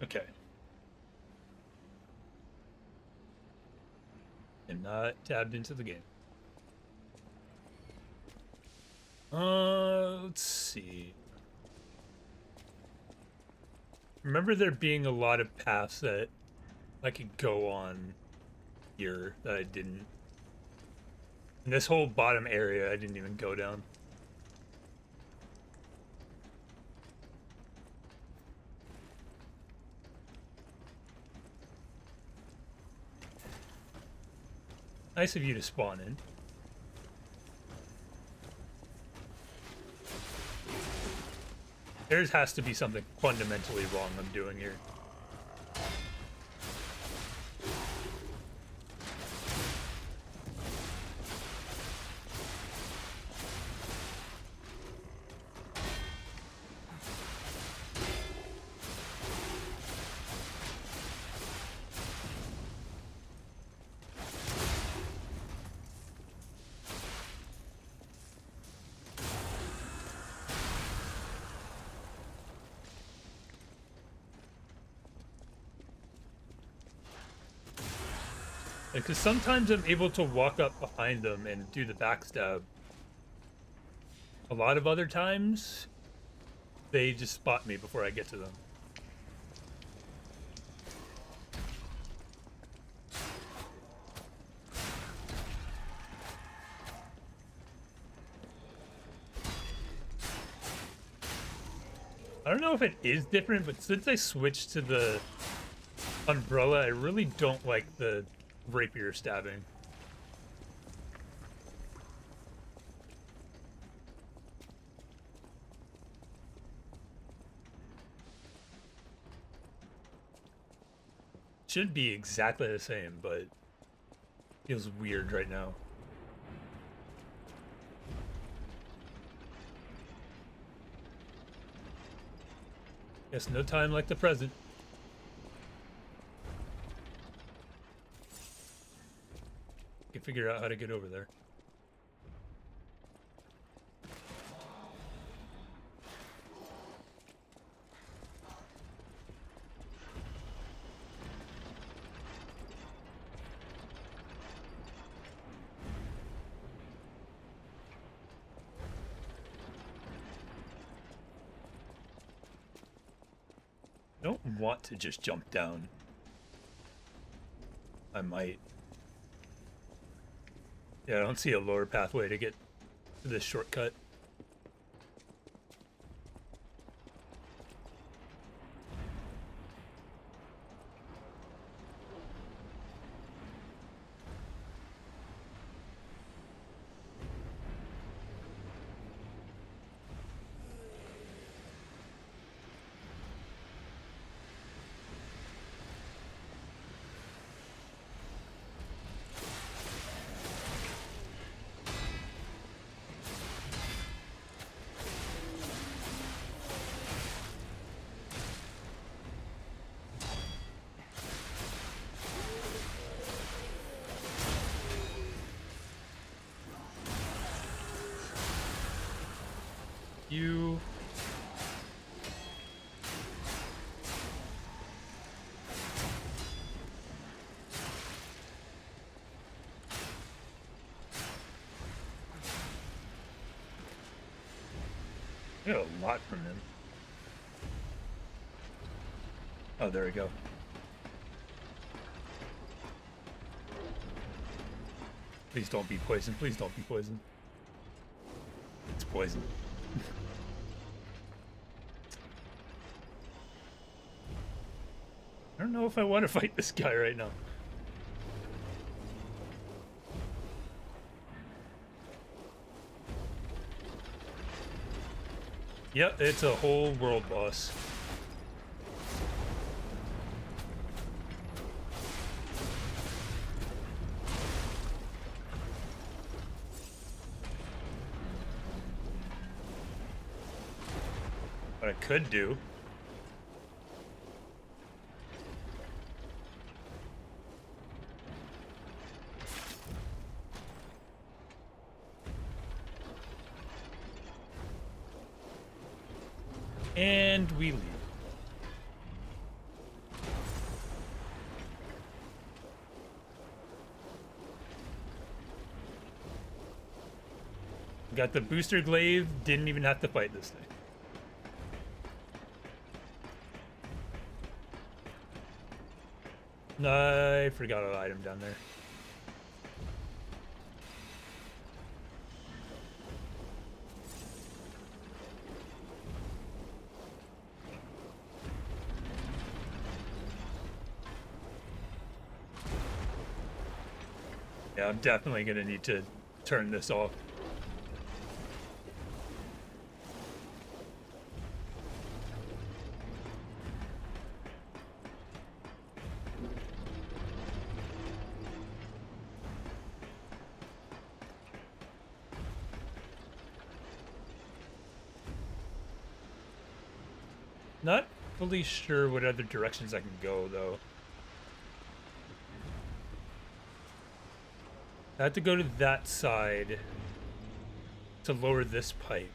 Okay. And not tabbed into the game. Let's see. Remember there being a lot of paths that I could go on here that I didn't. In this whole bottom area, I didn't even go down. Nice of you to spawn in. There has to be something fundamentally wrong I'm doing here. Because sometimes I'm able to walk up behind them and do the backstab. A lot of other times, they just spot me before I get to them. I don't know if it is different, but since I switched to the umbrella, I really don't like the rapier stabbing. Should be exactly the same, but feels weird right now. Guess no time like the present. Can figure out how to get over there. I don't want to just jump down. I might. Yeah, I don't see a lower pathway to get to this shortcut. You... I got a lot from him. Oh, there we go. Please don't be poison. Please don't be poison. It's poison. I don't know if I want to fight this guy right now. Yep, it's a whole world boss. What I could do and we leave. Got the booster glaive, didn't even have to fight this thing. I forgot an item down there. Yeah, I'm definitely gonna need to turn this off. Not fully sure what other directions I can go, though. I have to go to that side to lower this pipe.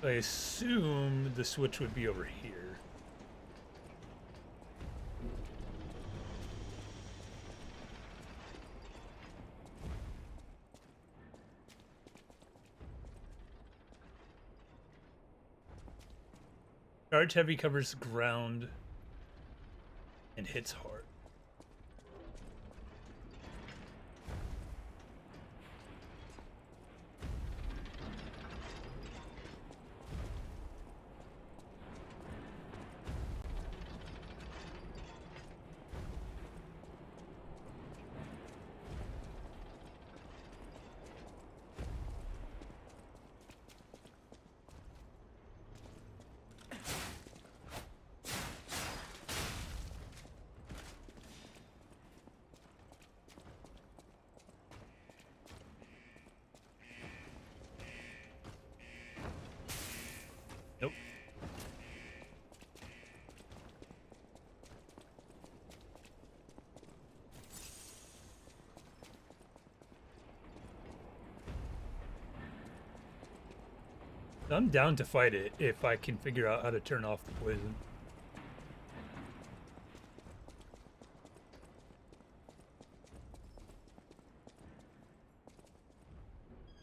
I assume the switch would be over here. Charge heavy covers ground and hits hard. Nope. I'm down to fight it if I can figure out how to turn off the poison.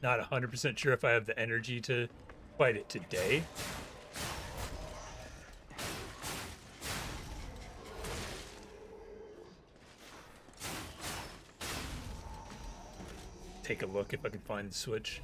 Not 100% sure if I have the energy to fight it today. take a look if I can find the switch.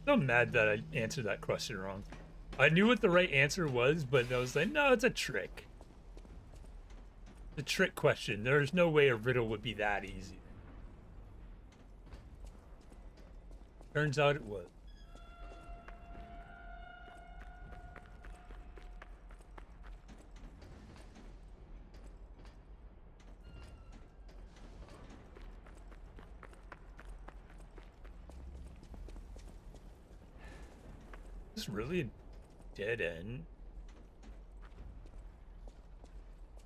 I'm mad that I answered that question wrong. I knew what the right answer was, but I was like, no, it's a trick. It's a trick question. There's no way a riddle would be that easy. Turns out it was. Is this really a dead end?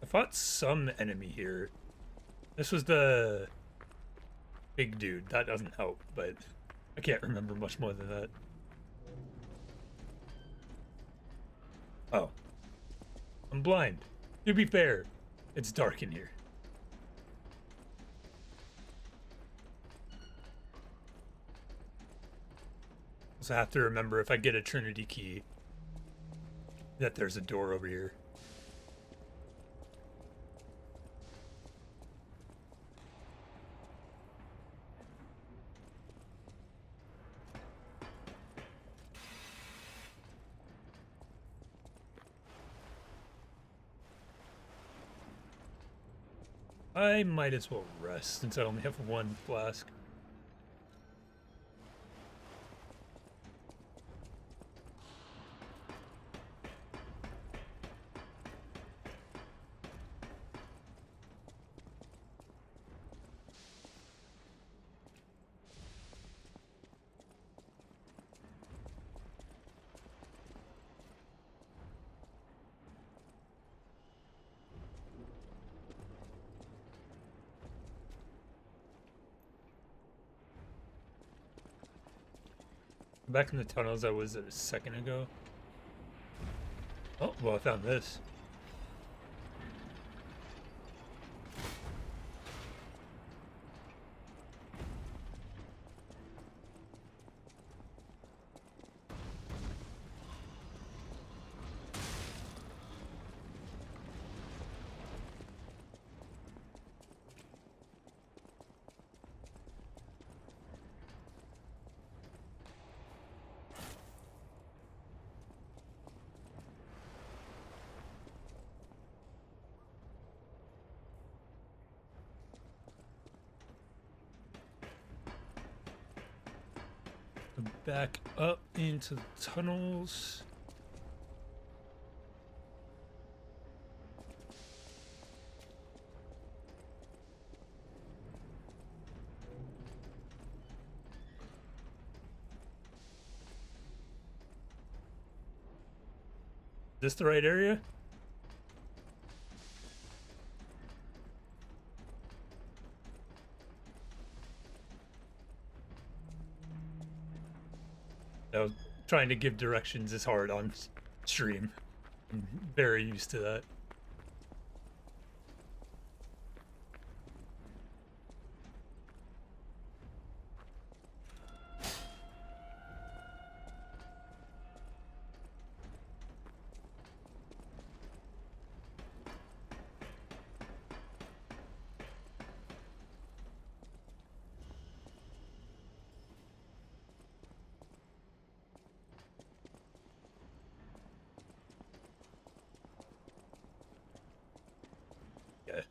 I fought some enemy here. This was the big dude. That doesn't help, but I can't remember much more than that. Oh. I'm blind. To be fair, it's dark in here. Also have to remember if I get a Trinity key that there's a door over here. I might as well rest since I only have one flask. Back in the tunnels I was a second ago. Oh, well, I found this. Back up into the tunnels. Is this the right area? No, trying to give directions is hard on stream. I'm very used to that. Yeah.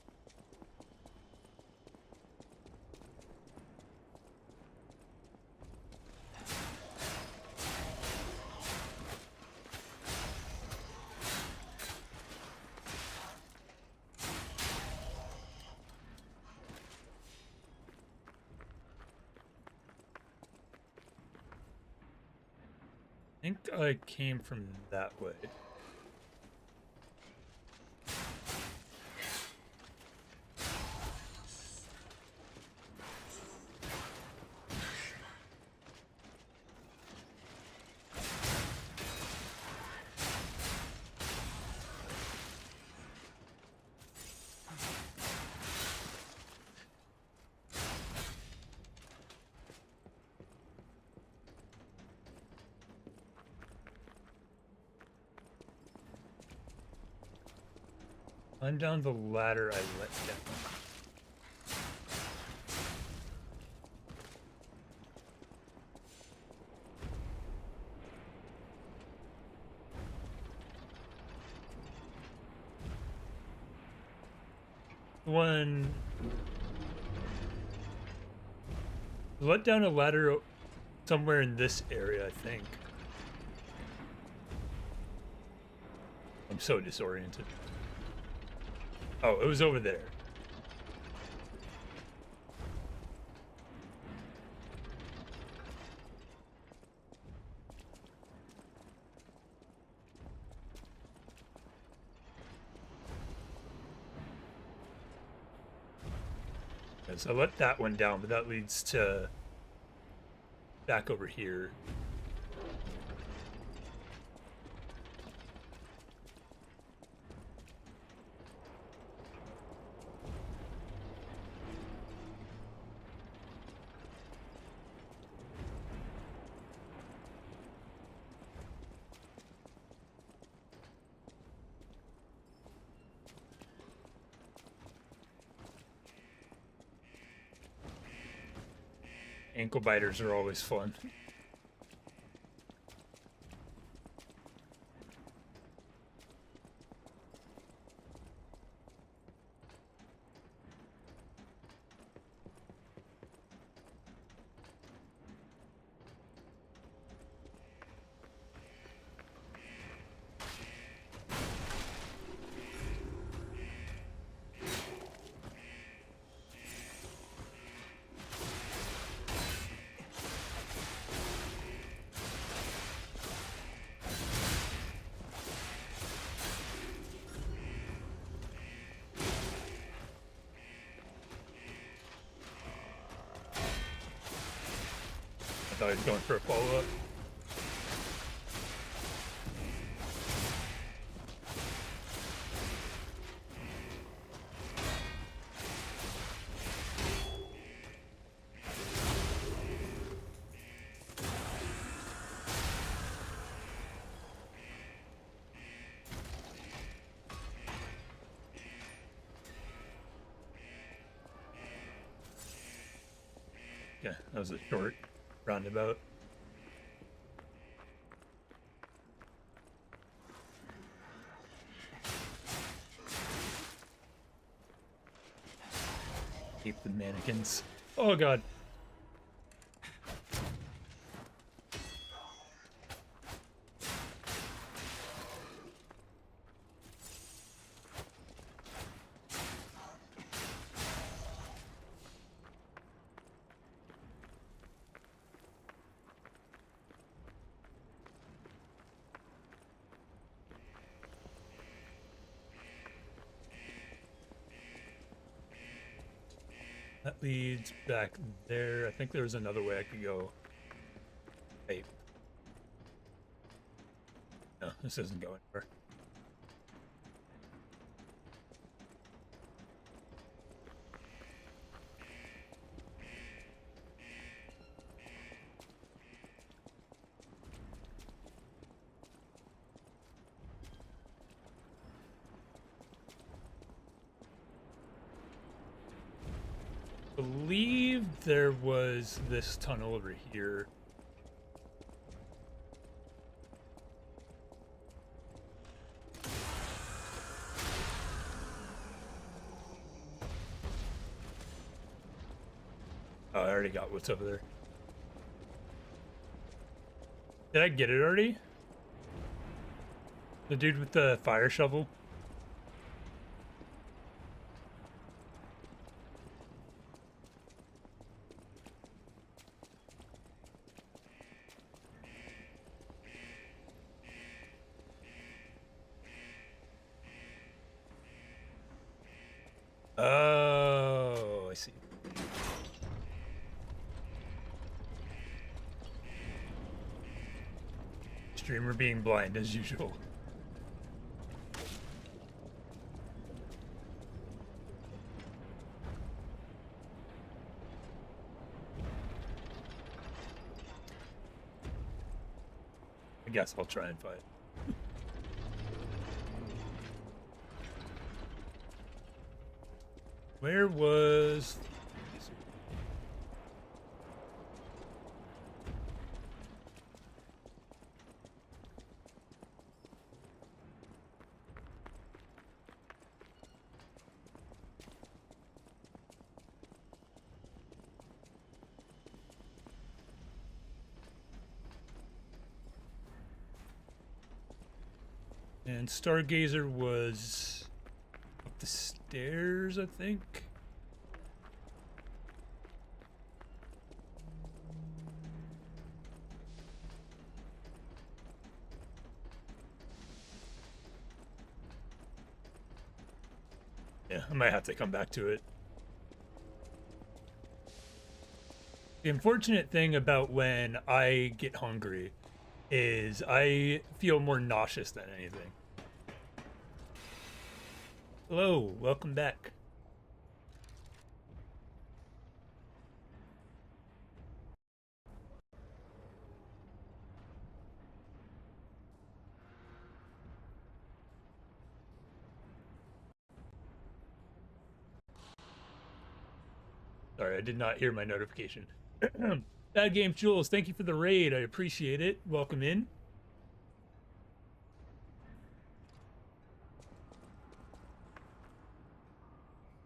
I think I came from that way. Climb down the ladder I let down. One. Let down a ladder somewhere in this area, I think. I'm so disoriented. Oh, it was over there. Okay, so I let that one down, but that leads to back over here. Ankle biters are always fun. I thought he was going for a follow-up. Yeah, that was a short roundabout. Keep the mannequins. Oh god. That leads back there. I think there was another way I could go. Hey. No, this isn't going anywhere. I believe there was this tunnel over here. Oh, I already got what's over there. Did I get it already? The dude with the fire shovel? Oh, I see. Streamer being blind as usual. I guess I'll try and fight. Where was... And Stargazer was up the stairs, I think. Yeah, I might have to come back to it. The unfortunate thing about when I get hungry is I feel more nauseous than anything. Hello, welcome back. Sorry, I did not hear my notification. Bad Game Jules, thank you for the raid. I appreciate it. Welcome in.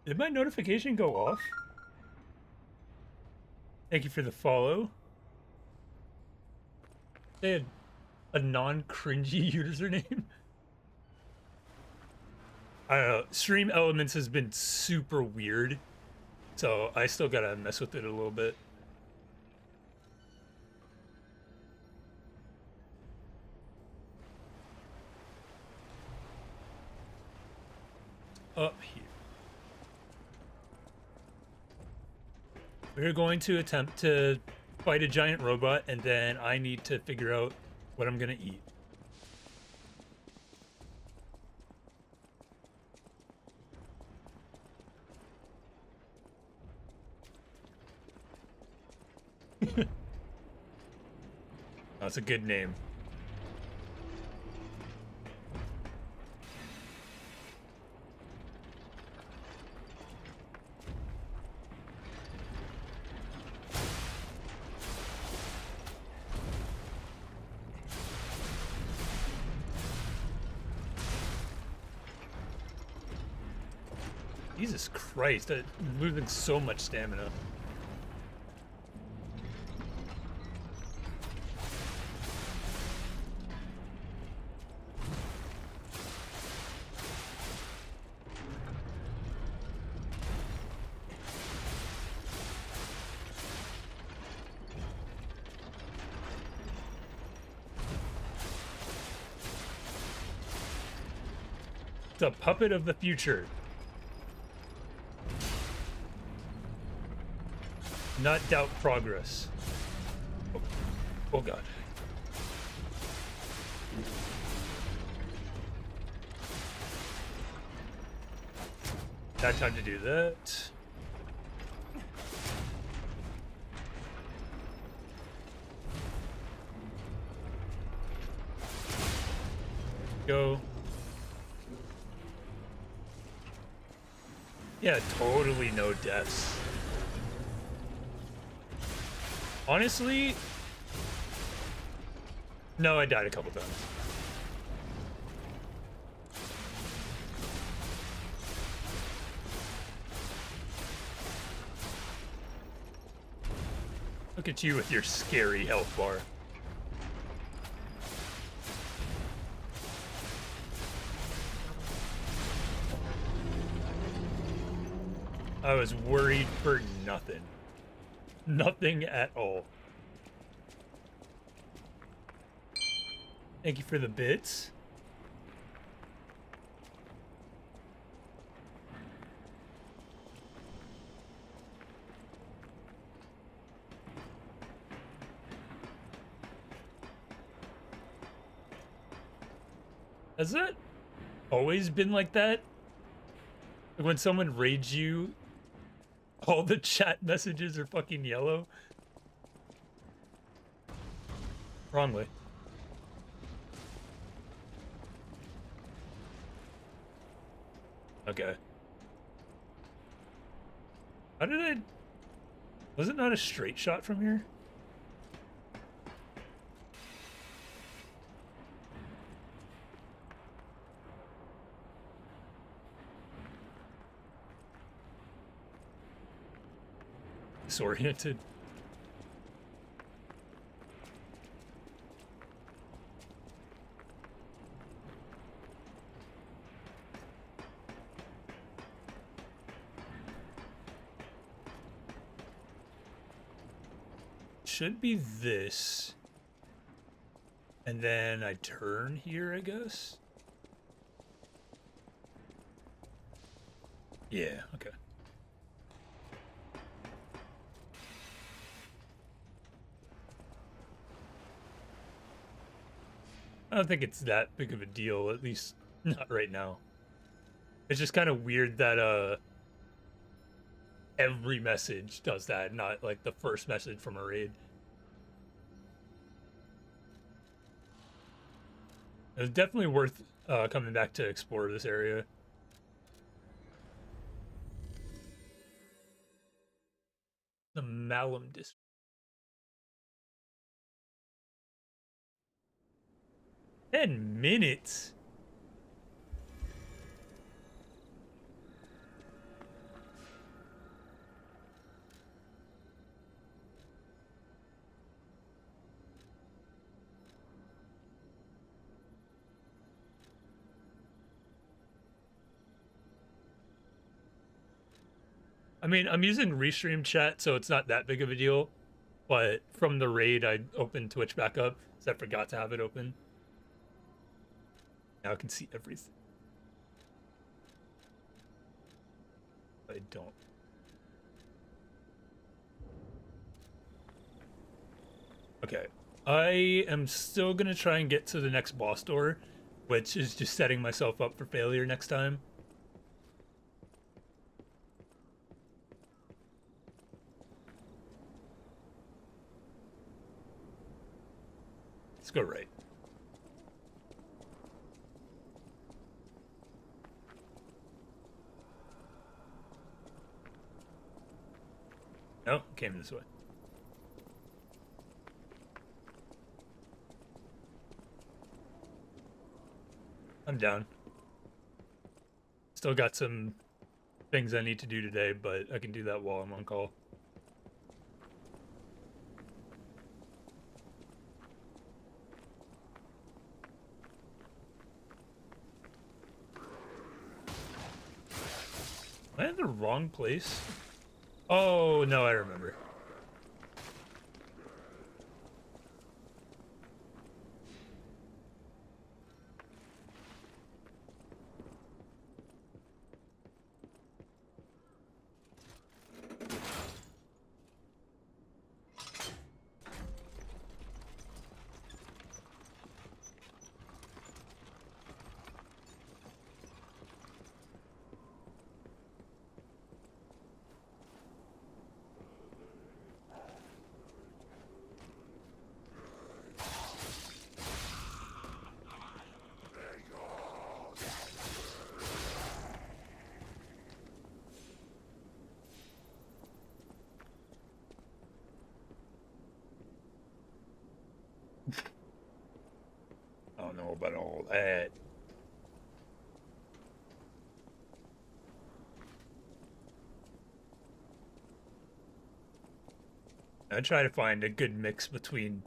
Did my notification go off? Thank you for the follow. They had a non-cringy username. I don't know. Stream Elements has been super weird, so I still gotta mess with it a little bit. Up here. We're going to attempt to fight a giant robot, and then I need to figure out what I'm gonna eat. That's a good name. Jesus Christ, I'm losing so much stamina. The puppet of the future. Not doubt progress. Oh god. Not time to do that. Go. Yeah, totally no deaths. Honestly, no, I died a couple times. Look at you with your scary health bar. I was worried for nothing. Nothing at all. Thank you for the bits. Has it always been like that? Like when someone raids you, all the chat messages are fucking yellow? Wrong way. Okay. How did I... Was it not a straight shot from here? Disoriented. Should be this. And then I turn here, I guess. Yeah, okay. I don't think it's that big of a deal, at least not right now. It's just kind of weird that every message does that, not like the first message from a raid. It was definitely worth coming back to explore this area. The Malum District. 10 minutes? I mean, I'm using Restream chat, so it's not that big of a deal. But from the raid, I opened Twitch back up, so I forgot to have it open. Now I can see everything. I don't. Okay. I am still gonna try and get to the next boss door, which is just setting myself up for failure next time. Let's go right. No, came this way. I'm down. Still got some things I need to do today, but I can do that while I'm on call. Am I in the wrong place? Oh, no, I remember. I don't know about all that. I try to find a good mix between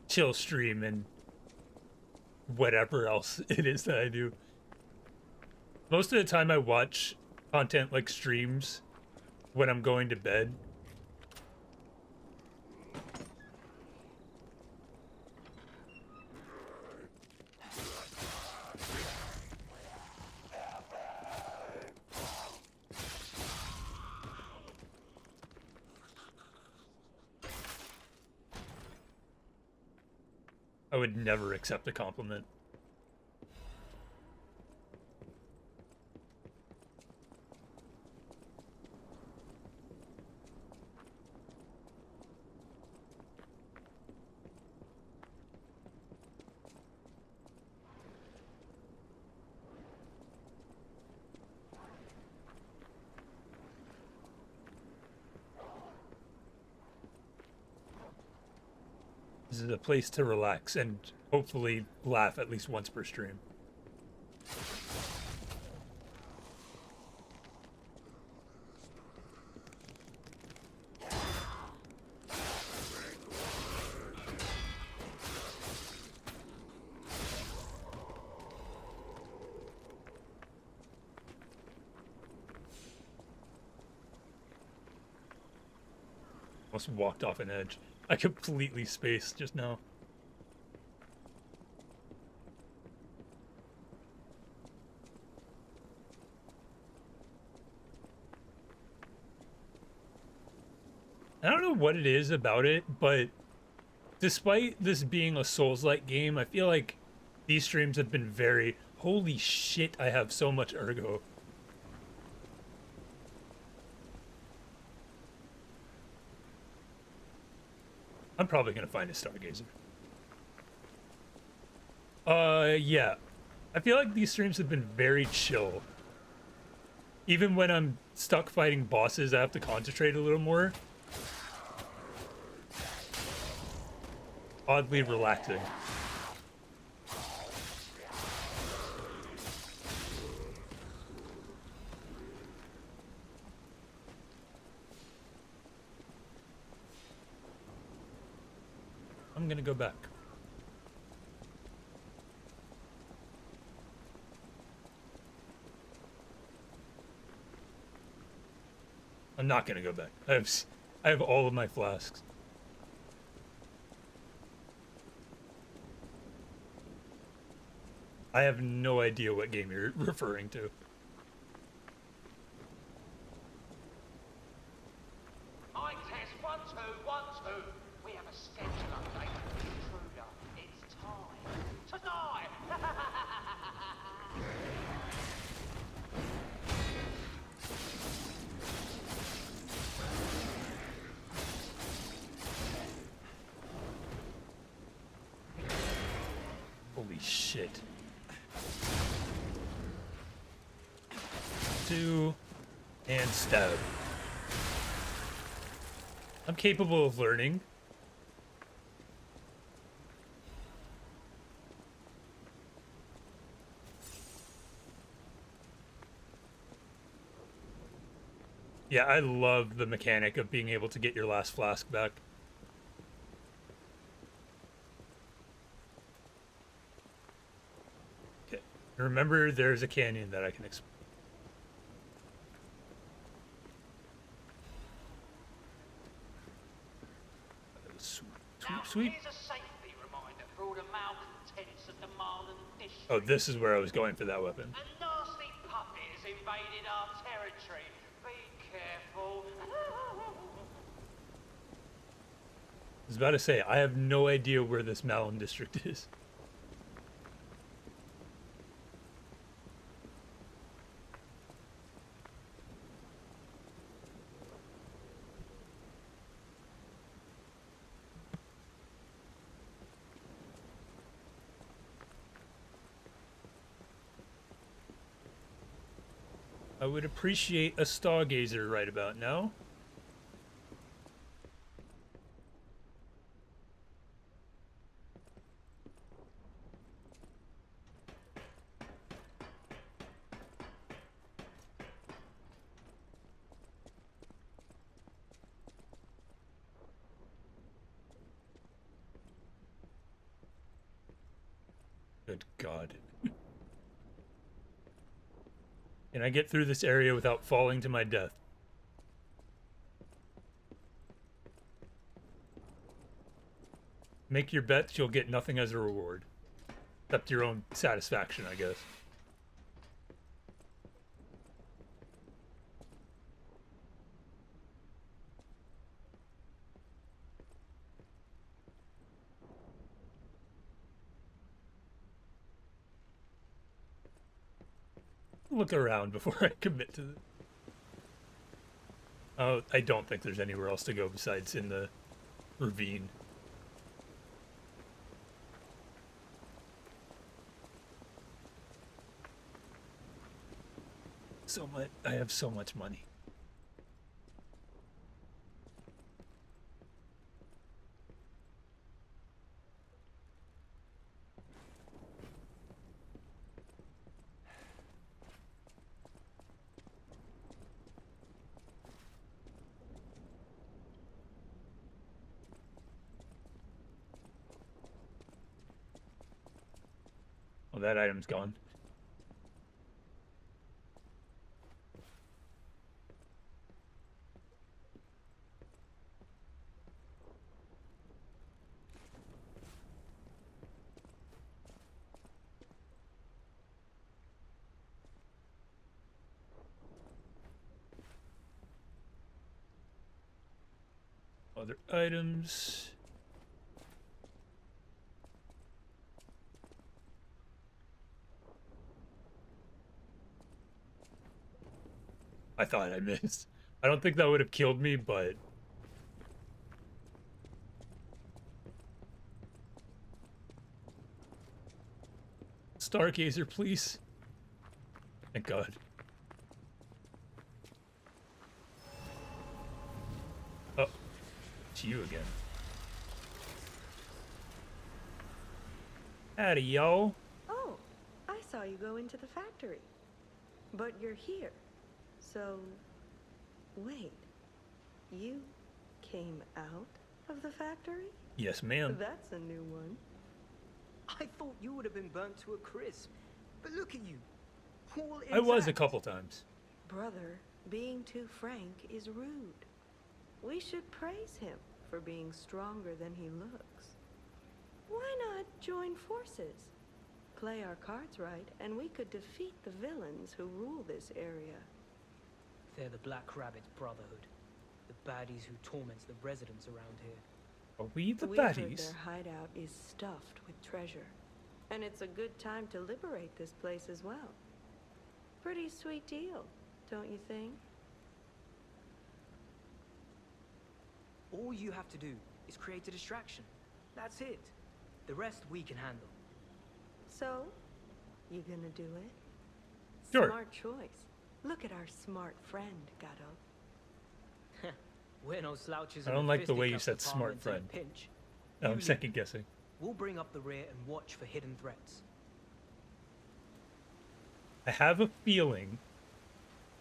chill stream and whatever else it is that I do. Most of the time I watch content like streams when I'm going to bed. I would never accept a compliment. This is a place to relax and hopefully laugh at least once per stream. Almost walked off an edge. I completely spaced just now. I don't know what it is about it, but despite this being a Souls-like game, I feel like these streams have been very... Holy shit, I have so much ergo. I'm probably gonna find a Stargazer. Yeah. I feel like these streams have been very chill. Even when I'm stuck fighting bosses, I have to concentrate a little more. Oddly relaxing. I'm gonna go back. I'm not gonna go back. I have all of my flasks. I have no idea what game you're referring to. I test 1 2 1 2. We have a schedule update for the intruder. It's time to die. Holy shit. 2 and stab. I'm capable of learning. Yeah, I love the mechanic of being able to get your last flask back. Okay, remember there's a canyon that I can explore. Sweet. Here's a safety reminder for all the malcontents of the Marlin district. Oh, this is where I was going for that weapon. A nasty puppet has invaded our territory. Be careful. I was about to say, I have no idea where this Malin district is. I would appreciate a Stargazer right about now. Good God. Can I get through this area without falling to my death? Make your bets, you'll get nothing as a reward. Except your own satisfaction, I guess. Look around before I commit to this. Oh, I don't think there's anywhere else to go besides in the ravine. So much. I have so much money. that item's gone. Other items. I thought I missed. I don't think that would have killed me, but... Stargazer, please. Thank God. Oh, it's you again. Howdy, yo. Oh, I saw you go into the factory. But you're here. So, wait. You came out of the factory? Yes, ma'am. That's a new one. I thought you would have been burnt to a crisp. But look at you. All I was a intact. couple times. Brother, being too frank is rude. We should praise him for being stronger than he looks. Why not join forces? Play our cards right, and we could defeat the villains who rule this area. They're the Black Rabbit Brotherhood. The baddies who torment the residents around here. Are we the We heard baddies? their hideout is stuffed with treasure. And it's a good time to liberate this place as well. Pretty sweet deal, don't you think? All you have to do is create a distraction. That's it. The rest we can handle. So, you gonna do it? Sure. Smart choice. Look at our smart friend, Gato. We're no slouches. I in don't like the way you fisticuffs said smart department in a friend. pinch. No, You I'm lead. second guessing. We'll bring up the rear and watch for hidden threats. I have a feeling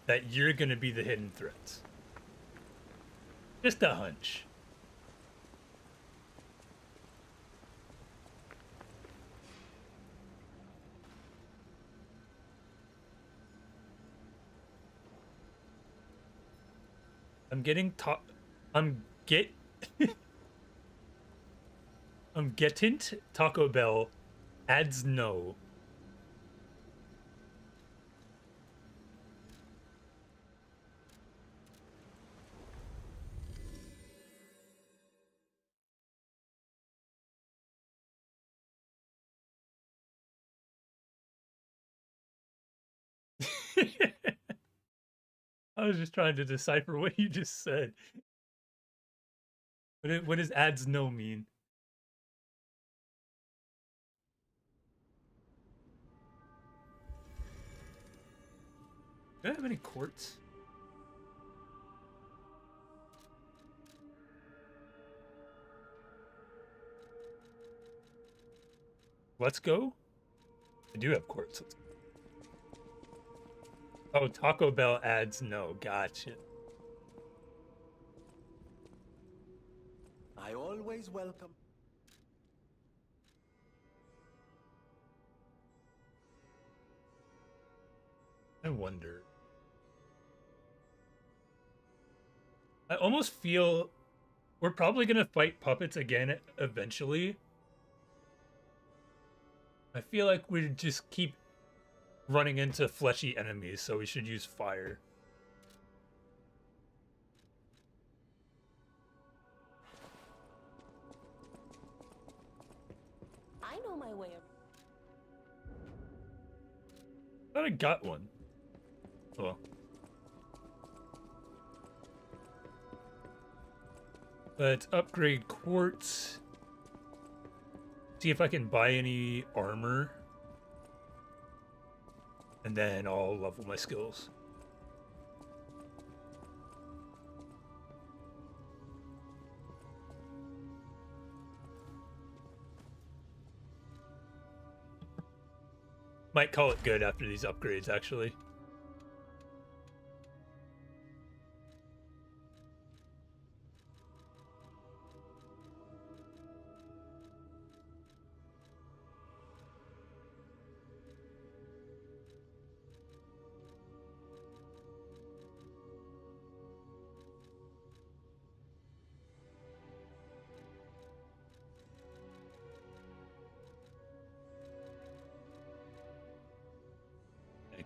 that you're gonna be the hidden threats. Just a hunch. I'm getting I'm getting Taco Bell adds no. I was just trying to decipher what you just said. What does adds no mean? Do I have any quartz? Let's go. I do have quartz. Oh, Taco Bell adds no. Gotcha. I always welcome. I wonder. I almost feel we're probably gonna fight puppets again eventually. I feel like we just keep running into fleshy enemies, so we should use fire. I know my way. I thought I got one. Well. Let's upgrade quartz. See if I can buy any armor. And then I'll level my skills. Might call it good after these upgrades, actually.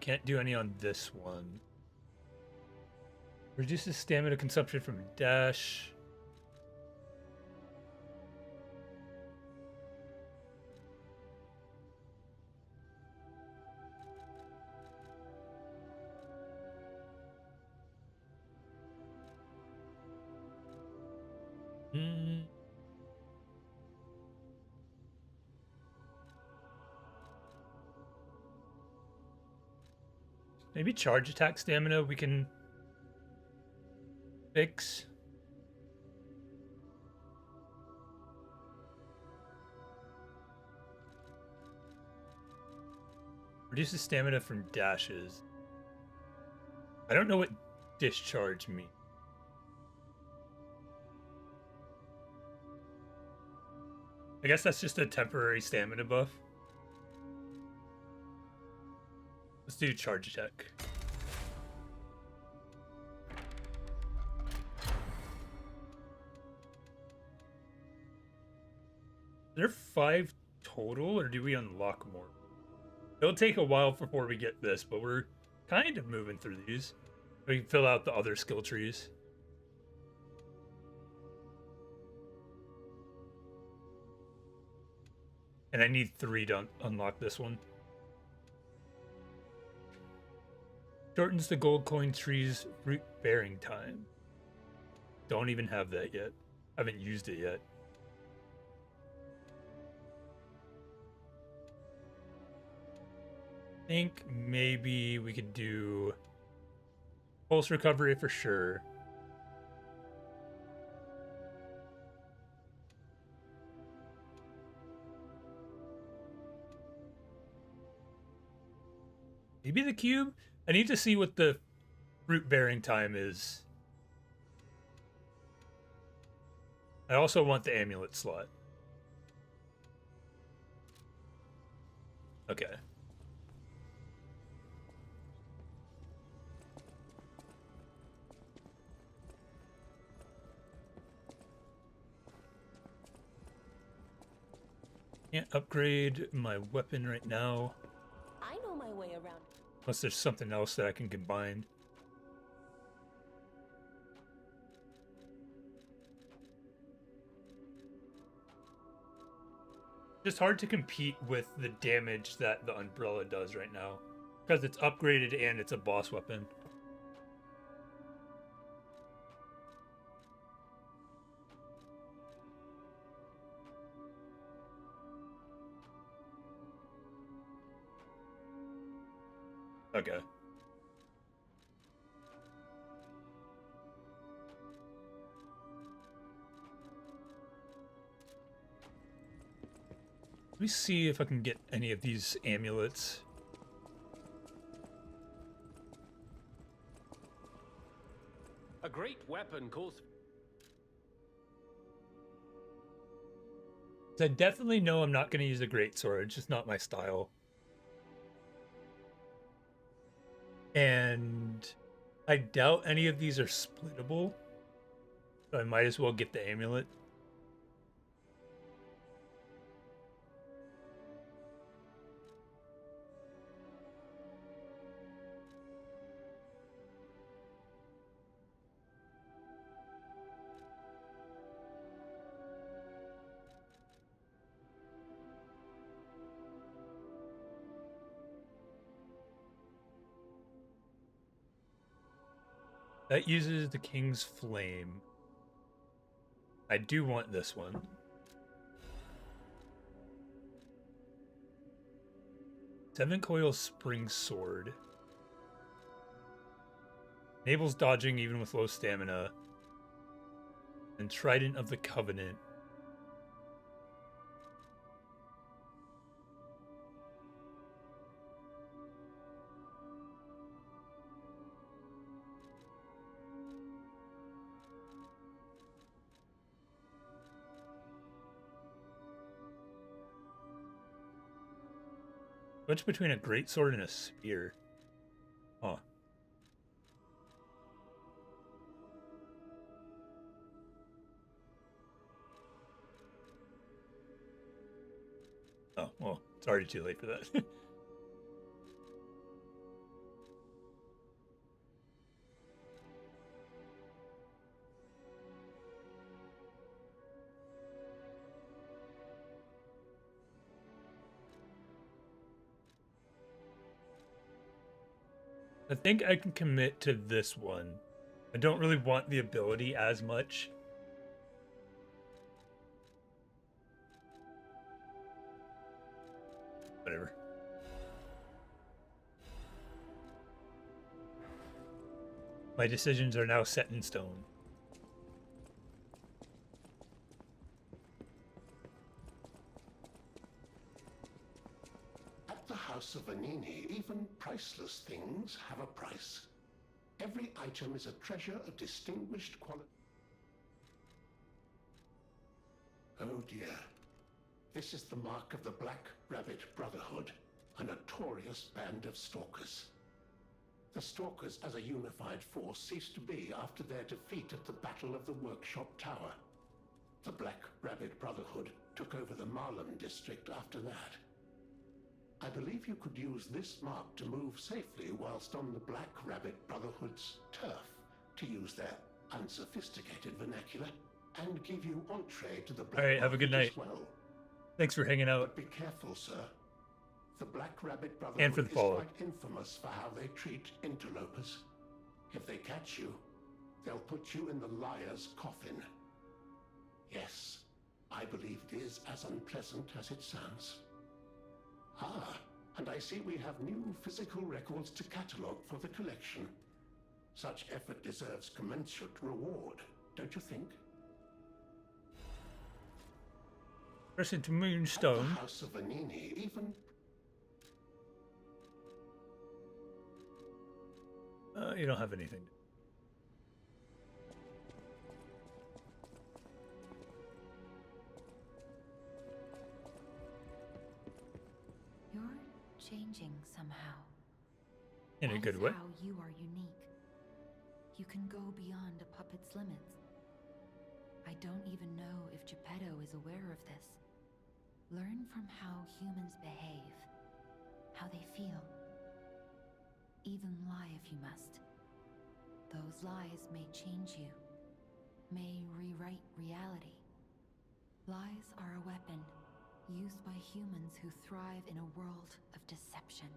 can't do any on this one. Reduces stamina consumption from dash. Maybe charge attack stamina we can fix. Reduces stamina from dashes. I don't know what discharge means. I guess that's just a temporary stamina buff. Let's do charge attack. Is there 5 total, or do we unlock more? It'll take a while before we get this, but we're kind of moving through these. We can fill out the other skill trees. And I need 3 to unlock this one. Shortens the gold coin tree's fruit bearing time. Don't even have that yet. Haven't used it yet. I think maybe we could do pulse recovery for sure. Maybe the cube? I need to see what the fruit bearing time is. I also want the amulet slot. Okay. Can't upgrade my weapon right now. I know my way around. Unless there's something else that I can combine. It's hard to compete with the damage that the umbrella does right now. Because it's upgraded and it's a boss weapon. Okay. Let me see if I can get any of these amulets. A great weapon calls. I definitely know I'm not going to use a greatsword. It's just not my style. And I doubt any of these are splittable. So I might as well get the amulet. That uses the King's Flame. I do want this one. Seven Coil Spring Sword. Enables dodging even with low stamina. And Trident of the Covenant. Switch between a greatsword and a spear. Huh. Oh, well, it's already too late for that. I think I can commit to this one. I don't really want the ability as much. Whatever. My decisions are now set in stone. At the House of Vanini, even priceless things have a price. Every item is a treasure of distinguished quality. Oh dear. This is the mark of the Black Rabbit Brotherhood, a notorious band of stalkers. The Stalkers as a unified force ceased to be after their defeat at the Battle of the Workshop Tower. The Black Rabbit Brotherhood took over the Marlem district after that. I believe you could use this mark to move safely whilst on the Black Rabbit Brotherhood's turf, to use their unsophisticated vernacular, and give you entree to the Black Alright, have a good night. as well. Thanks for hanging out. But be careful, sir. The Black Rabbit Brotherhood And for the is follow. quite infamous for how they treat interlopers. If they catch you, they'll put you in the liar's coffin. Yes, I believe it is as unpleasant as it sounds. Ah, and I see we have new physical records to catalogue for the collection. Such effort deserves commensurate reward, don't you think? Person to Moonstone. At the House of Vanini, even... You don't have anything. You're changing somehow. In a That good is way. How you are unique. You can go beyond a puppet's limits. I don't even know if Geppetto is aware of this. Learn from how humans behave, how they feel. Even lie if you must. Those lies may change you, may rewrite reality. Lies are a weapon used by humans who thrive in a world of deception.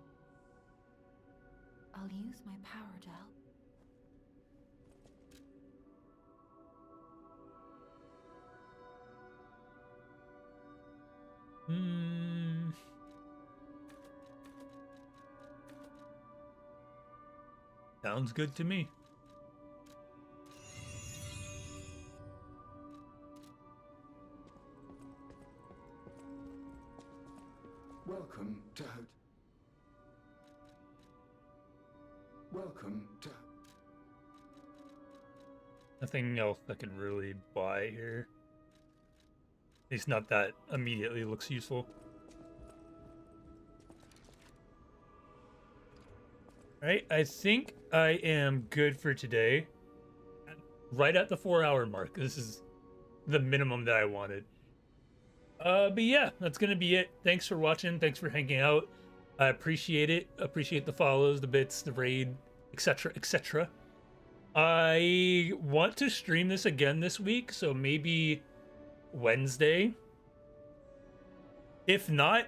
I'll use my power to help. Sounds good to me. Welcome to Welcome to Nothing else I can really buy here. At least not that immediately looks useful. Alright, I think I am good for today. Right at the 4-hour mark. This is the minimum that I wanted. But yeah, that's gonna be it. Thanks for watching. Thanks for hanging out. I appreciate it. Appreciate the follows, the bits, the raid, etc., etc. I want to stream this again this week, so maybe Wednesday. If not,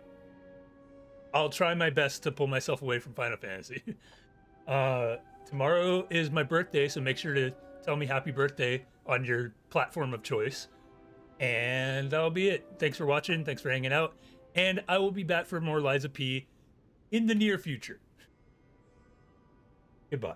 I'll try my best to pull myself away from Final Fantasy. Tomorrow is my birthday, so make sure to tell me happy birthday on your platform of choice. And that'll be it. Thanks for watching. Thanks for hanging out. And I will be back for more Liza P in the near future. Goodbye.